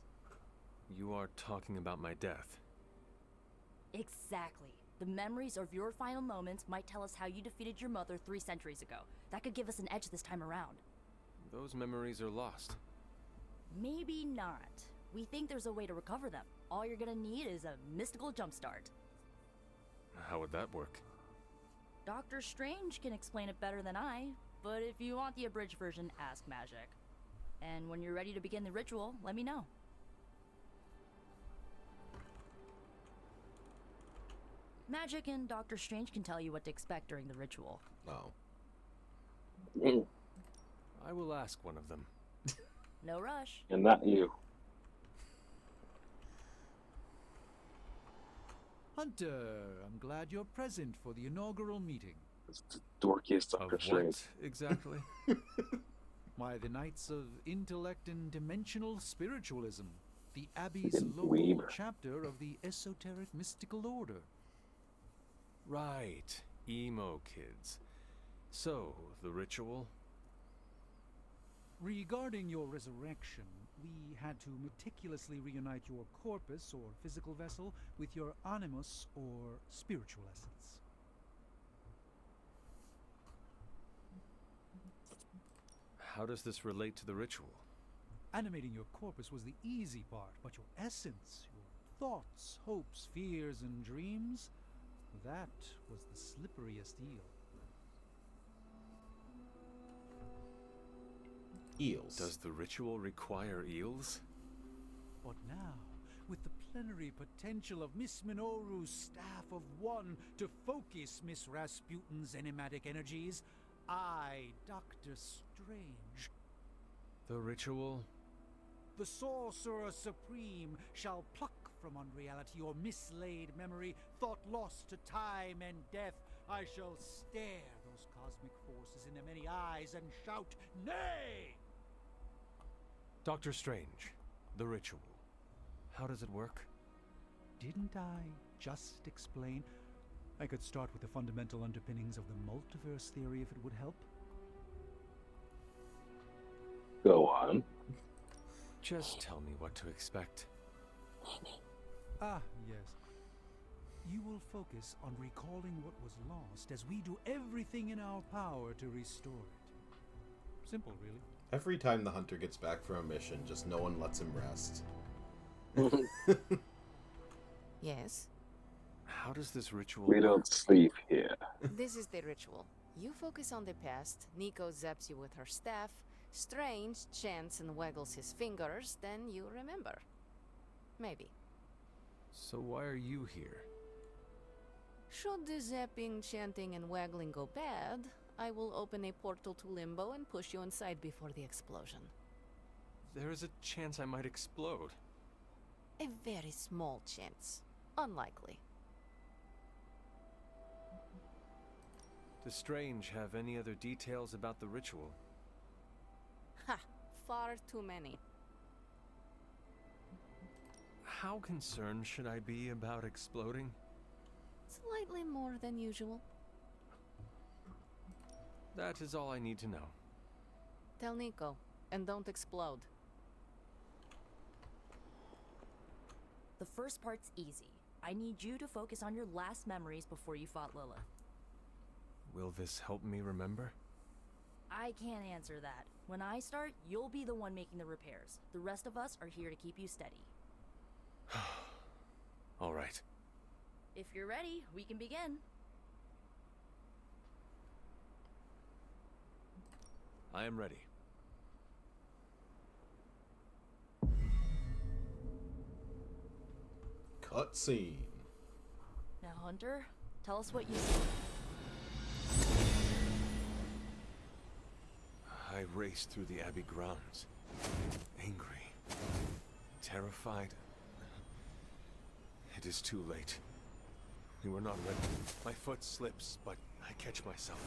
S3: You are talking about my death.
S4: Exactly. The memories of your final moments might tell us how you defeated your mother 3 centuries ago. That could give us an edge this time around.
S3: Those memories are lost.
S4: Maybe not. We think there's a way to recover them. All you're gonna need is a mystical jumpstart.
S3: How would that work?
S4: Doctor Strange can explain it better than I, but if you want the abridged version, ask Magic. And when you're ready to begin the ritual, let me know. Magic and Doctor Strange can tell you what to expect during the ritual.
S1: Oh.
S3: I will ask one of them.
S4: No rush.
S2: And not you.
S10: Hunter, I'm glad you're present for the inaugural meeting.
S2: It's the dorkiest Doctor Strange.
S3: Exactly?
S10: Why, the Knights of Intellect and Dimensional Spiritualism, the Abbey's
S2: Fucking
S10: local
S2: Weaver.
S10: chapter of the Esoteric Mystical Order.
S3: Right. Emo kids. So, the ritual?
S10: Regarding your resurrection, we had to meticulously reunite your corpus or physical vessel with your animus or spiritual essence.
S3: How does this relate to the ritual?
S10: Animating your corpus was the easy part, but your essence, your thoughts, hopes, fears, and dreams, that was the slipperiest eel.
S1: Eels.
S3: Does the ritual require eels?
S10: But now, with the plenary potential of Miss Minoru's Staff of One to focus Miss Rasputin's enigmatic energies, I, Doctor Strange,
S3: The ritual?
S10: the Sorcerer Supreme, shall pluck from unreality or mislaid memory, thought lost to time and death. I shall stare those cosmic forces in their many eyes and shout, nay!
S3: Doctor Strange, the ritual. How does it work?
S10: Didn't I just explain? I could start with the fundamental underpinnings of the multiverse theory if it would help.
S2: Go on.
S3: Just tell me what to expect.
S10: Ah, yes. You will focus on recalling what was lost as we do everything in our power to restore it. Simple, really.
S1: Every time the hunter gets back from a mission, just no one lets him rest.
S14: Yes.
S3: How does this ritual
S2: We don't sleep here.
S14: This is the ritual. You focus on the past, Nico zaps you with her staff, Strange chants and waggles his fingers, then you remember. Maybe.
S3: So why are you here?
S14: Should the zapping, chanting, and waggling go bad, I will open a portal to Limbo and push you inside before the explosion.
S3: There is a chance I might explode.
S14: A very small chance. Unlikely.
S3: Does Strange have any other details about the ritual?
S14: Ha! Far too many.
S3: How concerned should I be about exploding?
S14: Slightly more than usual.
S3: That is all I need to know.
S14: Tell Nico, and don't explode.
S4: The first part's easy. I need you to focus on your last memories before you fought Lilith.
S3: Will this help me remember?
S4: I can't answer that. When I start, you'll be the one making the repairs. The rest of us are here to keep you steady.
S3: All right.
S4: If you're ready, we can begin.
S3: I am ready.
S1: Cutscene.
S4: Now, Hunter, tell us what you see.
S3: I raced through the Abbey grounds, angry, terrified. It is too late. We were not ready. My foot slips, but I catch myself.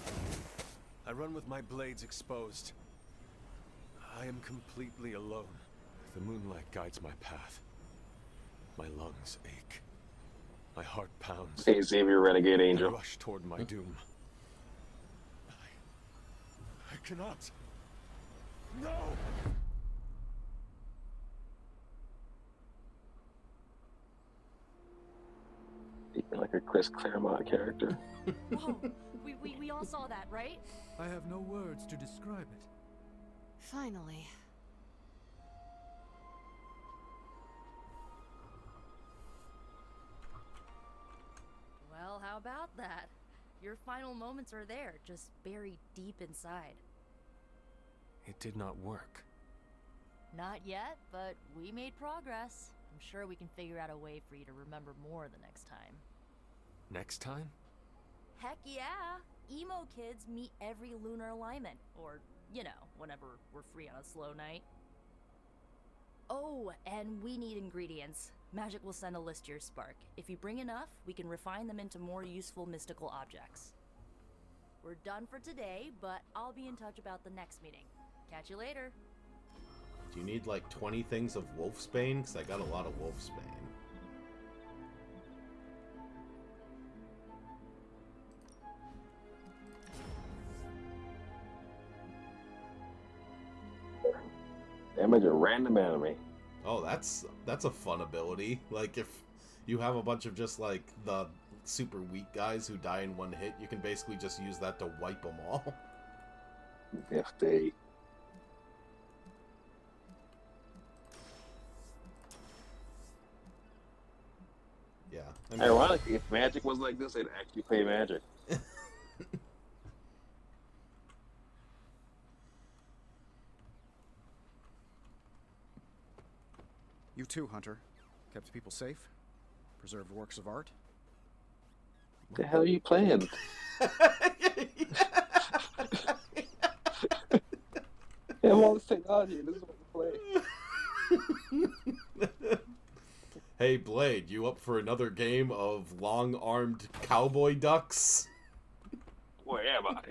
S3: I run with my blades exposed. I am completely alone. The moonlight guides my path. My lungs ache. My heart pounds.
S2: Hey, Xavier, Renegade Angel.
S3: I rush toward my doom.
S17: cannot. No!
S2: Like a Chris Claremont character.
S4: Whoa, we all saw that, right?
S10: I have no words to describe it.
S14: Finally.
S4: Well, how about that? Your final moments are there, just buried deep inside.
S3: It did not work.
S4: Not yet, but we made progress. I'm sure we can figure out a way for you to remember more the next time.
S3: Next time?
S4: Heck yeah! Emo kids meet every lunar alignment, or, you know, whenever we're free on a slow night. Oh, and we need ingredients. Magic will send a list to your Spark. If you bring enough, we can refine them into more useful mystical objects. We're done for today, but I'll be in touch about the next meeting. Catch you later.
S1: Do you need like 20 things of Wolfsbane? Because I got a lot of Wolfsbane.
S2: Damage a random enemy.
S1: Oh, that's a fun ability. Like if you have a bunch of just like the super weak guys who die in one hit, you can basically just use that to wipe them all.
S2: If they...
S1: Yeah.
S2: I mean, ironically, if Magic was like this, they'd actually play Magic.
S9: You too, Hunter. Kept people safe? Preserved works of art?
S2: What the hell are you playing? Yeah, all this technology. This is what you play.
S1: Hey, Blade, you up for another game of long-armed cowboy ducks?
S2: Where am I?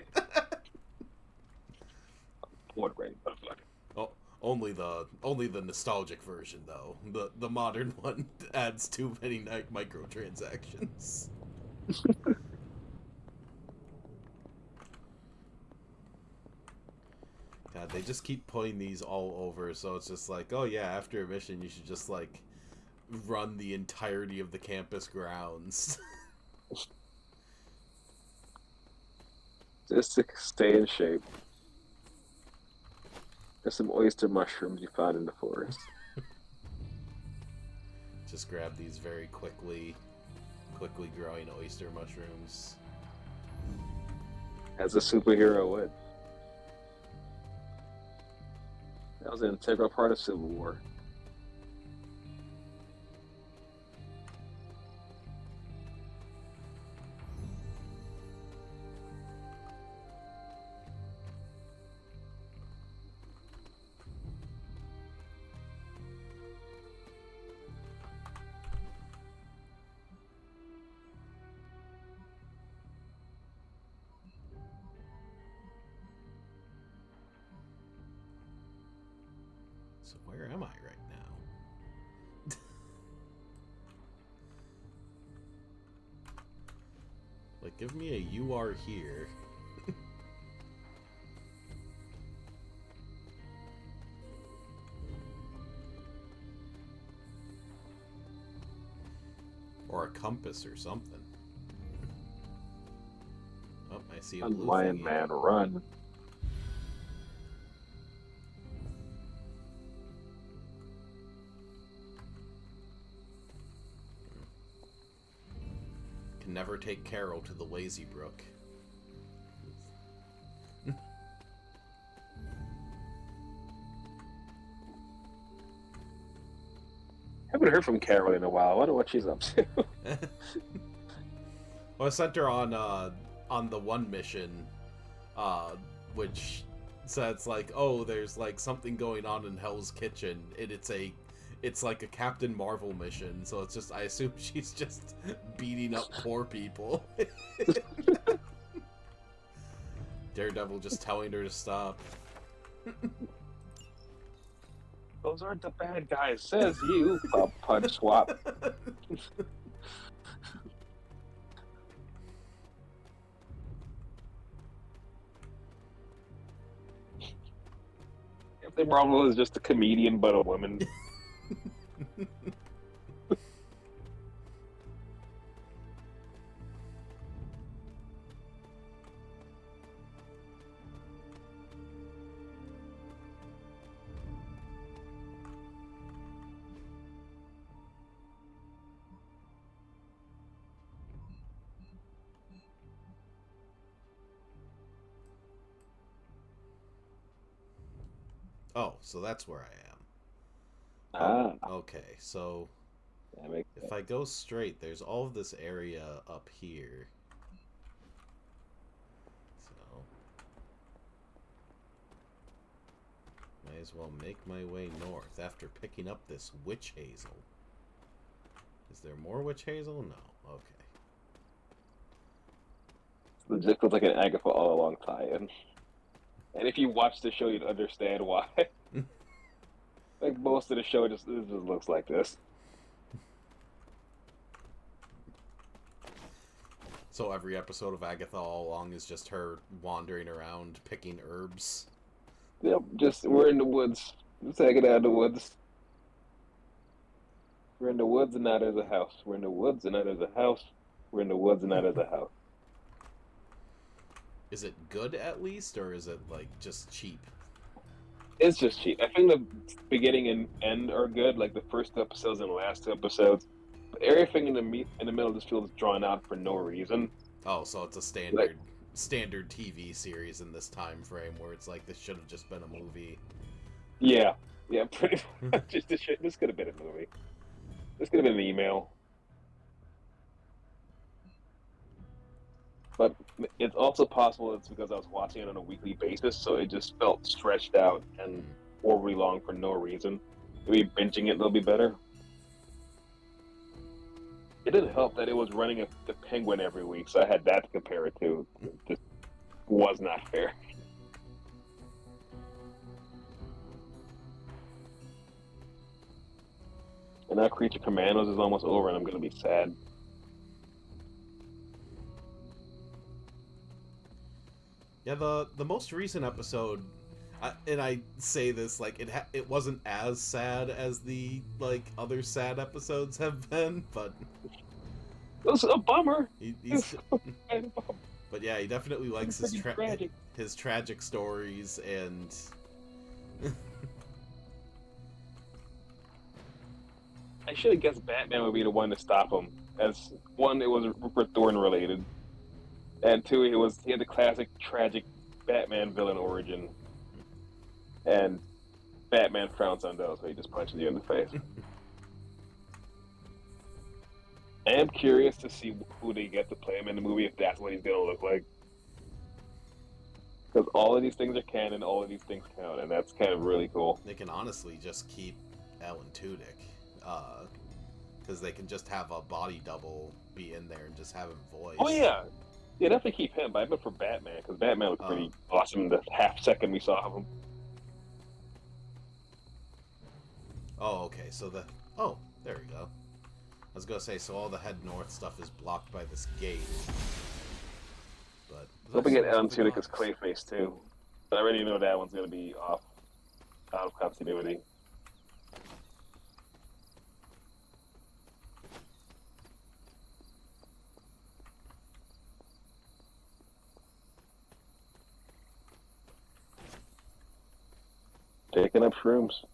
S2: What great motherfucker.
S1: Oh, only the nostalgic version, though. The modern one adds too many microtransactions. God, they just keep putting these all over, so it's just like, oh yeah, after a mission, you should just like run the entirety of the campus grounds.
S2: Just to stay in shape. There's some oyster mushrooms you found in the forest.
S1: Just grab these very quickly growing oyster mushrooms.
S2: As a superhero would. That was an integral part of Civil War.
S1: So where am I right now? Like, give me a "you are here." Or a compass or something. Oh, I see a blue
S2: Lion
S1: thingy.
S2: Man, run.
S1: Can never take Carol to the Lazy Brook.
S2: Haven't heard from Carol in a while. I wonder what she's up to.
S1: Well, I sent her on the one mission, which says like, oh, there's like something going on in Hell's Kitchen, and it's like a Captain Marvel mission. So it's just, I assume she's just beating up poor people. Daredevil just telling her to stop.
S2: Those aren't the bad guys, says you. Punch swap. Captain Marvel is just a comedian, but a woman.
S1: Oh, so that's where I am.
S2: Ah.
S1: Okay, so
S2: That makes
S1: if I go straight, there's all of this area up here. So may as well make my way north after picking up this witch hazel. Is there more witch hazel? No. Okay.
S2: Legit feels like an Agatha all along tie-in. And if you watch the show, you'd understand why. Like most of the show, this just looks like this.
S1: So every episode of Agatha all along is just her wandering around picking herbs.
S2: Yep, just we're in the woods. Just hanging out in the woods. We're in the woods and now there's a house. We're in the woods and now there's a house. We're in the woods and now there's a house.
S1: Is it good at least, or is it like just cheap?
S2: It's just cheap. I think the beginning and end are good, like the first 2 episodes and the last 2 episodes. But everything in the middle just feels drawn out for no reason.
S1: Oh, so it's a standard TV series in this time frame where it's like this should have just been a movie.
S2: Yeah, pretty much. This could have been a movie. This could have been an email. But it's also possible it's because I was watching it on a weekly basis, so it just felt stretched out and overly long for no reason. Maybe binging it, it'll be better. It didn't help that it was running the Penguin every week, so I had that to compare it to. It just was not fair. And now Creature Commandos is almost over, and I'm going to be sad.
S1: Yeah, the most recent episode, and I say this like it wasn't as sad as the like other sad episodes have been, but
S2: it was a bummer.
S1: But yeah, he definitely likes his tragic stories, and
S2: I should have guessed Batman would be the one to stop him. As one, it was Rupert Thorne related. And 2, he had the classic tragic Batman villain origin. And Batman frowns on those, so he just punches you in the face. I am curious to see who they get to play him in the movie, if that's what he's going to look like. Because all of these things are canon, all of these things count, and that's kind of really cool.
S1: They can honestly just keep Alan Tudyk. Because they can just have a body double be in there and just have him voice.
S2: Oh, yeah. Yeah, definitely keep him, but I meant for Batman, because Batman was pretty awesome in the half second we saw of him.
S1: Oh, okay, so there we go. I was gonna say, so all the Head North stuff is blocked by this gate. But
S2: hope we get Alan Tudyk as Clayface, too. But I already know that one's gonna be out of continuity. Taking up shrooms.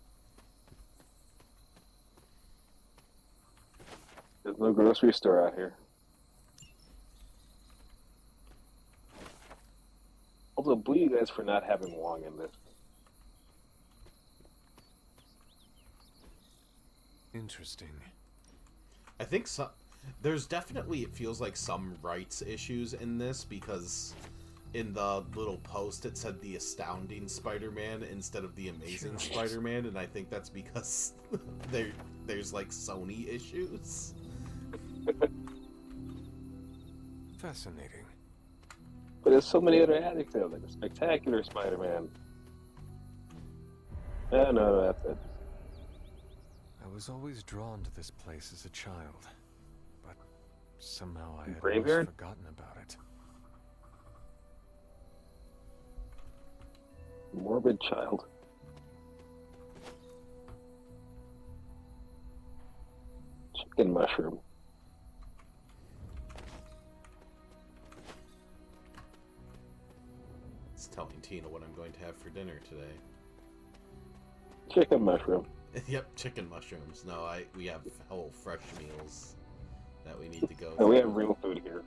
S2: There's no grocery store out here. Also, boo you guys for not having Wong in this.
S3: Interesting.
S1: I think there's definitely, it feels like some rights issues in this, because in the little post it said the Astounding Spider-Man instead of the Amazing Spider-Man, and I think that's because there's like Sony issues.
S3: Fascinating.
S2: But there's so many other adjectives, like a Spectacular Spider-Man. No, that's it.
S3: I was always drawn to this place as a child, but somehow I had
S2: Graveyard?
S3: almost forgotten about it.
S2: Morbid child. Chicken mushroom.
S1: It's telling Tina what I'm going to have for dinner today.
S2: Chicken mushroom.
S1: Yep, chicken mushrooms. No, we have whole fresh meals that we need to go.
S2: No, we have real food here.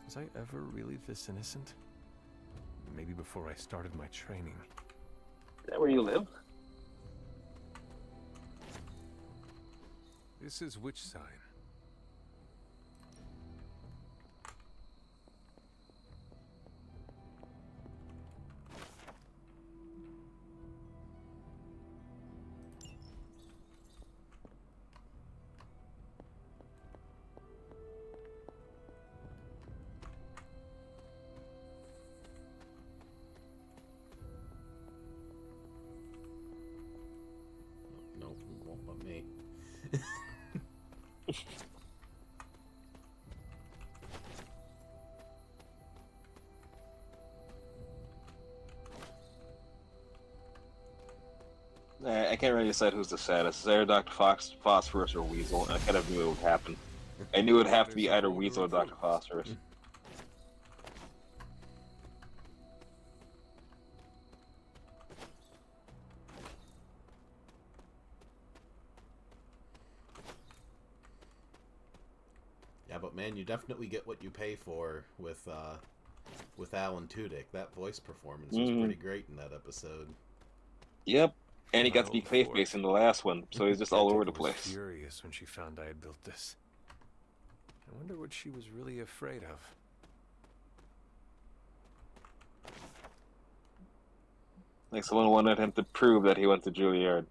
S3: Was I ever really this innocent? Maybe before I started my training.
S2: Is that where you live?
S3: This is which sign?
S1: Nope, it won't let me.
S2: I can't really decide who's the saddest. Is either Dr. Phosphorus or Weasel, and I kind of knew it would happen. I knew it would have to be either Weasel or Dr. Phosphorus.
S1: Yeah, but man, you definitely get what you pay for with Alan Tudyk. That voice performance was pretty great in that episode.
S2: Yep. And he got to be Clayface in the last one, so he's just all over the
S3: was
S2: place.
S3: Furious when she found I had built this. I wonder what she was really afraid of.
S2: Like someone wanted him to prove that he went to Juilliard.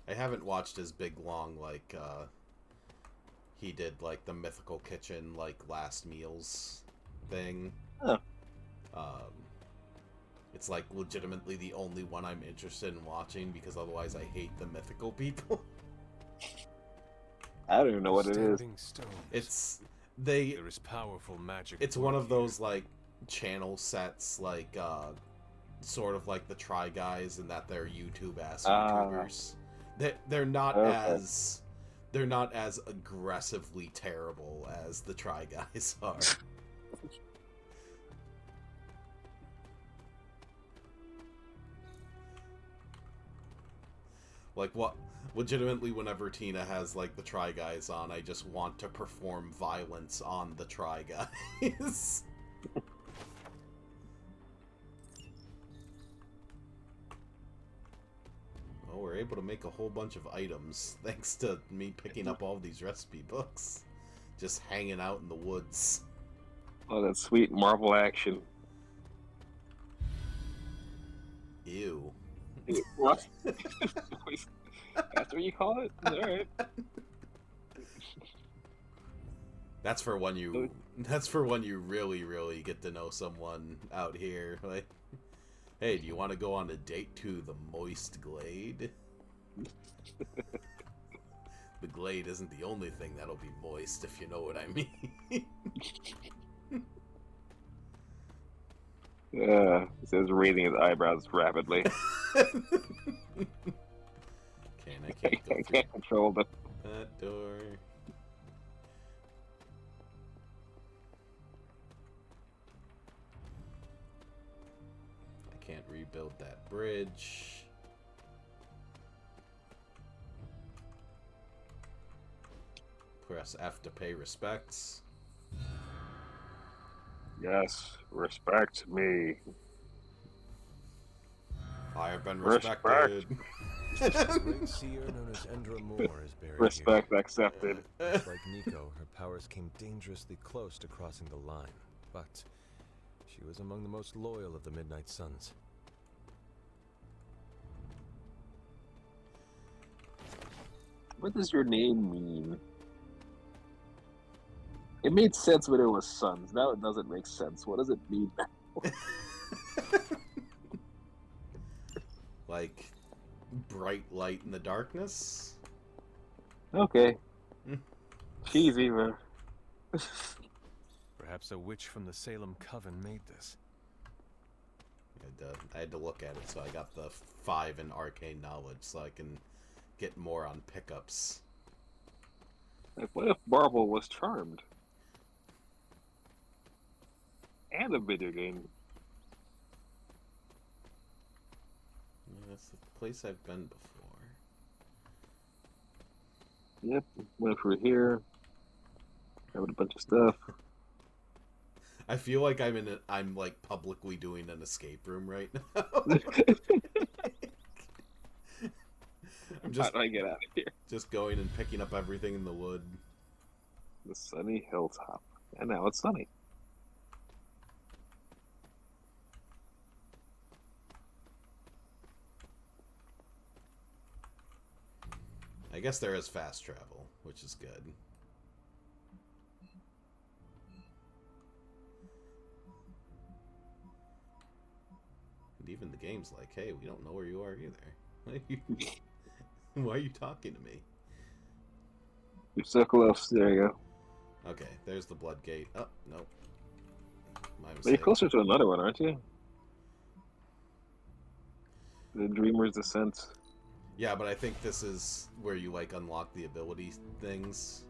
S1: I haven't watched his big long like he did like the Mythical Kitchen like last meals thing.
S2: Oh.
S1: It's like legitimately the only one I'm interested in watching because otherwise I hate the mythical people.
S2: I don't even know what it is.
S1: It's
S3: There is powerful magic.
S1: It's one of those like channel sets like sort of like the Try Guys in that they're YouTube-ass YouTubers. They're not as aggressively terrible as the Try Guys are. Like what? Legitimately, whenever Tina has like the Try Guys on, I just want to perform violence on the Try Guys. Oh, we're able to make a whole bunch of items thanks to me picking up all these recipe books, just hanging out in the woods.
S2: Oh, that sweet Marvel action.
S1: Ew.
S2: What? That's what you call it? Alright.
S1: That's for when you really, really get to know someone out here. Like, hey, do you want to go on a date to the Moist Glade? The Glade isn't the only thing that'll be moist, if you know what I mean.
S2: Yeah, he says raising his eyebrows rapidly. I can't control
S1: that door. I can't rebuild that bridge. Press F to pay respects.
S2: Yes, respect me.
S1: I have been respected.
S3: The great seer known as Endra Moore is buried
S2: Respect
S3: here.
S2: accepted.
S3: Like Nico, her powers came dangerously close to crossing the line, but she was among the most loyal of the Midnight Suns.
S2: What does your name mean? It made sense when it was Suns. Now it doesn't make sense. What does it mean now?
S1: Like, bright light in the darkness?
S2: Okay. Cheesy, man.
S3: Perhaps a witch from the Salem Coven made this.
S1: I had to look at it, so I got the 5 in arcane knowledge, so I can get more on pickups.
S2: Like, what if Marvel was Charmed? And a video game.
S1: Yeah, that's the place I've been before.
S2: Yep, went through here. Got a bunch of stuff.
S1: I feel like I'm like publicly doing an escape room right now. I'm just
S2: How do I get out of here?
S1: Just going and picking up everything in the wood.
S2: The sunny hilltop. And now it's sunny.
S1: I guess there is fast travel, which is good. And even the game's like, hey, we don't know where you are either. Why are you talking to me?
S2: You're so close. There you go.
S1: Okay, there's the blood gate. Oh, no. My
S2: But you're
S1: mistake.
S2: closer to another one, aren't you? The Dreamer's Descent.
S1: Yeah, but I think this is where you, like, unlock the ability things.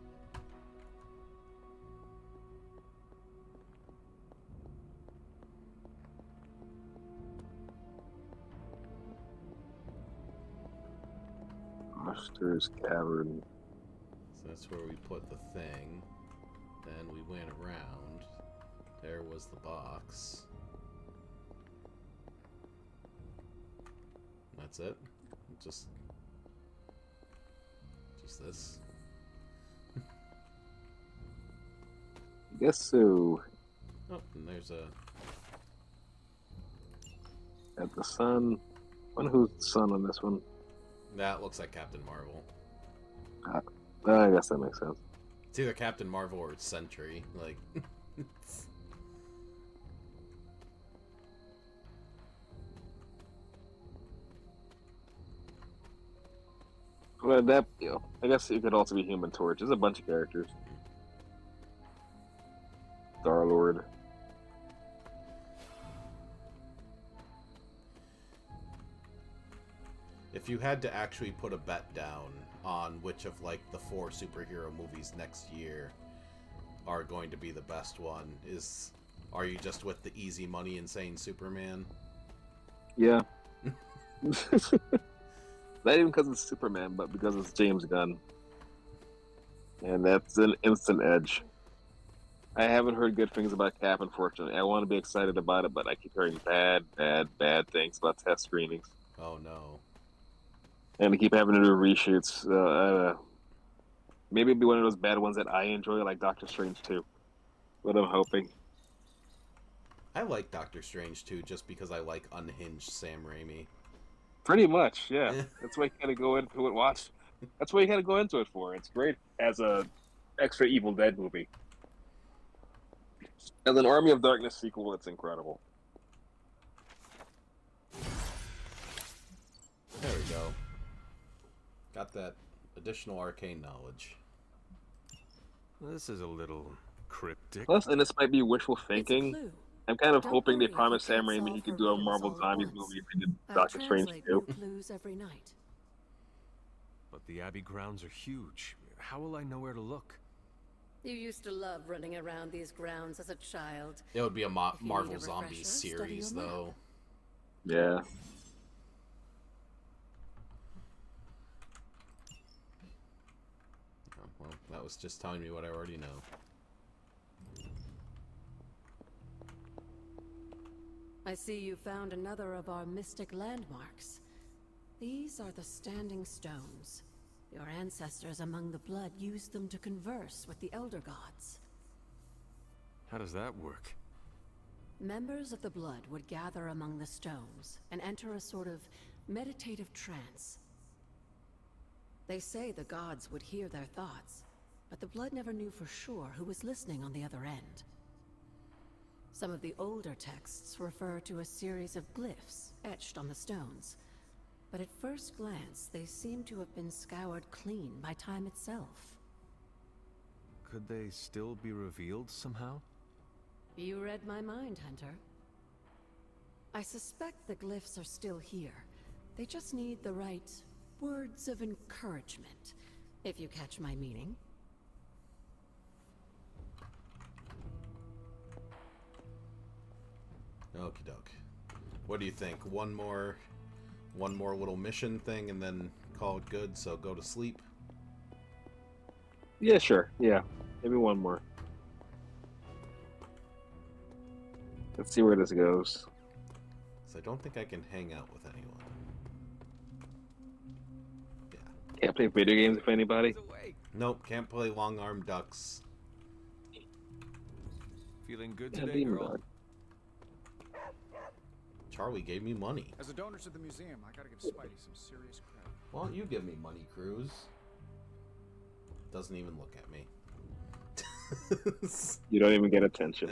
S2: Monster's Cavern.
S1: So that's where we put the thing. Then we went around. There was the box. That's it? Just this?
S2: Guess so.
S1: Oh, and there's a...
S2: At the sun. Wonder who's the sun on this one.
S1: That looks like Captain Marvel.
S2: I guess that makes sense.
S1: It's either Captain Marvel or Sentry. Like...
S2: Well, that, you know, I guess it could also be Human Torch. There's a bunch of characters. Star-Lord.
S1: If you had to actually put a bet down on which of, like, the 4 superhero movies next year are going to be the best one, are you just with the easy money and saying Superman?
S2: Yeah. Not even because it's Superman, but because it's James Gunn. And that's an instant edge. I haven't heard good things about Cap, unfortunately. I want to be excited about it, but I keep hearing bad things about test screenings.
S1: Oh, no.
S2: And I keep having to do reshoots. Maybe it'll be one of those bad ones that I enjoy, like Doctor Strange 2. What I'm hoping.
S1: I like Doctor Strange, too, just because I like unhinged Sam Raimi.
S2: Pretty much, yeah. That's why you gotta go into it. Watch. That's why you gotta go into it for. It's great as a extra Evil Dead movie. As an Army of Darkness sequel, it's incredible.
S1: There we go. Got that additional arcane knowledge.
S3: This is a little cryptic.
S2: Plus, and this might be wishful thinking. I'm kind of hoping they promised Sam Raimi he could do a Marvel Zombies movie if he did Doctor Strange 2.
S6: Clues every night.
S3: But the Abbey grounds are huge. How will I know where to look?
S6: You used to love running around these grounds as a child.
S1: It would be a
S6: If you need
S1: Marvel
S6: a
S1: Zombies
S6: refresher, study
S1: series,
S6: your map.
S1: though.
S2: Yeah.
S1: Oh, well, that was just telling me what I already know.
S6: I see you found another of our mystic landmarks. These are the Standing Stones. Your ancestors among the blood used them to converse with the Elder Gods.
S3: How does that work?
S6: Members of the blood would gather among the stones and enter a sort of meditative trance. They say the gods would hear their thoughts, but the blood never knew for sure who was listening on the other end. Some of the older texts refer to a series of glyphs etched on the stones, but at first glance they seem to have been scoured clean by time itself.
S3: Could they still be revealed somehow?
S6: You read my mind, Hunter. I suspect the glyphs are still here. They just need the right words of encouragement, if you catch my meaning.
S1: Okie doke. What do you think? One more little mission thing and then call it good, so go to sleep?
S2: Yeah, sure. Yeah. Maybe one more. Let's see where this goes.
S1: So I don't think I can hang out with anyone.
S2: Can't play video games with anybody?
S1: Nope, can't play long arm ducks.
S3: Feeling good
S2: Yeah,
S3: today,
S2: demon
S3: girl?
S2: dog.
S1: Charlie gave me money.
S9: As a donor to the museum, I gotta give Spidey some serious credit.
S1: Why don't you give me money, Cruz? Doesn't even look at me.
S2: You don't even get attention.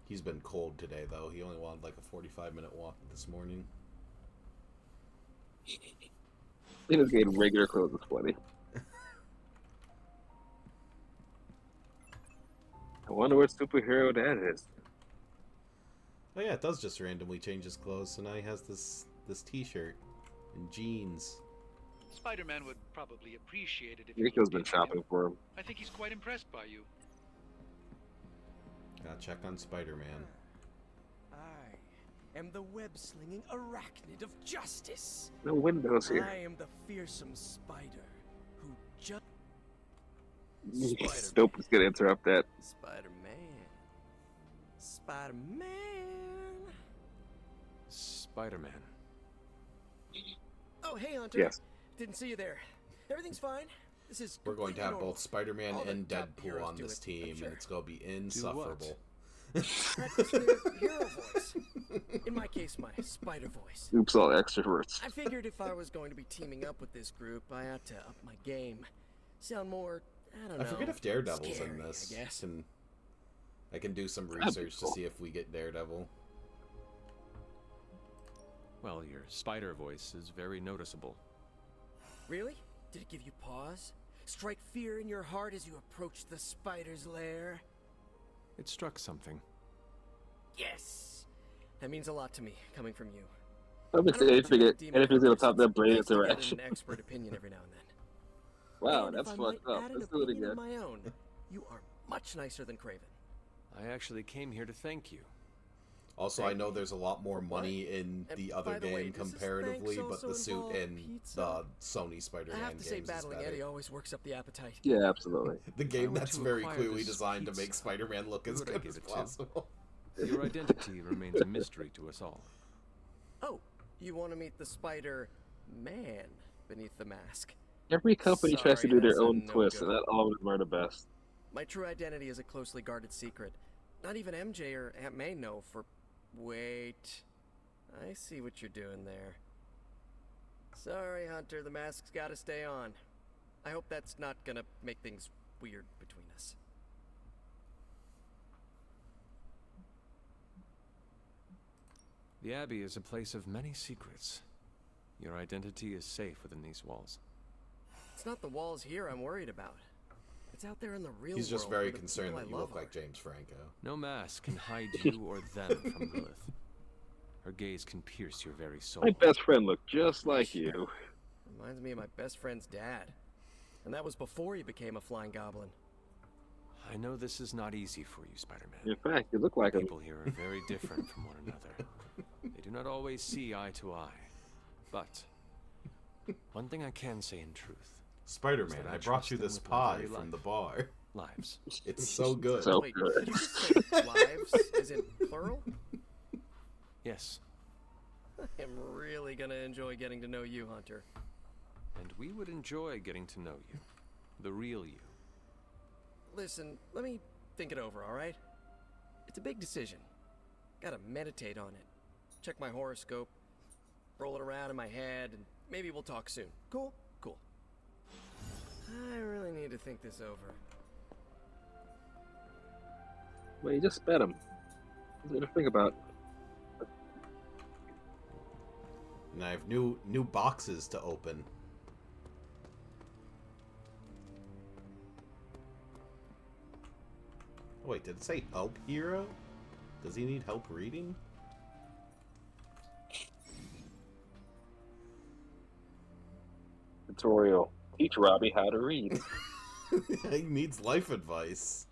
S1: He's been cold today, though. He only wanted like a 45-minute walk this morning.
S2: He just getting regular clothes is funny. I wonder what superhero that is.
S1: Oh yeah, it does just randomly change his clothes, so now he has this t-shirt and jeans.
S7: Spider-Man would probably appreciate it if
S2: Rico's been shopping for him.
S7: I think he's quite impressed by you.
S1: Gotta check on Spider-Man.
S20: I am the web-slinging arachnid of justice.
S2: No windows here.
S20: I am the fearsome spider who just...
S2: Nope, just gonna interrupt that.
S20: Spider-Man. Spider-Man.
S3: Spider-Man.
S20: Oh, hey, Hunter.
S2: Yes.
S20: Didn't see you there. Everything's fine. This is
S1: We're going to have
S20: normal.
S1: both Spider-Man
S20: All the
S1: and
S20: top
S1: Deadpool
S20: heroes
S1: on
S20: do
S1: this
S20: it,
S1: team,
S20: I'm sure.
S1: and it's going to be insufferable.
S20: Practice your hero voice. In my case, my spider voice.
S2: Oops, all extroverts.
S20: I figured if I was going to be teaming up with this group, I ought to up my game. Sound more, I don't know.
S1: I forget if Daredevil's
S20: scary,
S1: in this.
S20: I guess.
S1: I can do some
S2: That'd be
S1: research
S2: cool.
S1: to see if we get Daredevil.
S3: Well, your spider voice is very noticeable.
S20: Really? Did it give you pause? Strike fear in your heart as you approach the spider's lair?
S3: It struck something.
S20: Yes! That means a lot to me, coming from you.
S2: I'm gonna say anything's gonna top that brain
S20: Nice to get
S2: interaction.
S20: an expert opinion every now and then.
S2: Wow,
S20: And
S2: that's
S20: if I might
S2: fucked up.
S20: add an
S2: Let's do it
S20: opinion of
S2: again.
S20: my own, you are much nicer than Craven.
S3: I actually came here to thank you.
S1: Also, I know there's a lot more money in
S20: And
S1: the
S20: by
S1: other
S20: the way,
S1: game
S20: does this
S1: comparatively,
S20: thanks
S1: but the
S20: also
S1: suit
S20: involve
S1: in
S20: pizza?
S1: the Sony Spider-Man
S20: I have to say,
S1: games is
S20: battling
S1: better.
S20: Eddie always works up the appetite.
S2: Yeah, absolutely.
S1: The game
S3: were
S1: that's
S3: to
S1: very
S3: acquire
S1: clearly
S3: this
S1: designed to
S3: pizza,
S1: make Spider-Man look
S3: who
S1: as
S3: would I
S1: good
S3: give
S1: as
S3: it to?
S1: possible.
S3: Your identity remains a mystery to us all.
S20: Oh, you want to meet the Spider-Man beneath the mask?
S2: Every company tries to
S20: Sorry,
S2: do their
S20: that's a
S2: own
S20: no-go.
S2: twist, and not all of them are the best.
S20: My true identity is a closely guarded secret. Not even MJ or Aunt May know for... Wait. I see what you're doing there. Sorry, Hunter, the mask's gotta stay on. I hope that's not gonna make things weird between us.
S3: The Abbey is a place of many secrets. Your identity is safe within these walls.
S20: It's not the walls here I'm worried about. It's out there in the real world.
S1: He's just very
S20: where the
S1: concerned
S20: people
S1: that
S20: I
S1: you
S20: love
S1: look like James Franco.
S3: No mask can hide you or them from Lilith. Her gaze can pierce your very soul.
S2: My best friend looked just like you.
S20: Reminds me of my best friend's dad. And that was before he became a flying goblin.
S3: I know this is not easy for you, Spider-Man.
S2: In fact, you look like him.
S3: People here are very different from one another. They do not always see eye to eye. But one thing I can say in truth.
S1: Spider-Man,
S3: is that
S1: I brought
S3: trust
S1: you
S3: them
S1: this
S3: with my
S1: pie
S3: very
S1: from
S3: life.
S1: the bar.
S3: Lives.
S1: It's so good.
S2: So
S20: Wait,
S2: good.
S20: did you just say lives? Is it plural?
S3: Yes.
S20: I'm really gonna enjoy getting to know you, Hunter.
S3: And we would enjoy getting to know you. The real you.
S20: Listen, let me think it over, alright? It's a big decision. Gotta meditate on it. Check my horoscope, roll it around in my head, and maybe we'll talk soon. Cool? Cool. I really need to think this over.
S2: Well, you just bet him. Something to think about.
S1: And I have new boxes to open. Oh, wait, did it say help hero? Does he need help reading?
S2: Tutorial. Teach Robbie how to read.
S1: He needs life advice.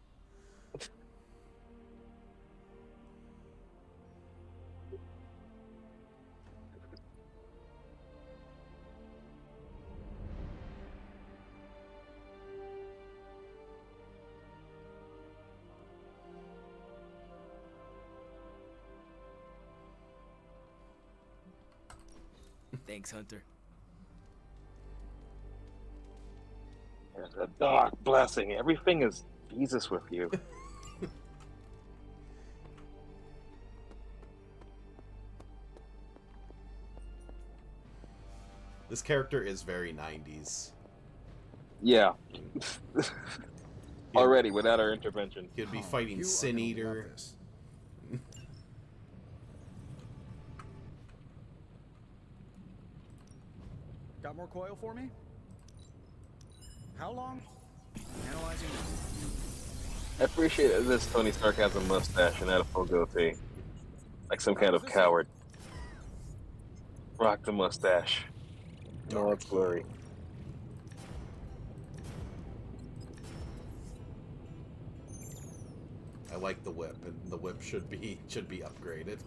S8: Thanks, Hunter.
S2: There's a dark blessing. Everything is Jesus with you.
S1: This character is very 90s.
S2: Yeah. Already, without our intervention.
S1: He'd be fighting Sin Eater.
S9: Got more coil for me? How long? Analyzing.
S2: I appreciate that this Tony Stark has a mustache and not a full goatee. Like some kind of coward. Rock the mustache. No, it's blurry.
S1: I like the whip, and the whip should be upgraded.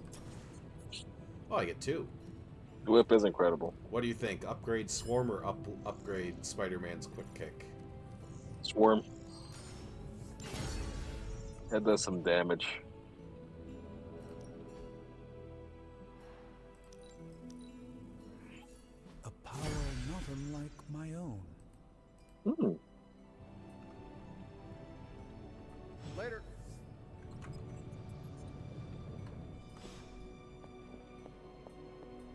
S1: Oh, I get 2.
S2: The whip is incredible.
S1: What do you think? Upgrade Swarm or upgrade Spider-Man's quick kick?
S2: Swarm. That does some damage.
S10: A power not unlike my own.
S2: Hmm.
S9: Later.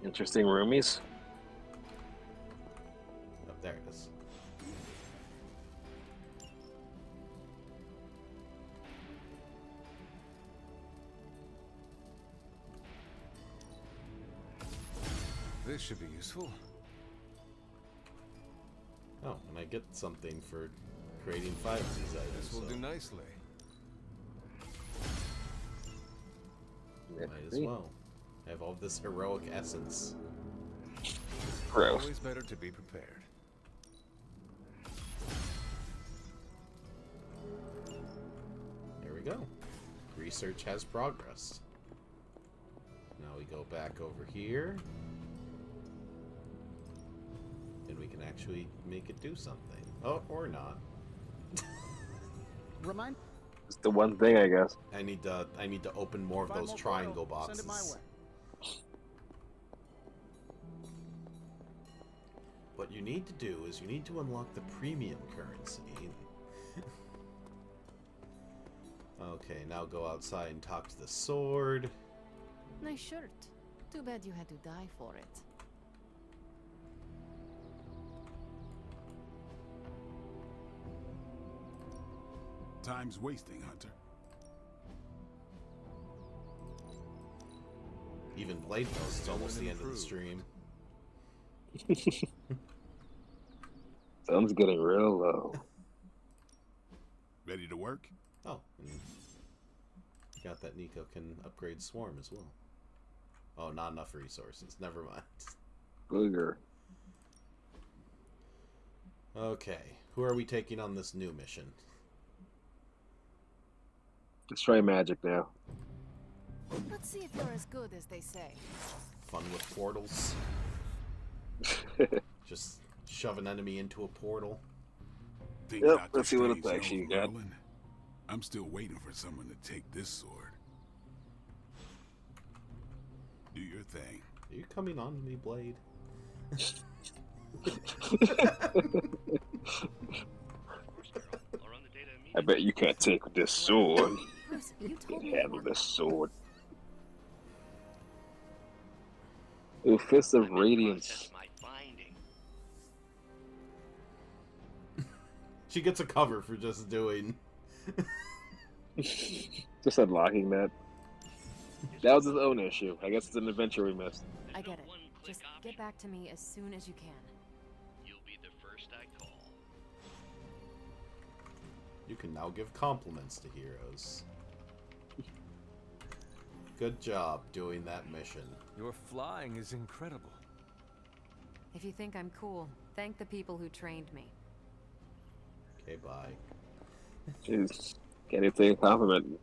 S2: Interesting roomies.
S1: Oh, there it is.
S3: This should be useful.
S1: Oh, and I get something for creating 5 of these items.
S3: This will do nicely.
S1: Might as well. I have all this heroic essence.
S2: Gross.
S3: Always better to be prepared.
S1: There we go. Research has progressed. Now we go back over here. And we can actually make it do something. Oh, or not.
S9: Remind.
S2: It's the one thing, I guess.
S1: I need to open more of those triangle boxes.
S9: Send it my way.
S1: What you need to do is you need to unlock the premium currency. Okay, now go outside and talk to the sword.
S14: Nice shirt. Too bad you had to die for it.
S12: Time's wasting, Hunter.
S1: Even Blade knows it's almost the end of the stream.
S2: Sun's getting real low.
S12: Ready to work?
S1: Oh, and got that Nico can upgrade Swarm as well. Oh, not enough resources. Never mind.
S2: Booger.
S1: Okay, who are we taking on this new mission?
S2: Let's try magic now.
S14: Let's see if you're as good as they say.
S1: Fun with portals. Just shove an enemy into a portal.
S12: Think
S2: Yep,
S12: Dr.
S2: let's see what
S12: Strange
S2: attacks you
S12: knows
S2: got.
S12: Merlin? I'm still waiting for someone to take this sword. Do your thing.
S1: Are you coming on to me, Blade?
S2: I bet you can't take this sword.
S14: Bruce, you told me
S2: Handle this sword. Ooh, Fist of Radiance.
S1: She gets a cover for just doing.
S2: Just unlocking that. That was his own issue. I guess it's an adventure we missed.
S14: I get it.
S13: Just get back to me as soon as you can.
S11: You'll be the first I call.
S1: You can now give compliments to heroes. Good job doing that mission.
S3: Your flying is incredible.
S13: If you think I'm cool, thank the people who trained me.
S1: Okay, bye.
S2: Jeez, can't even say a compliment.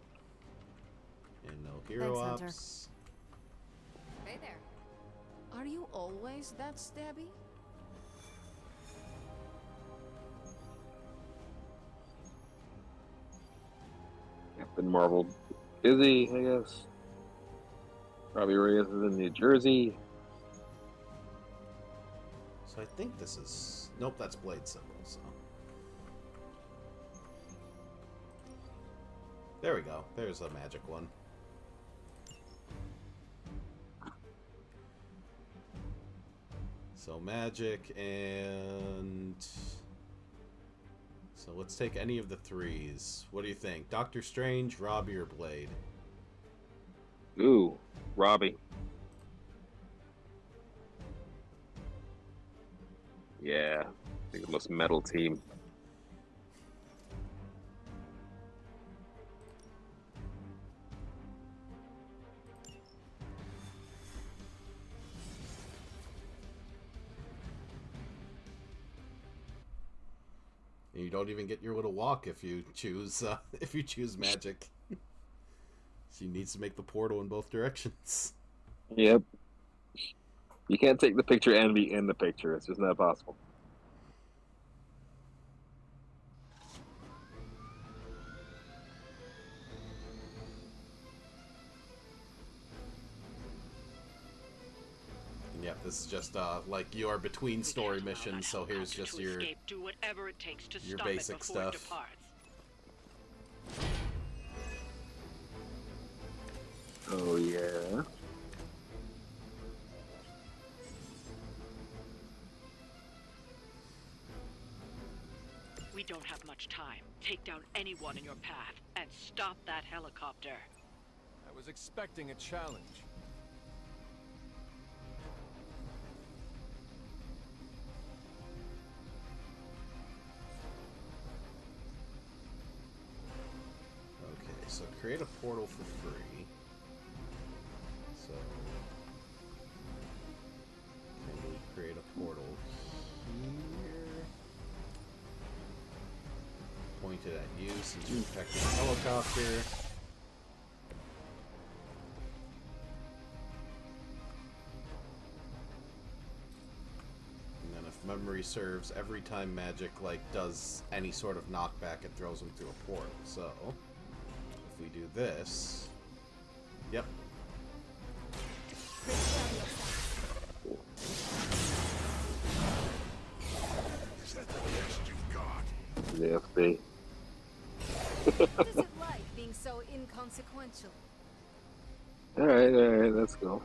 S1: And no hero
S13: Thanks, Hunter.
S1: ops.
S14: Hey there. Are you always that stabby?
S2: Captain Marvel busy, I guess. Robbie Reyes is in New Jersey.
S1: So I think this is... Nope, that's Blade Symbol, so... There we go. There's a magic one. So magic and... So let's take any of the threes. What do you think? Doctor Strange, Robbie, or Blade?
S2: Ooh, Robbie. Yeah, I think the most metal team.
S1: And you don't even get your little walk if you choose magic. She needs to make the portal in both directions.
S2: Yep. You can't take the picture and be in the picture. It's just not possible.
S1: And yeah, this is just like your between story missions. So here's just your
S15: Do whatever it takes to
S1: your
S15: stop
S1: basic
S15: it before
S1: stuff.
S15: it departs.
S2: Oh yeah.
S15: We don't have much time. Take down anyone in your path and stop that helicopter.
S3: I was expecting a challenge.
S1: Okay, so create a portal for free. So can we create a portal here? Pointed at you since you're protecting the helicopter. And then if memory serves, every time magic does any sort of knockback, it throws them through a portal. So if we do this, yep.
S12: Is that the best you've got?
S2: The FB.
S14: What is it like being so inconsequential?
S2: Alright, let's go.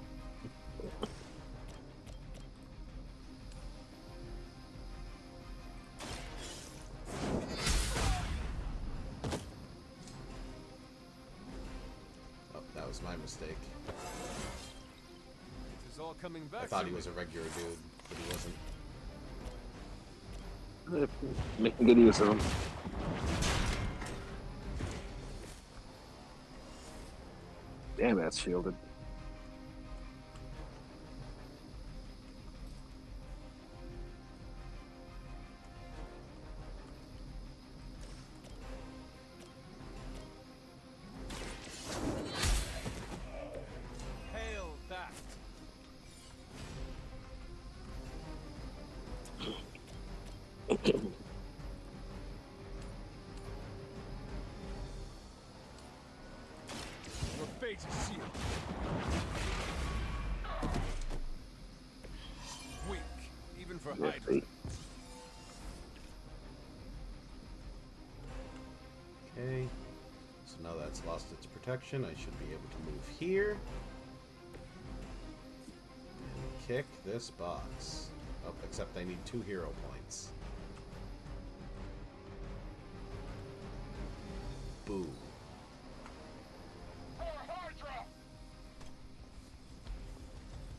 S1: Oh, that was my mistake.
S3: This is all coming back.
S1: I thought
S3: to
S1: he
S3: me.
S1: was a regular dude, but he wasn't.
S2: Making good use of them. Damn, that's shielded.
S3: Hail that. Your fate is sealed. Weak, even for
S2: Yeah,
S3: Hydra.
S2: see.
S1: Okay. So now that's lost its protection. I should be able to move here. And kick this box. Oh, except I need 2 hero points. Boom.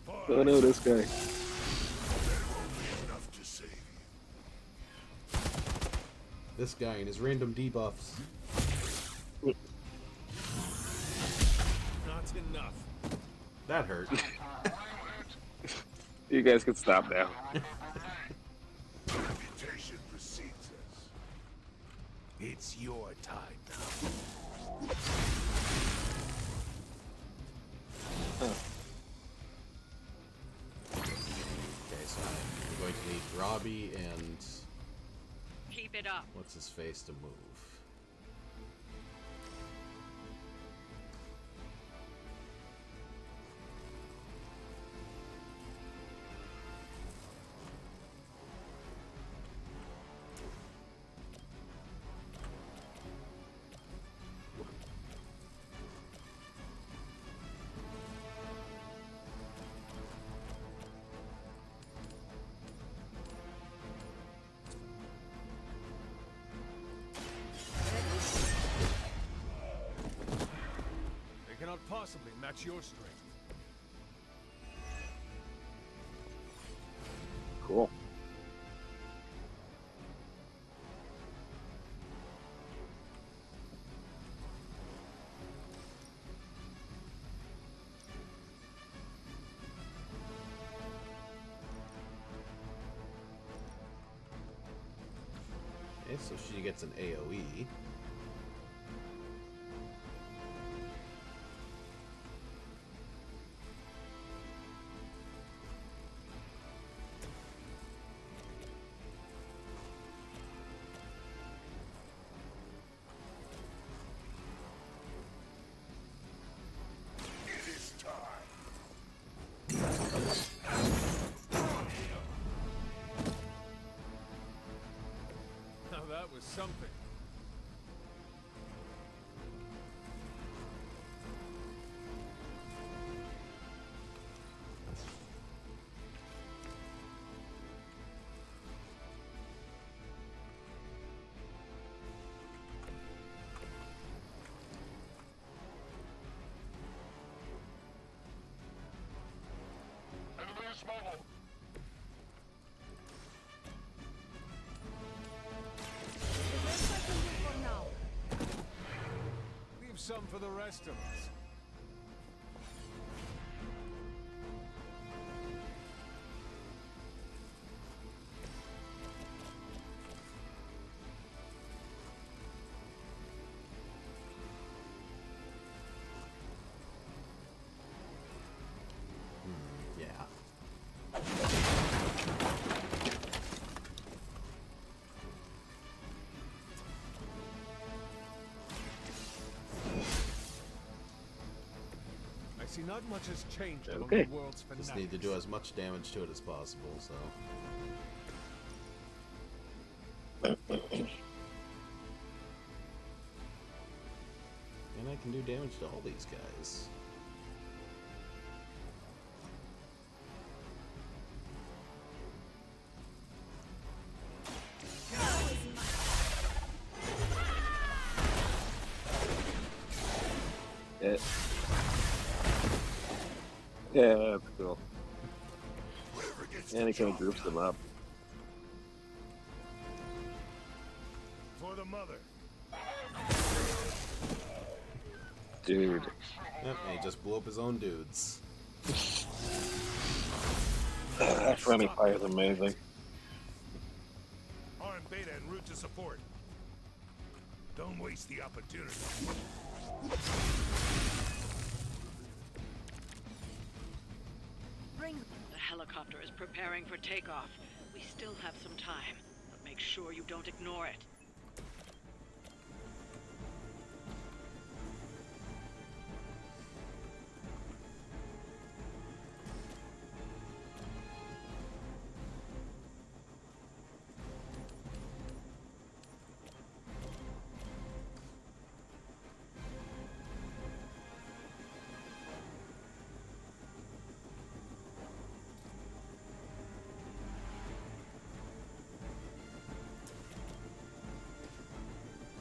S12: For
S2: Oh no, this guy.
S1: This guy and his random debuffs.
S17: Not enough.
S1: That hurt.
S2: You guys can stop now.
S12: Reputation precedes us.
S17: It's your time now.
S1: Okay, so I'm going to need Robbie and
S15: Keep it up.
S1: what's his face to move.
S17: They cannot possibly match your strength.
S2: Cool.
S1: Okay, so she gets an AoE.
S12: It is time.
S17: Now that was something.
S12: Enemy is mobile.
S17: Leave some for the rest of us.
S1: Yeah.
S17: I see not much has changed among
S2: Okay.
S17: the world's fanatics.
S1: Just need to do as much damage to it as possible, so. And I can do damage to all these guys.
S2: Yeah. Yeah, that's cool. And he kind of groups them up.
S12: For the mother.
S2: Dude.
S1: Yep, and he just blew up his own dudes.
S2: That friendly fire is amazing.
S12: Arm Beta en route to support. Don't waste the opportunity.
S15: The helicopter is preparing for takeoff. We still have some time, but make sure you don't ignore it.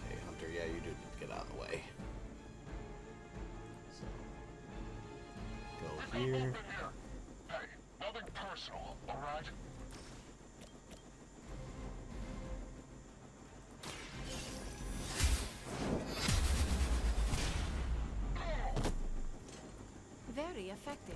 S1: Hey, Hunter, yeah, you do need to get out of the way. So, go here.
S12: Hey, personal, alright?
S14: Very effective.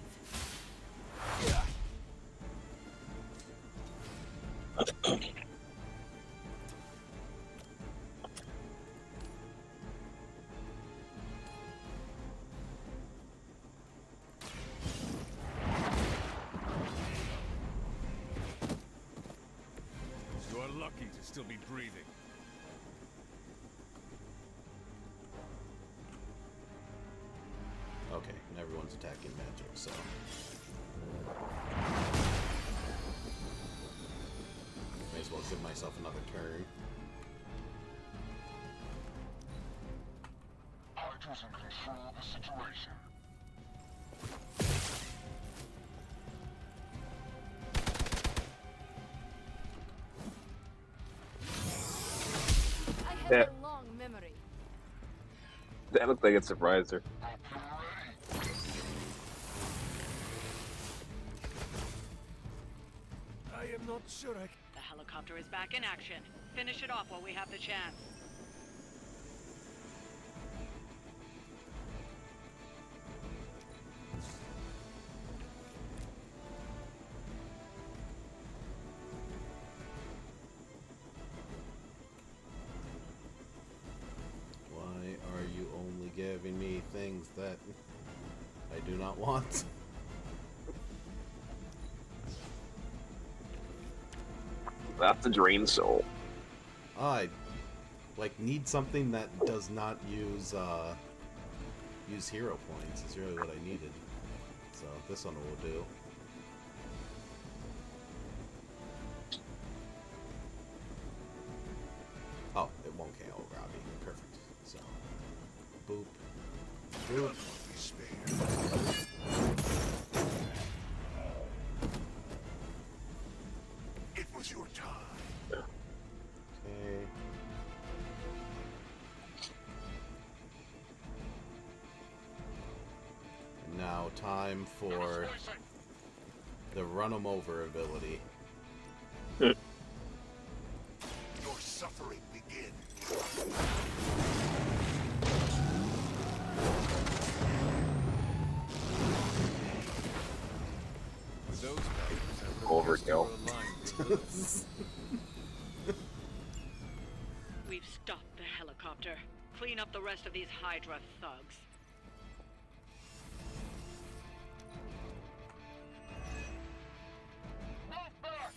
S17: You are lucky to still be breathing.
S1: Okay, and everyone's attacking magic, so. May as well give myself another turn.
S12: Hydra's in control of the situation.
S14: I have
S2: Yeah.
S14: a long memory.
S2: That looked like it surprised her.
S17: I am not sure I can.
S15: The helicopter is back in action. Finish it off while we have the chance.
S1: Why are you only giving me things that I do not want?
S2: That's a drain soul.
S1: I need something that does not use use hero points is really what I needed. So this one will do. Oh, it won't KO Robbie. Perfect. So boop. Boop.
S12: It was your time.
S1: Okay. And now time for the run 'em over ability.
S12: Your suffering begins.
S17: With those powers, I would have
S2: Overkill.
S17: guessed you were aligned with Lilith.
S15: We've stopped the helicopter. Clean up the rest of these Hydra thugs.
S12: Move back!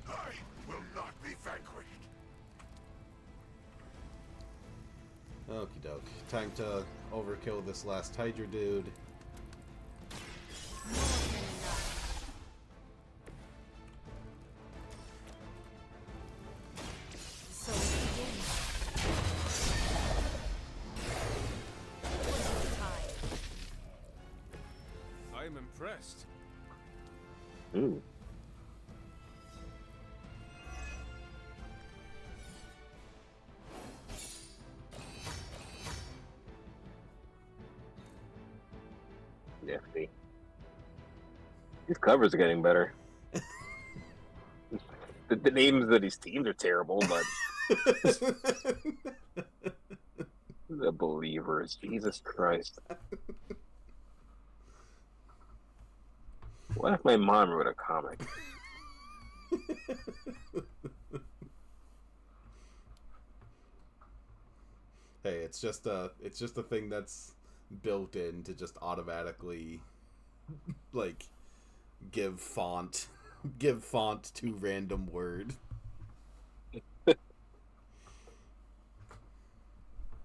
S12: I will not be vanquished.
S1: Okie doke. Time to overkill this last Hydra dude.
S14: So it begins.
S17: I am impressed.
S2: Ooh. Nifty. These covers are getting better. The names of these teams are terrible, but the Believers, Jesus Christ. What if my mom wrote a comic?
S1: Hey, it's just a thing that's built in to just automatically like give font to random word.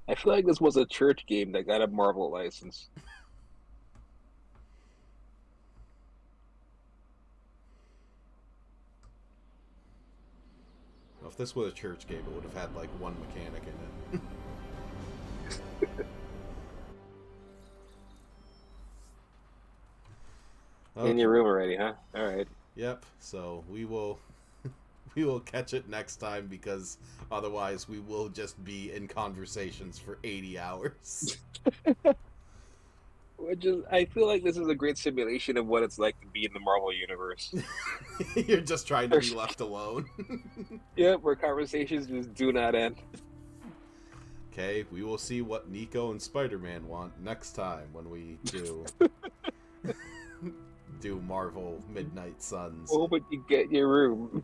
S2: I feel like this was a church game that got a Marvel license.
S1: If this was a church game, it would have had like one mechanic in it. Okay.
S2: In your room already, huh? All right.
S1: Yep. So we will catch it next time, because otherwise we will just be in conversations for 80 hours.
S2: Which is, I feel like this is a great simulation of what it's like to be in the Marvel universe.
S1: You're just trying to be left alone.
S2: Yep, where conversations just do not end.
S1: Okay, we will see what Nico and Spider-Man want next time when we do Marvel Midnight Suns.
S2: Oh, but you get your room.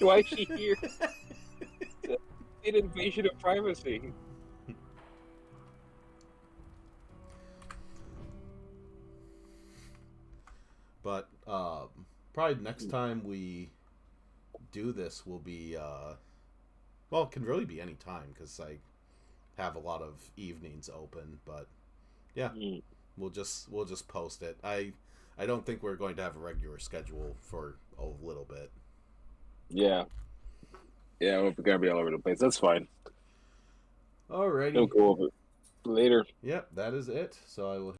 S2: Why is she here? An invasion of privacy.
S1: But probably next time we do this will be well, it can really be any time because I have a lot of evenings open. But yeah, we'll just post it. I don't think we're going to have a regular schedule for a little bit.
S2: Yeah, we're gonna be all over the place. That's fine.
S1: Alrighty,
S2: We'll go over it later.
S1: Yep, that is it. So I will